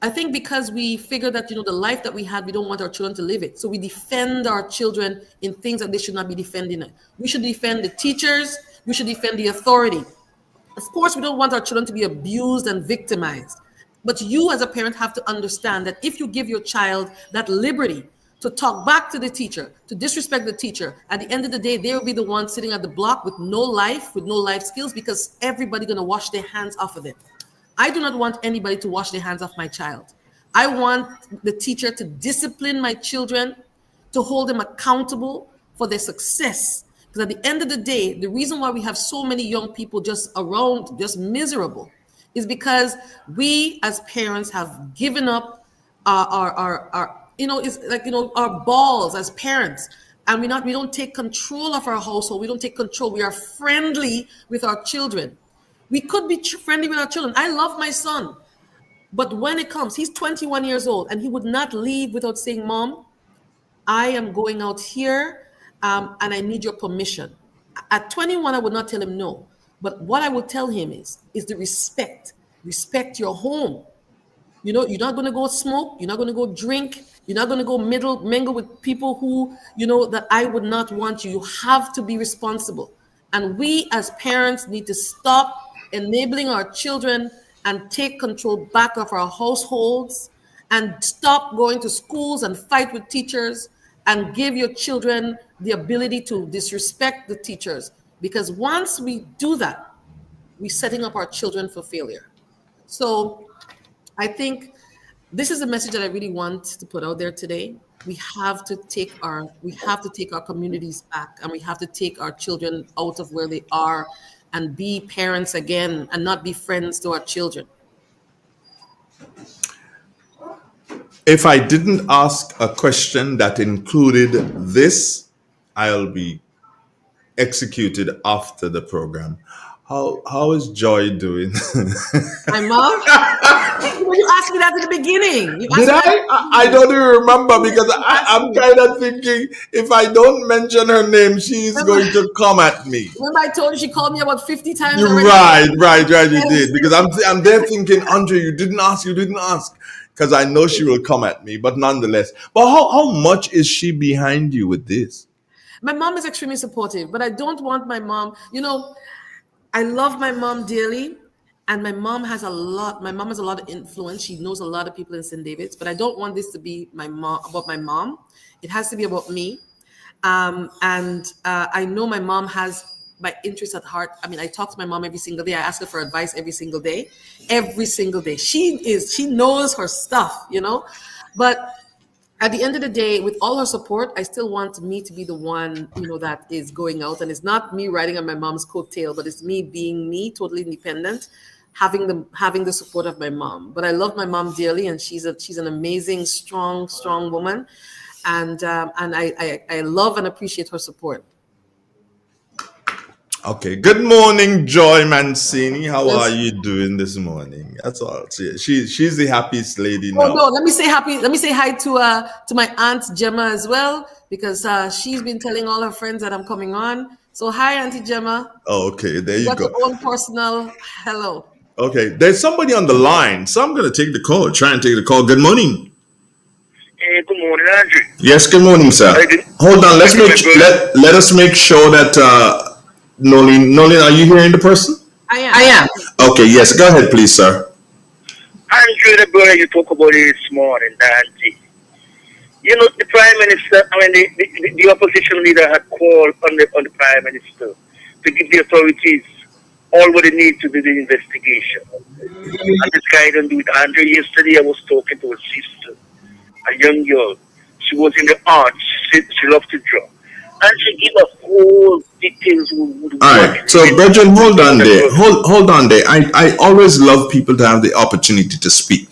I think because we figure that, the life that we had, we don't want our children to live it. So we defend our children in things that they should not be defending. We should defend the teachers. We should defend the authority. Of course, we don't want our children to be abused and victimized. But you as a parent have to understand that if you give your child that liberty to talk back to the teacher, to disrespect the teacher, at the end of the day, they will be the one sitting at the block with no life skills, because everybody's going to wash their hands off of them. I do not want anybody to wash their hands off my child. I want the teacher to discipline my children, to hold them accountable for their success. Because at the end of the day, the reason why we have so many young people just miserable is because we as parents have given up our balls as parents, and we don't take control of our household. We don't take control. We are friendly with our children. We could be friendly with our children. I love my son, but when it comes, he's 21 years old, and he would not leave without saying, Mom, I am going out here, and I need your permission. At 21, I would not tell him no. But what I will tell him is the respect. Respect your home. You're not going to go smoke. You're not going to go drink. You're not going to go mingle with people who, that I would not want you. You have to be responsible. And we as parents need to stop enabling our children and take control back of our households, and stop going to schools and fight with teachers, and give your children the ability to disrespect the teachers. Because once we do that, we're setting up our children for failure. So I think this is a message that I really want to put out there today. We have to take our communities back, and we have to take our children out of where they are and be parents again, and not be friends to our children. If I didn't ask a question that included this, I'll be executed after the program. How is Joy doing? My mom? You asked me that at the beginning. Did I? I don't even remember, because I'm kind of thinking if I don't mention her name, she's going to come at me. Remember I told you she called me about 50 times You're already? Right, you did. Because I'm there thinking, Andre, you didn't ask. Because I know she will come at me, but nonetheless. But how much is she behind you with this? My mom is extremely supportive, but I don't want my mom, I love my mom dearly, and my mom has a lot of influence. She knows a lot of people in St. David's, but I don't want this to be about my mom. It has to be about me. I know my mom has my interest at heart. I mean, I talk to my mom every single day. I ask her for advice every single day. She knows her stuff, but at the end of the day, with all her support, I still want me to be the one, that is going out, and it's not me riding on my mom's coattail, but it's me being me, totally independent, having the support of my mom. But I love my mom dearly, and she's an amazing, strong woman, and I love and appreciate her support. Okay. Good morning, Joy Mancini. How Yes. are you doing this morning? That's all. She's the happiest lady Oh now. no, let me say hi to my aunt Gemma as well, because she's been telling all her friends that I'm coming on. So hi, Auntie Gemma. Oh, okay. There you Got go. your own personal hello. Okay. There's somebody on the line, so I'm gonna take the call. Try and take the call. Good morning. Hey, good morning, Andrew. Yes. Good morning, sir. Hold on. Let us make sure that Nolene, are you hearing the person? I am. Okay. Yes. Go ahead, please, sir. Andrew, the brother you talk about it this morning, Dante. The Prime Minister, the opposition leader had called on the Prime Minister to give the authorities all what they need to do the investigation. And this guy don't do it. Andrew, yesterday I was talking to a sister, a young girl. She was in the arts. She loved to draw. And she gave us whole details. All right. So, Brethren, hold on there. Hold on there. I always love people to have the opportunity to speak.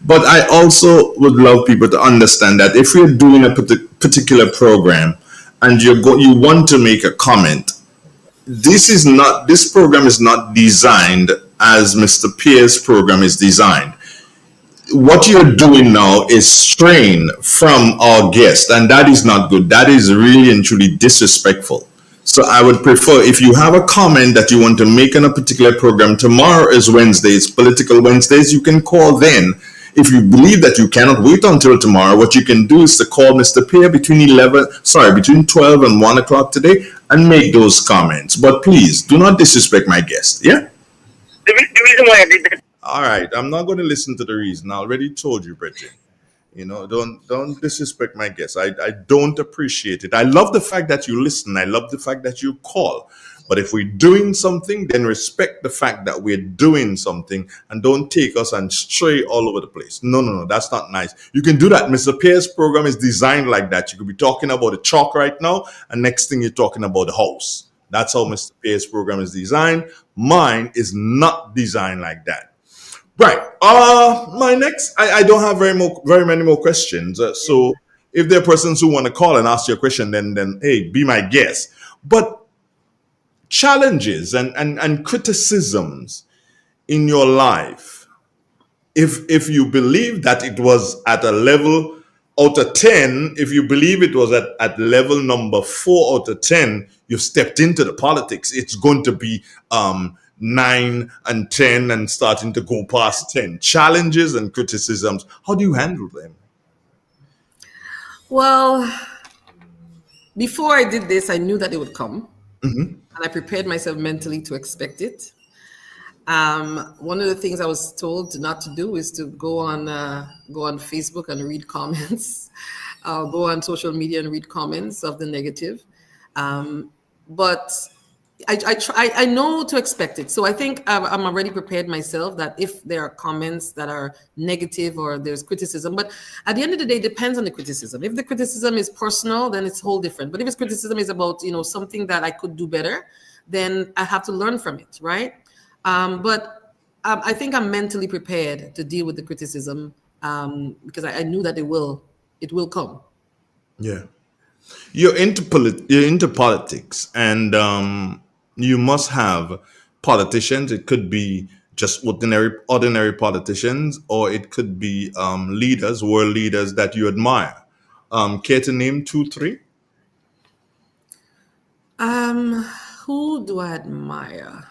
But I also would love people to understand that if you're doing a particular program and you want to make a comment, this program is not designed as Mr. Pierre's program is designed. What you're doing now is strain from our guest, and that is not good. That is really and truly disrespectful. So I would prefer, if you have a comment that you want to make on a particular program, tomorrow is Wednesday, it's Political Wednesdays, you can call then. If you believe that you cannot wait until tomorrow, what you can do is to call Mr. Pierre between 12 and 1 o'clock today and make those comments. But please, do not disrespect my guest, yeah? The reason why I did that. All right, I'm not going to listen to the reason. I already told you, Bridget. Don't disrespect my guests. I don't appreciate it. I love the fact that you listen. I love the fact that you call. But if we're doing something, then respect the fact that we're doing something and don't take us and stray all over the place. No, that's not nice. You can do that. Mr. Pierre's program is designed like that. You could be talking about a chalk right now, and next thing you're talking about the house. That's how Mr. Pierre's program is designed. Mine is not designed like that. Right. My next, I don't have very many more questions. So if there are persons who want to call and ask you a question, then hey, be my guest. But challenges and criticisms in your life, if you believe that it was at a level out of 10, if you believe it was at level number 4 out of 10, you've stepped into the politics. It's going to be 9 and 10 and starting to go past 10. Challenges and criticisms, how do you handle them? Well, before I did this, I knew that it would come. And I prepared myself mentally to expect it. One of the things I was told not to do is to go on Facebook and read comments, go on social media and read comments of the negative. But I know to expect it. So I think I'm already prepared myself that if there are comments that are negative or there's criticism, but at the end of the day, it depends on the criticism. If the criticism is personal, then it's whole different. But if its criticism is about, something that I could do better, then I have to learn from it, right? But I think I'm mentally prepared to deal with the criticism because I knew that it will come. Yeah. You're into politics, and you must have politicians. It could be just ordinary politicians, or it could be world leaders that you admire. Care to name 2, 3? Who do I admire?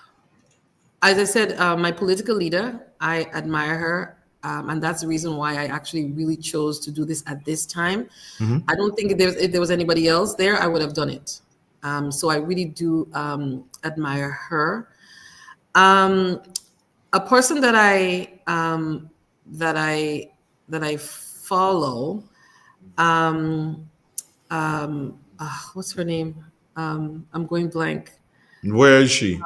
As I said, my political leader, I admire her. And that's the reason why I actually really chose to do this at this time. I don't think if there was anybody else there, I would have done it. So I really do admire her. A person that I follow. What's her name? I'm going blank. Where is she?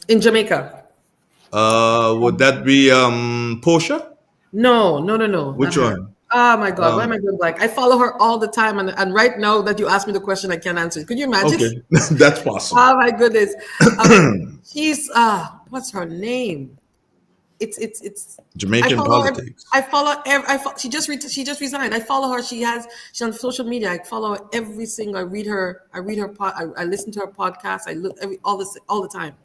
In Jamaica. Would that be Portia? No. Which one? Oh my God, why am I going blank? I follow her all the time, and right now that you asked me the question, I can't answer it. Could you imagine? Okay, that's possible. Oh my goodness. She's what's her name? It's Jamaican politics. She just resigned. I follow her. She's on social media. I follow her every single. I read her. I listen to her podcast. I look all the time.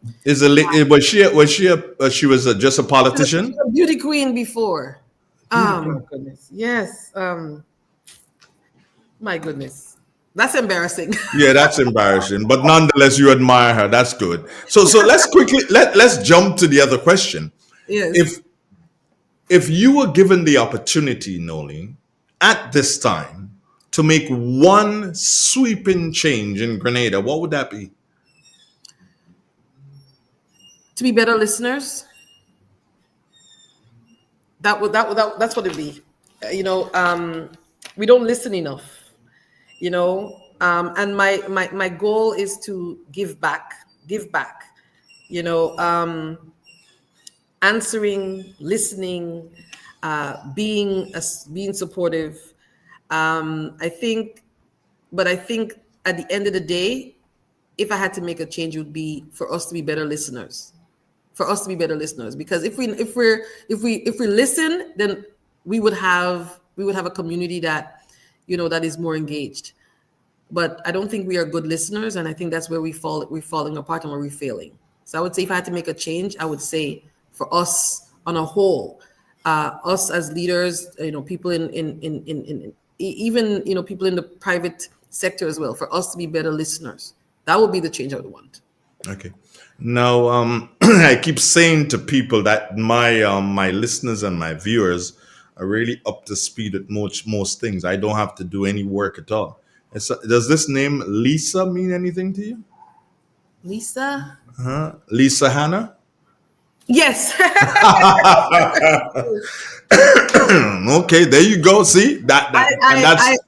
She was just a politician? She was a beauty queen before. Oh my goodness. Yes. My goodness. That's embarrassing. Yeah, that's embarrassing. But nonetheless, you admire her. That's good. So let's quickly let's jump to the other question. Yes. If you were given the opportunity, Noli, at this time to make one sweeping change in Grenada, what would that be? To be better listeners. That's what it'd be. We don't listen enough. And my goal is to give back. Answering, listening, being supportive. I think at the end of the day, if I had to make a change, it would be for us to be better listeners. Because if we listen, then we would have a community that that is more engaged. But I don't think we are good listeners, and I think that's where we're falling apart and where we're failing. So I would say if I had to make a change, I would say for us on a whole, us as leaders, people in even people in the private sector as well, for us to be better listeners. That would be the change I would want. Okay. Now, I keep saying to people that my listeners and my viewers are really up to speed at most things. I don't have to do any work at all. Does this name Lisa mean anything to you? Lisa? Lisa Hanna? Yes. Okay, there you go. See that's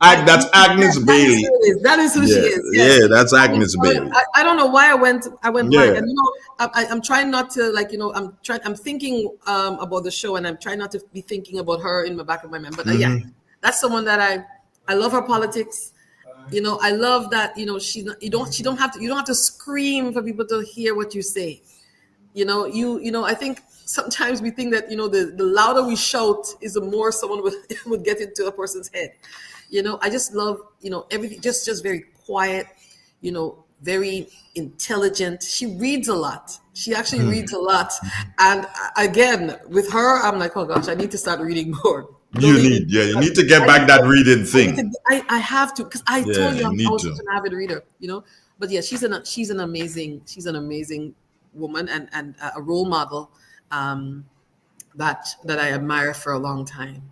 Agnes Bailey. That is who she is. Yes. Yeah, that's Agnes Bailey. I don't know why I went blank. And I'm trying not to I'm thinking about the show, and I'm trying not to be thinking about her in the back of my mind. But yeah, that's someone that I love her politics. I love that you don't have to scream for people to hear what you say. I think sometimes we think that the louder we shout is the more someone would get into a person's head. I just love everything just very quiet, very intelligent. She reads a lot. She actually reads a lot. And again, with her, I'm like, oh gosh, I need to start reading more. You need to get back that reading thing. I have to, because I told you I'm also an avid reader, But yeah, she's an amazing woman and a role model that I admire for a long time.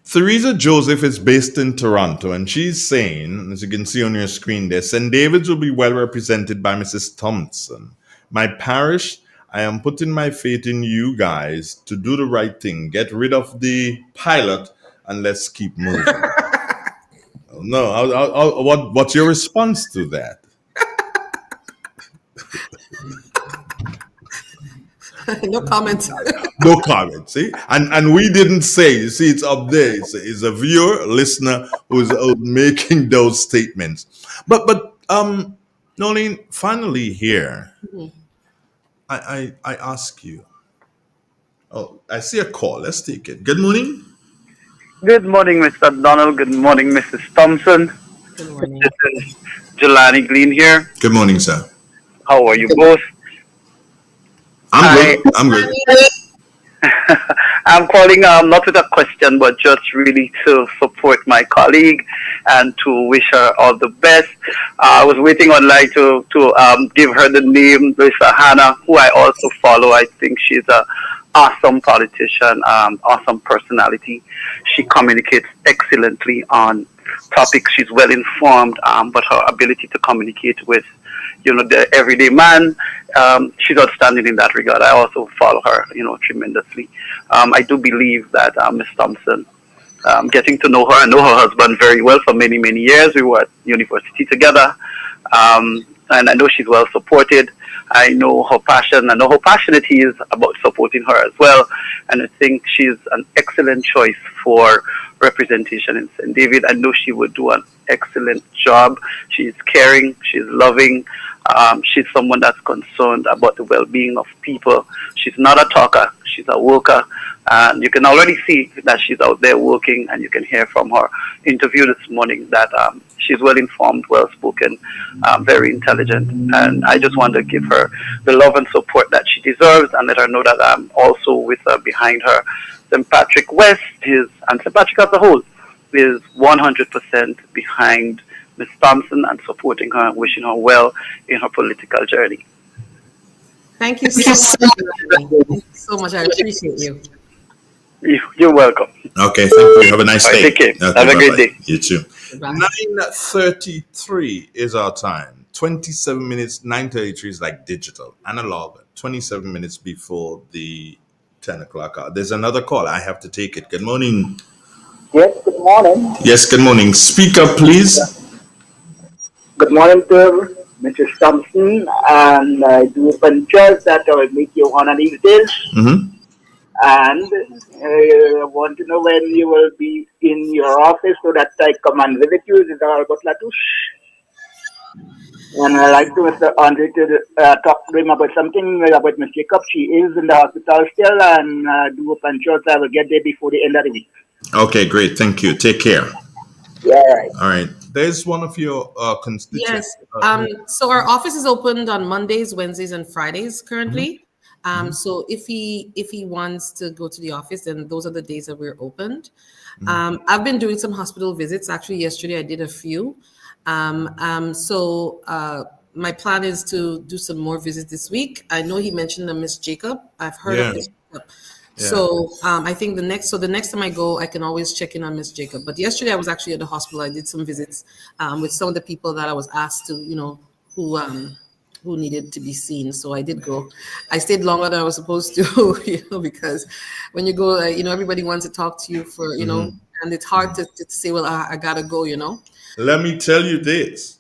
Theresa Joseph is based in Toronto, and she's saying, as you can see on your screen there, St. David's will be well represented by Mrs. Thompson. My parish, I am putting my faith in you guys to do the right thing. Get rid of the pilot and let's keep moving. No, what's your response to that? No comment. No comment. See, and we didn't say. You see, it's up there. It's a viewer, listener who's making those statements. But Nolene, finally here, I ask you. Oh, I see a call. Let's take it. Good morning. Good morning, Mr. Donald. Good morning, Mrs. Thompson. Good morning. This is Jelani Glean here. Good morning, sir. How are you both? I'm good. I'm calling not with a question, but just really to support my colleague and to wish her all the best. I was waiting online to give her the name, Lisa Hanna, who I also follow. I think she's an awesome politician, awesome personality. She communicates excellently on topics. She's well informed, but her ability to communicate with the everyday man, she's outstanding in that regard. I also follow her, tremendously. I do believe that Miss Thompson, getting to know her, I know her husband very well for many, many years. We were at university together, and I know she's well supported. I know her passion. I know how passionate he is about supporting her as well. And I think she's an excellent choice for representation in St. David. I know she would do an excellent job. She's caring. She's loving. She's someone that's concerned about the well-being of people. She's not a talker. She's a worker. And you can already see that she's out there working, and you can hear from her interview this morning that she's well-informed, well-spoken, very intelligent. And I just want to give her the love and support that she deserves and let her know that I'm also with her, behind her. St. Patrick West and St. Patrick as a whole is 100% behind Ms. Thompson and supporting her and wishing her well in her political journey. Thank you so much. Thank you so much. I appreciate you. You're welcome. Okay, thank you. Have a nice day. Take care. Okay, Have a great bye-bye. day. You too. Bye. 9:33 is our time. 27 minutes, 9:33 is like digital, analog. 27 minutes before the 10 o'clock hour. There's another call. I have to take it. Good morning. Yes, good morning. Yes, good morning. Speak up, please. Good morning to Mrs. Thompson, and I do apologize that I will meet you one of these days. Mm-hmm. And I want to know when you will be in your office so that I come and visit you. This is Albert Latouche. And I'd like to Mr. Andre to talk to him about something about Miss Jacob. She is in the hospital still, and do apologize I will get there before the end of the week. Okay, great. Thank you. Take care. Yeah, right. All right. There's one of your constituents. Yes. So our office is opened on Mondays, Wednesdays, and Fridays currently. So if he wants to go to the office, then those are the days that we're opened. I've been doing some hospital visits. Actually, yesterday I did a few. So my plan is to do some more visits this week. I know he mentioned a Miss Jacob. I've heard of Miss Jacob. Yeah. So I think the next time I go, I can always check in on Miss Jacob. But yesterday I was actually at the hospital. I did some visits with some of the people that I was asked to, who needed to be seen. So I did go. I stayed longer than I was supposed to, because when you go, everybody wants to talk to you for, and it's hard to say, well, I gotta go, Let me tell you this.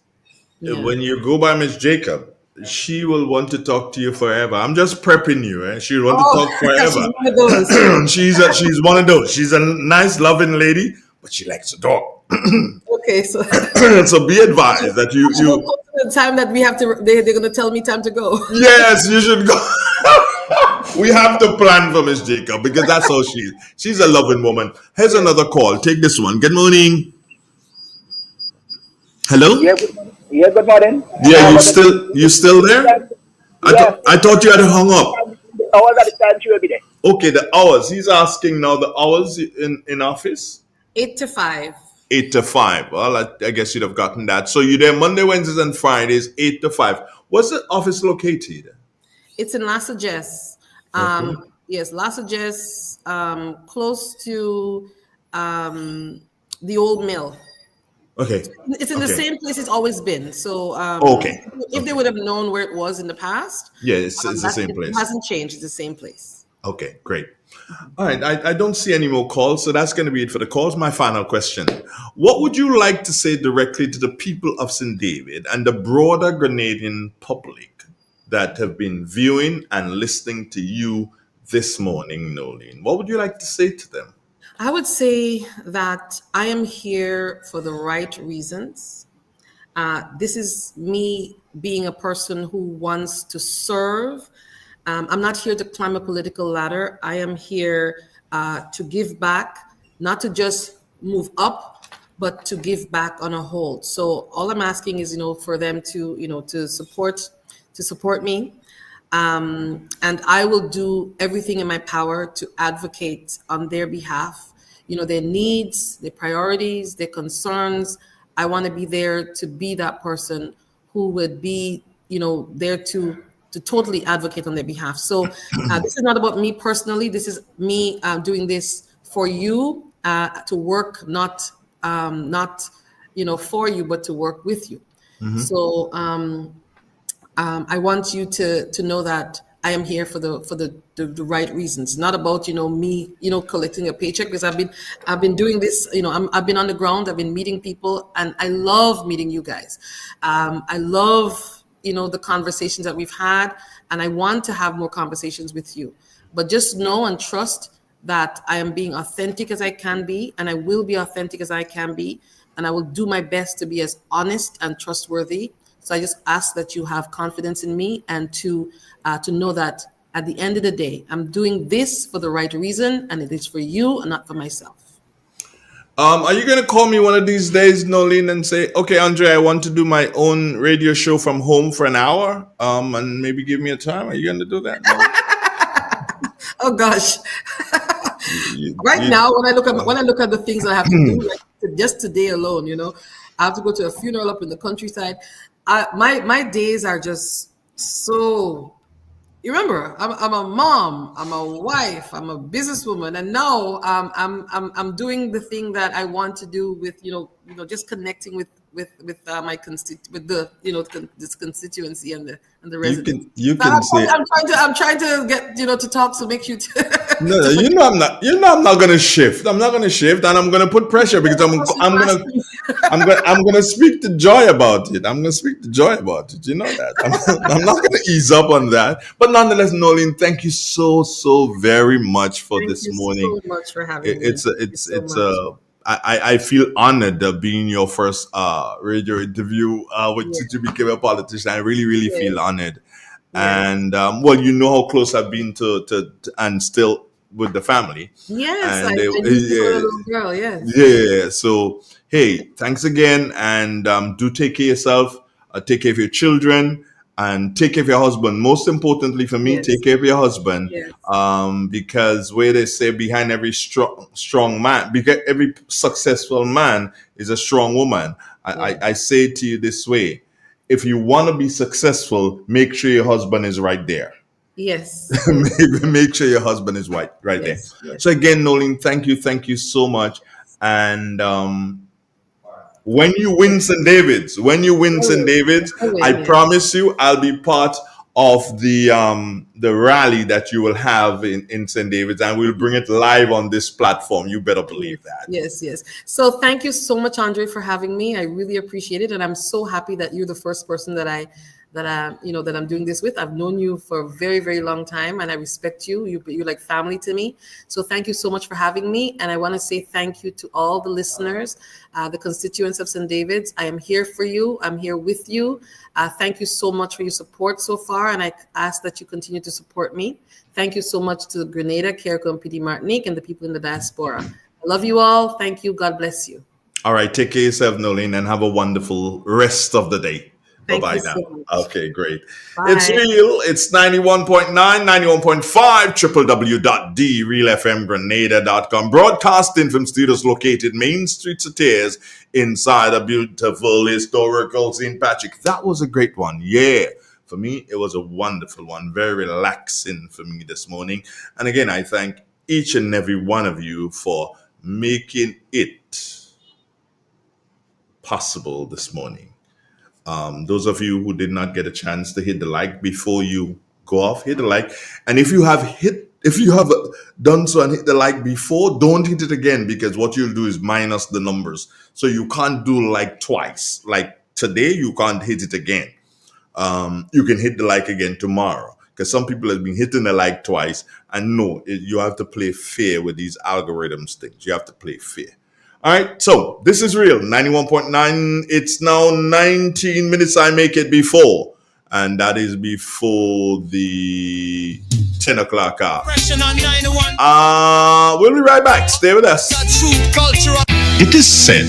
Yeah. When you go by Miss Jacob, she will want to talk to you forever. I'm just prepping you. She'll want to talk forever. She's one of those. she's one of those. She's a nice, loving lady, but she likes to talk. Okay, so so be advised that you the time that we have to, they're going to tell me time to go. Yes, you should go. We have to plan for Miss Jacob because that's how she is. She's a loving woman. Here's another call. Take this one. Good morning. Hello? Yeah, good morning. Yeah, good morning. Yeah, you still there? I thought you had hung up. The hours at the time she will be there. Okay, the hours. He's asking now the hours in office? 8 to 5. 8 to 5. Well, I guess you'd have gotten that. So you're there Monday, Wednesdays, and Fridays, 8 to 5. What's the office located? It's in Lassa Jess. Yes, Lassa Jess, close to the old mill. Okay. It's in the same place it's always been. So if they would have known where it was in the past. Yeah, it's the same place. It hasn't changed. It's the same place. Okay, great. All right, I don't see any more calls, so that's going to be it for the calls. My final question. What would you like to say directly to the people of St. David and the broader Grenadian public that have been viewing and listening to you this morning, Nolene? What would you like to say to them? I would say that I am here for the right reasons. This is me being a person who wants to serve. I'm not here to climb a political ladder. I am here to give back, not to just move up, but to give back on a whole. So all I'm asking is, for them to, to support me. And I will do everything in my power to advocate on their behalf, their needs, their priorities, their concerns. I want to be there to be that person who would be, there to totally advocate on their behalf. So this is not about me personally. This is me doing this for you, to work, not for you, but to work with you. Mm-hmm. So I want you to know that I am here for the right reasons. Not about me collecting a paycheck, because I've been doing this. I've been on the ground. I've been meeting people, and I love meeting you guys. I love the conversations that we've had, and I want to have more conversations with you. But just know and trust that I am being authentic as I can be, and I will be authentic as I can be, and I will do my best to be as honest and trustworthy. So I just ask that you have confidence in me, and to know that at the end of the day, I'm doing this for the right reason, and it is for you and not for myself. Are you gonna call me one of these days, Nolene, and say, "Okay, Andre, I want to do my own radio show from home for an hour, and maybe give me a time"? Are you gonna do that? No? Oh gosh! Now, when I look at the things I have to do, like just today alone, I have to go to a funeral up in the countryside. My days are just so. You remember, I'm a mom, I'm a wife, I'm a businesswoman, and now I'm doing the thing that I want to do with just connecting with my this constituency and the residents. I'm trying to get to talk to make you. No, I'm not gonna shift. I'm not gonna shift, and I'm gonna put pressure because I'm gonna speak to Joy about it. I'm gonna speak to Joy about it. You know that. I'm not gonna ease up on that. But nonetheless, Nolene, thank you so very much for this morning. Thank you so much for having me. I feel honored being your first radio interview since you became a politician. I really feel honored. Yeah. And you know how close I've been to and still with the family. Yes, and I knew you were a little girl. Yes. Yeah. So hey, thanks again, and do take care of yourself. Take care of your children. And take care of your husband. Most importantly for me, take care of your husband. Yes. Because where they say behind every strong man, because every successful man is a strong woman. I say to you this way: if you want to be successful, make sure your husband is right there. Yes. Make sure your husband is right there. Yes. So again, Nolene, thank you so much. And when you win St. David's, I promise you I'll be part of the rally that you will have in St. David's, and we'll bring it live on this platform. You better believe that. Yes. So thank you so much, Andre, for having me. I really appreciate it, and I'm so happy that you're the first person that I'm doing this with. I've known you for a very, very long time, and I respect you. You're like family to me. So thank you so much for having me. And I want to say thank you to all the listeners, the constituents of St. David's. I am here for you. I'm here with you. Thank you so much for your support so far, and I ask that you continue to support me. Thank you so much to Grenada, Carriacou, and PD Martinique, and the people in the diaspora. I love you all. Thank you. God bless you. All right. Take care of yourself, Nolene, and have a wonderful rest of the day. Bye-bye now. So okay, great. Bye. It's real. It's 91.9, 91.5, www.drealfmgrenada.com. Broadcasting from studios located Main Street Tears inside a beautiful historical St. Patrick. That was a great one. Yeah. For me, it was a wonderful one. Very relaxing for me this morning. And again, I thank each and every one of you for making it possible this morning. Those of you who did not get a chance to hit the like before you go off, hit the like. And if you have done so and hit the like before, don't hit it again, because what you'll do is minus the numbers. So you can't do like twice. Like today, you can't hit it again. You can hit the like again tomorrow, because some people have been hitting the like twice. And no, you have to play fair with these algorithms things. You have to play fair. All right, so this is real, 91.9. It's now 19 minutes. I make it before, and that is before the 10 o'clock hour. We'll be right back. Stay with us. It is said,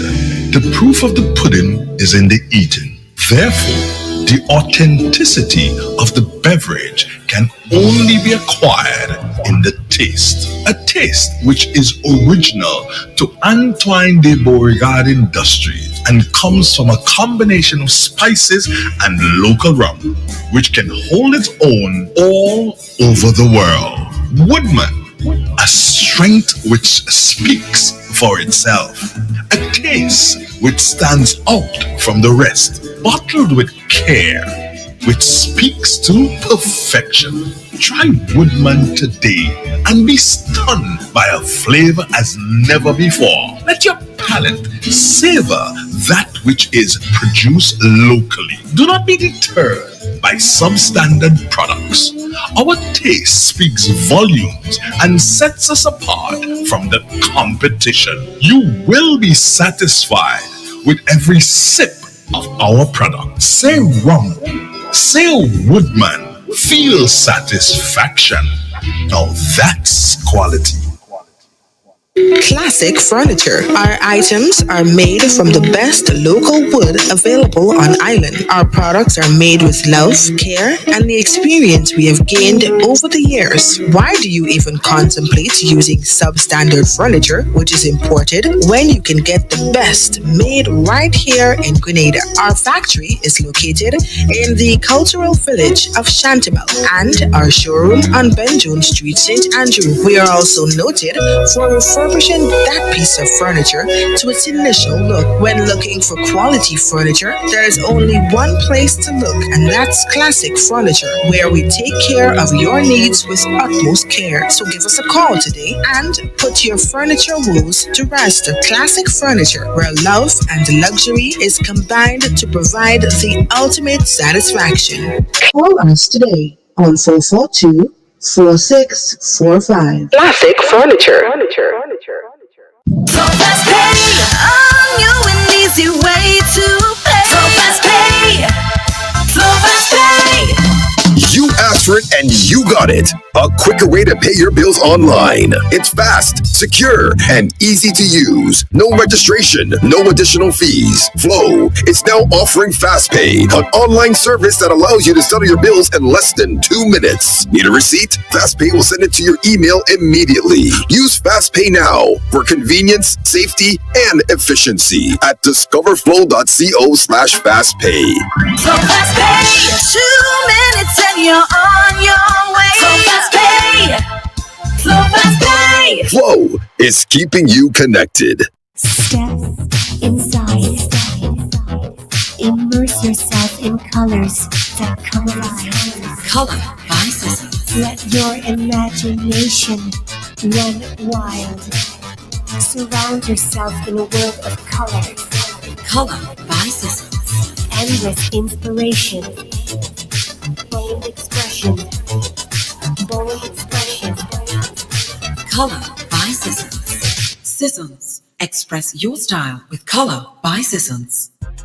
the proof of the pudding is in the eating. Therefore, the authenticity of the beverage can only be acquired in the taste. A taste which is original to Antoine de Beauregard Industries and comes from a combination of spices and local rum, which can hold its own all over the world. Woodman, a strength which speaks for itself. A taste which stands out from the rest. Bottled with care, which speaks to perfection. Try Woodman today and be stunned by a flavor as never before. Let your palate savor that which is produced locally. Do not be deterred by substandard products. Our taste speaks volumes and sets us apart from the competition. You will be satisfied with every sip of our product. Say rum, say Woodman, feel satisfaction. Now that's quality. Classic Furniture. Our items are made from the best local wood available on island. Our products are made with love, care, and the experience we have gained over the years. Why do you even contemplate using substandard furniture, which is imported, when you can get the best made right here in Grenada? Our factory is located in the cultural village of Chantimel and our showroom on Ben Jones Street, St. Andrew. We are also noted for refurbishing that piece of furniture to its initial look. When looking for quality furniture, there is only one place to look, and that's Classic Furniture, where we take care of your needs with utmost care. So give us a call today and put your furniture woes to rest. Classic Furniture, where love and luxury is combined to provide the ultimate satisfaction. Call us today on 442-4645. Classic Furniture. So FastPay, on you an easy way to pay. So FastPay, so FastPay. You asked for it and you got it. A quicker way to pay your bills online. It's fast, secure, and easy to use. No registration, no additional fees. Flow is now offering FastPay, an online service that allows you to settle your bills in less than 2 minutes. Need a receipt? FastPay will send it to your email immediately. Use FastPay now for convenience, safety, and efficiency at discoverflow.co/fastpay. So FastPay, 2 minutes and you're on your way. So FastPay, so FastPay. Flow is keeping you connected. Step inside. Immerse yourself in colors that come alive. Color by Seizure. Let your imagination run wild. Surround yourself in a world of colors. Color by Seizure. Endless inspiration. Bold expression. Bold expression. Color by Seizure. Seasons. Express your style with Color by Seizure.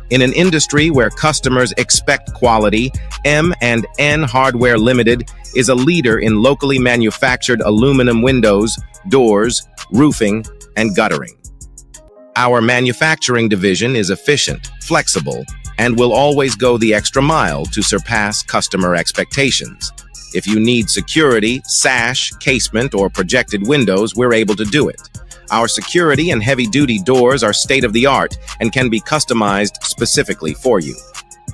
In an industry where customers expect quality, M&N Hardware Limited is a leader in locally manufactured aluminum windows, doors, roofing, and guttering. Our manufacturing division is efficient, flexible, and will always go the extra mile to surpass customer expectations. If you need security, sash, casement, or projected windows, we're able to do it. Our security and heavy-duty doors are state-of-the-art and can be customized specifically for you.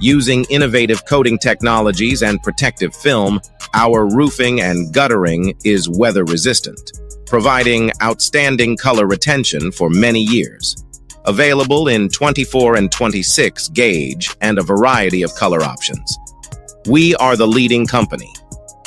Using innovative coating technologies and protective film, our roofing and guttering is weather-resistant, providing outstanding color retention for many years. Available in 24 and 26 gauge and a variety of color options. We are the leading company,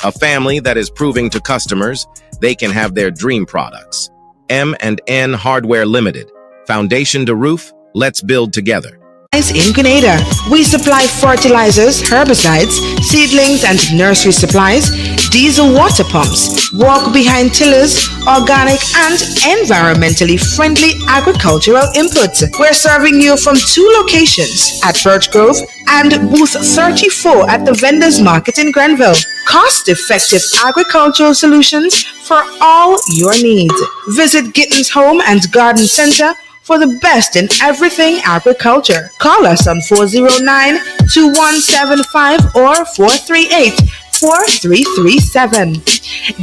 a family that is proving to customers they can have their dream products. M&N Hardware Limited. Foundation to roof, let's build together. In Grenada, we supply fertilizers, herbicides, seedlings, and nursery supplies, diesel water pumps, walk behind tillers, organic and environmentally friendly agricultural inputs. We're serving you from 2 locations at Birch Grove and booth 34 at the Vendors Market in Grenville. Cost-effective agricultural solutions for all your needs. Visit Gittins Home and Garden Center for the best in everything agriculture. Call us on 409-2175 or 438-4337.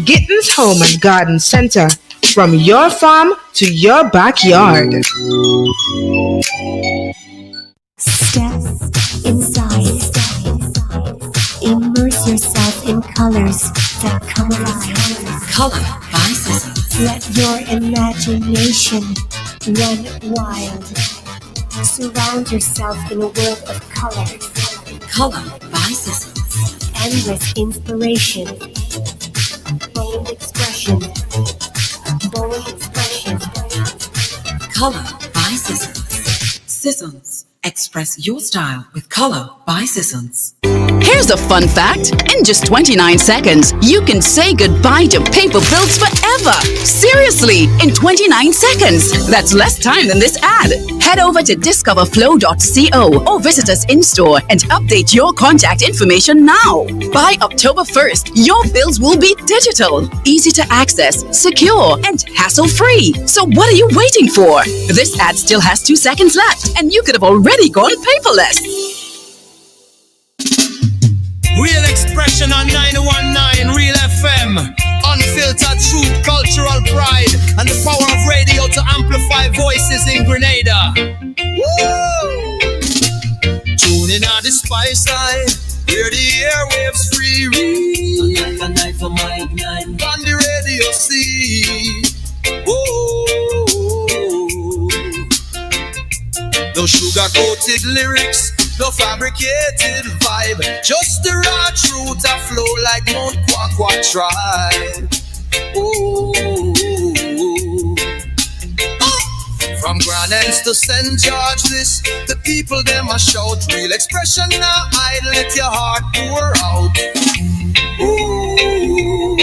Gittins Home and Garden Center, from your farm to your backyard. Step inside. Immerse yourself in colors that come alive. Color by Seizure. Let your imagination run wild. Surround yourself in a world of colors. Color by Seizure. Endless inspiration. Bold expression. Bold expression. Color by Seizure. Seasons. Express your style with Color by Seizure. Here's a fun fact. In just 29 seconds, you can say goodbye to paper bills forever. Seriously, in 29 seconds. That's less time than this ad. Head over to discoverflow.co or visit us in-store and update your contact information now. By October 1st, your bills will be digital, easy to access, secure, and hassle-free. So what are you waiting for? This ad still has 2 seconds left, and you could have already gone paperless. Real expression on 919 Real FM. Unfiltered truth, cultural pride, and the power of radio to amplify voices in Grenada. Woo! Tune in on the spice side, hear the airwaves free. On the radio see. Whoa! No sugar-coated lyrics, no fabricated vibe, just the raw truth that flow like Mount Quaqua Tribe. Ooh. From Grand Anse to St. George, this the people them a shout. Real expression now, I let your heart pour out. Ooh.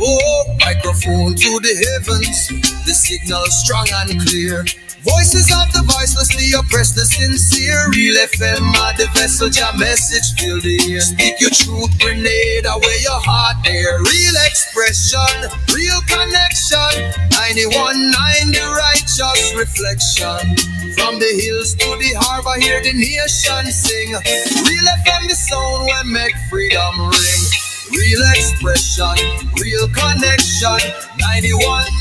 Oh, microphone to the heavens, the signal strong and clear. Voices of the voiceless, the oppressed, the sincere. Real FM are the vessel, your message fill the air. Speak your truth, grenade away your heart there. Real expression, real connection. 91.9 the righteous reflection. From the hills to the harbor, hear the nation sing. Real FM, the sound will make freedom ring. Real expression, real connection. 91.9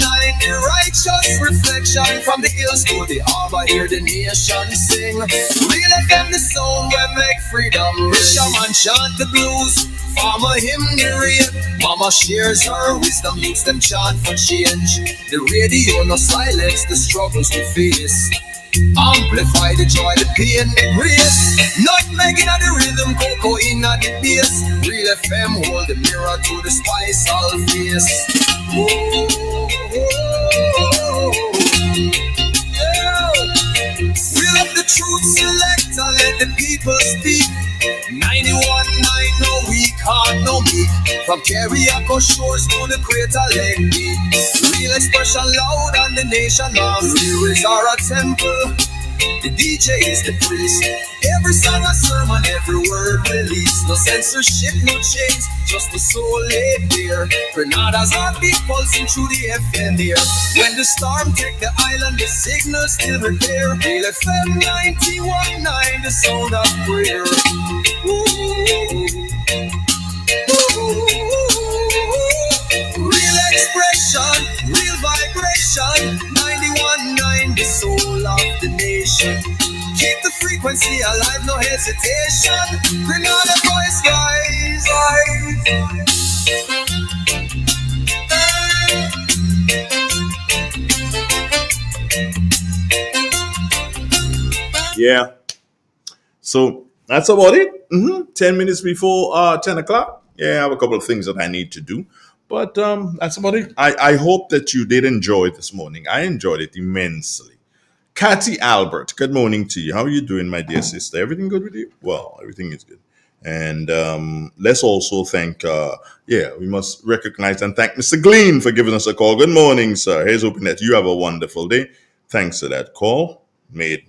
the righteous reflection. From the hills to the harbor, hear the nation sing. Real FM, the sound will make freedom ring. Shaman chant the blues, farmer hymn the rain. Mama shares her wisdom, youths them chant for change. The radio no silence the struggles we face. Amplify the joy, the pain, the grace. Nutmeg in the rhythm, cocoa in the bass. Real FM hold the mirror to the spice all face. Ooh, yeah. Reel up the truth selector, let the people speak. 91.9, no weak heart, no me. From Carriaco shores to the Crater Lake deep. Real expression loud and the nation loves. Lyrics are a temple, the DJ is the priest. Every song a sermon, every word released. No censorship, no chains, just the soul laid bare. Grenada's heartbeat pulsing through the FM here. When the storm take the island, the signal still repair. Real FM 91.9, the sound of prayer. Ooh. Real expression, real vibration. 91.9, the soul of the nation. Keep the frequency alive, no hesitation. Bring on the voice, rise. Yeah. So that's about it. 10 minutes before 10 o'clock. Yeah, I have a couple of things that I need to do. But that's about it. I hope that you did enjoy this morning. I enjoyed it immensely. Cathy Albert, good morning to you. How are you doing, my dear sister? Everything good with you? Well, everything is good. And let's also thank, we must recognize and thank Mr. Glean for giving us a call. Good morning, sir. Here's hoping that you have a wonderful day. Thanks for that call. Made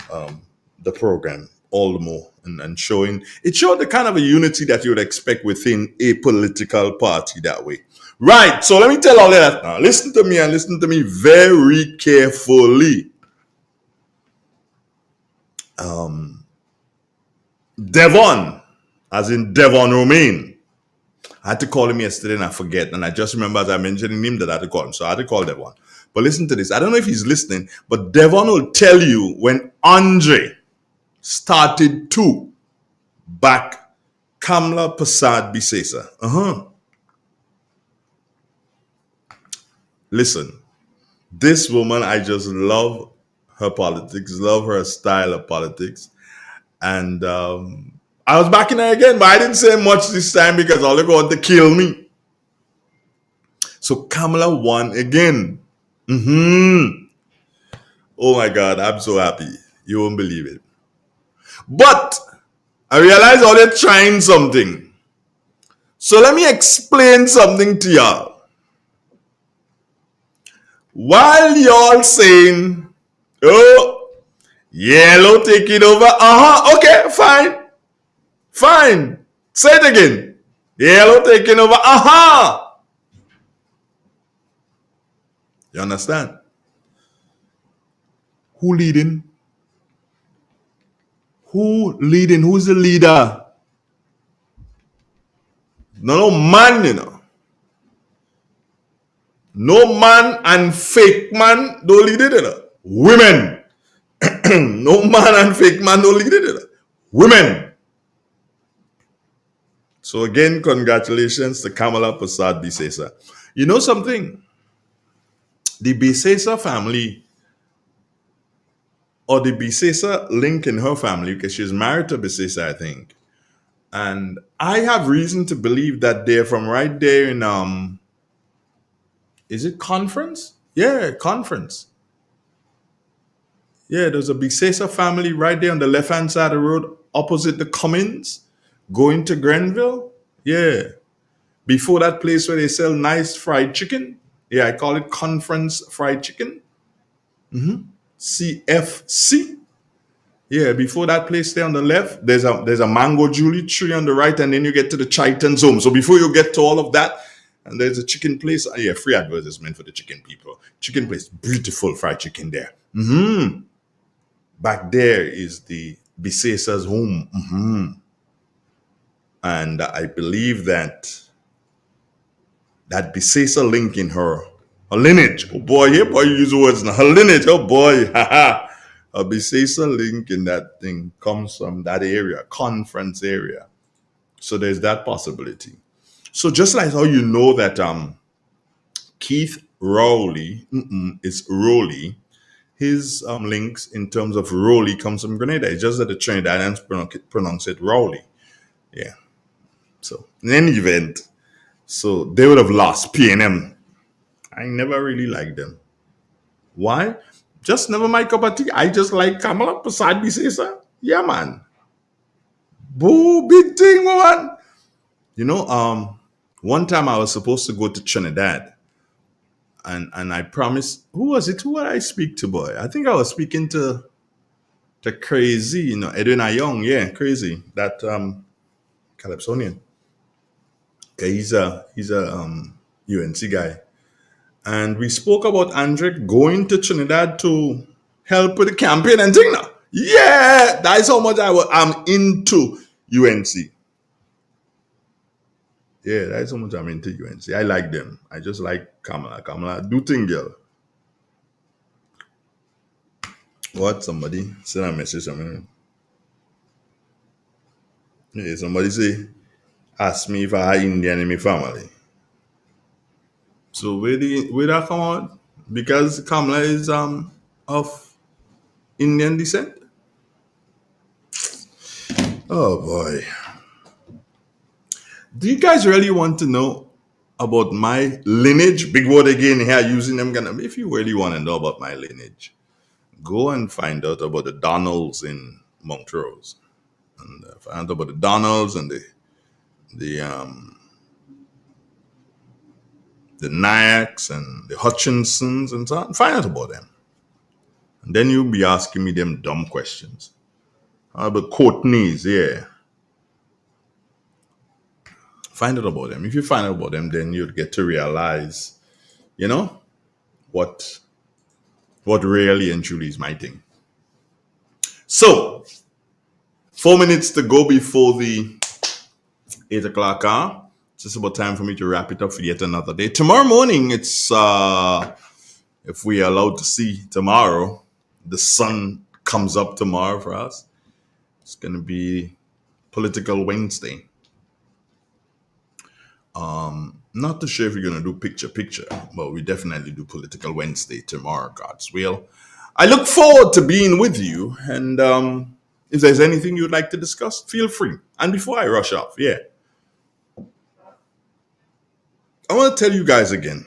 the program all the more and showed the kind of a unity that you would expect within a political party that way. Right. So let me tell all that now. Listen to me and listen to me very carefully. Devon, as in Devon Romain. I had to call him yesterday and I forget. And I just remember as I mentioned him that I had to call him. So I had to call Devon. But listen to this. I don't know if he's listening, but Devon will tell you when Andre started to back Kamla Prasad Bisesa. Listen, this woman, I just love her politics, love her style of politics. And I was backing her again, but I didn't say much this time because all they want to kill me. So Kamala won again. Oh my God, I'm so happy. You won't believe it. But I realize how they're trying something. So let me explain something to y'all. While y'all saying, oh, yellow taking over, okay, fine. Say it again. Yellow taking over, You understand? Who leading? Who leading? Who's the leader? No man, you know. No man and fake man don't lead it, you know. Women. No man and fake man don't lead it, you know. Women. So again, congratulations to Kamala Prasad Bisesa. You know something? The Bisesa family, or the Bisesa link in her family, because she's married to Bisesa, I think. And I have reason to believe that they're from right there in is it Conference? Yeah, Conference. Yeah, there's a Bisesa family right there on the left-hand side of the road, opposite the Cummins, going to Grenville. Yeah. Before that place where they sell nice fried chicken. Yeah, I call it Conference Fried Chicken. CFC. Yeah, before that place there on the left, there's a mango Julie tree on the right, and then you get to the Chiton Zone. So before you get to all of that, and there's a chicken place. Yeah, free advertisement for the chicken people. Chicken place, beautiful fried chicken there. Back there is the Bisesa's home. And I believe that Bisesa link in her lineage. Oh boy, here boy, you use the words now. Her lineage, oh boy, haha. A Bisesa link in that thing comes from that area, Conference area. So there's that possibility. So just like how you know that Keith Rowley is Rowley, his links in terms of Rowley comes from Grenada. It's just that the Trinidadians pronounce it Rowley. Yeah. So in any event, so they would have lost P&M. I never really liked them. Why? Just never my cup of tea. I just like Kamala Prasad Bisesa. Yeah, man. Boo, big thing, man. You know, one time I was supposed to go to Trinidad. And I promised, who was it? Who did I speak to, boy? I think I was speaking to Crazy, you know, Edwin Ayong. Yeah, Crazy. That Calypsonian. Okay, he's a UNC guy. And we spoke about Andrick going to Trinidad to help with the campaign and thing now. Yeah, that's how much I'm into UNC. Yeah, that's how much I'm into UNC. I like them. I just like Kamala. Kamala, do thing, girl. What? Somebody send a message. Yeah, somebody say, ask me if I have Indian in my family. So where that come out? Because Kamala is of Indian descent. Oh boy. Do you guys really want to know about my lineage? Big word again here, using them. If you really want to know about my lineage, go and find out about the Donalds in Montrose. And find out about the Donalds and the Nyaks and the Hutchinsons and so on. Find out about them. And then you'll be asking me them dumb questions. About Courtneys, yeah. Find out about them. If you find out about them, then you'll get to realize, you know, what really and truly is my thing. So, 4 minutes to go before the 8 o'clock hour. It's just about time for me to wrap it up for yet another day. Tomorrow morning, it's, if we are allowed to see tomorrow, the sun comes up tomorrow for us. It's going to be Political Wednesday. Not too sure if we're going to do picture, but we definitely do Political Wednesday tomorrow, God's will. I look forward to being with you. And if there's anything you'd like to discuss, feel free. And before I rush off, I want to tell you guys again.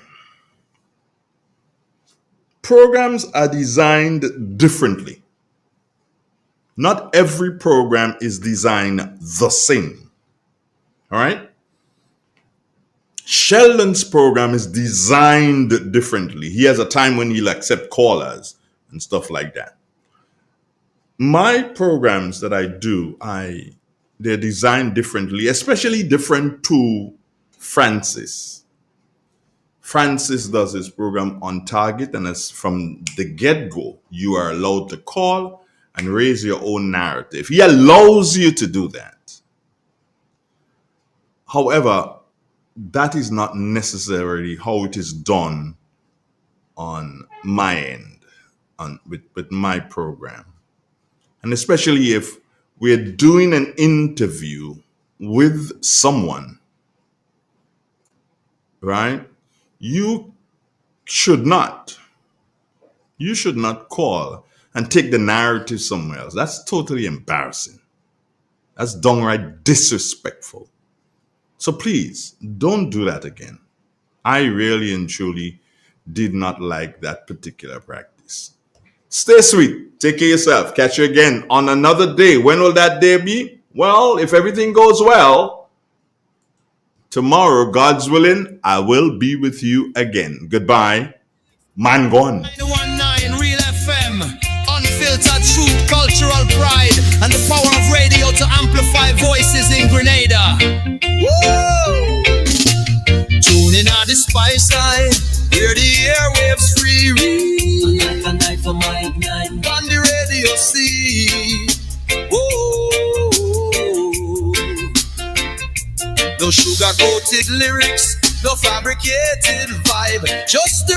Programs are designed differently. Not every program is designed the same. All right? Sheldon's program is designed differently. He has a time when he'll accept callers and stuff like that. My programs that I do, they're designed differently, especially different to Francis. Francis does his program on target, and as from the get-go, you are allowed to call and raise your own narrative. He allows you to do that. However, that is not necessarily how it is done on my end, with my program. And especially if we're doing an interview with someone, right? You should not call and take the narrative somewhere else. That's totally embarrassing. That's downright disrespectful. So please, don't do that again. I really and truly did not like that particular practice. Stay sweet. Take care of yourself. Catch you again on another day. When will that day be? Well, if everything goes well, tomorrow, God's willing, I will be with you again. Goodbye. Man gone. 919 Real FM, unfiltered truth, cultural pride, and the power of radio to amplify voices in Grenada. Woo! Tune in on the spice line, hear the airwaves free read. A night for my ignite. On the radio see. Whoa. No sugar-coated lyrics, no fabricated vibe, just the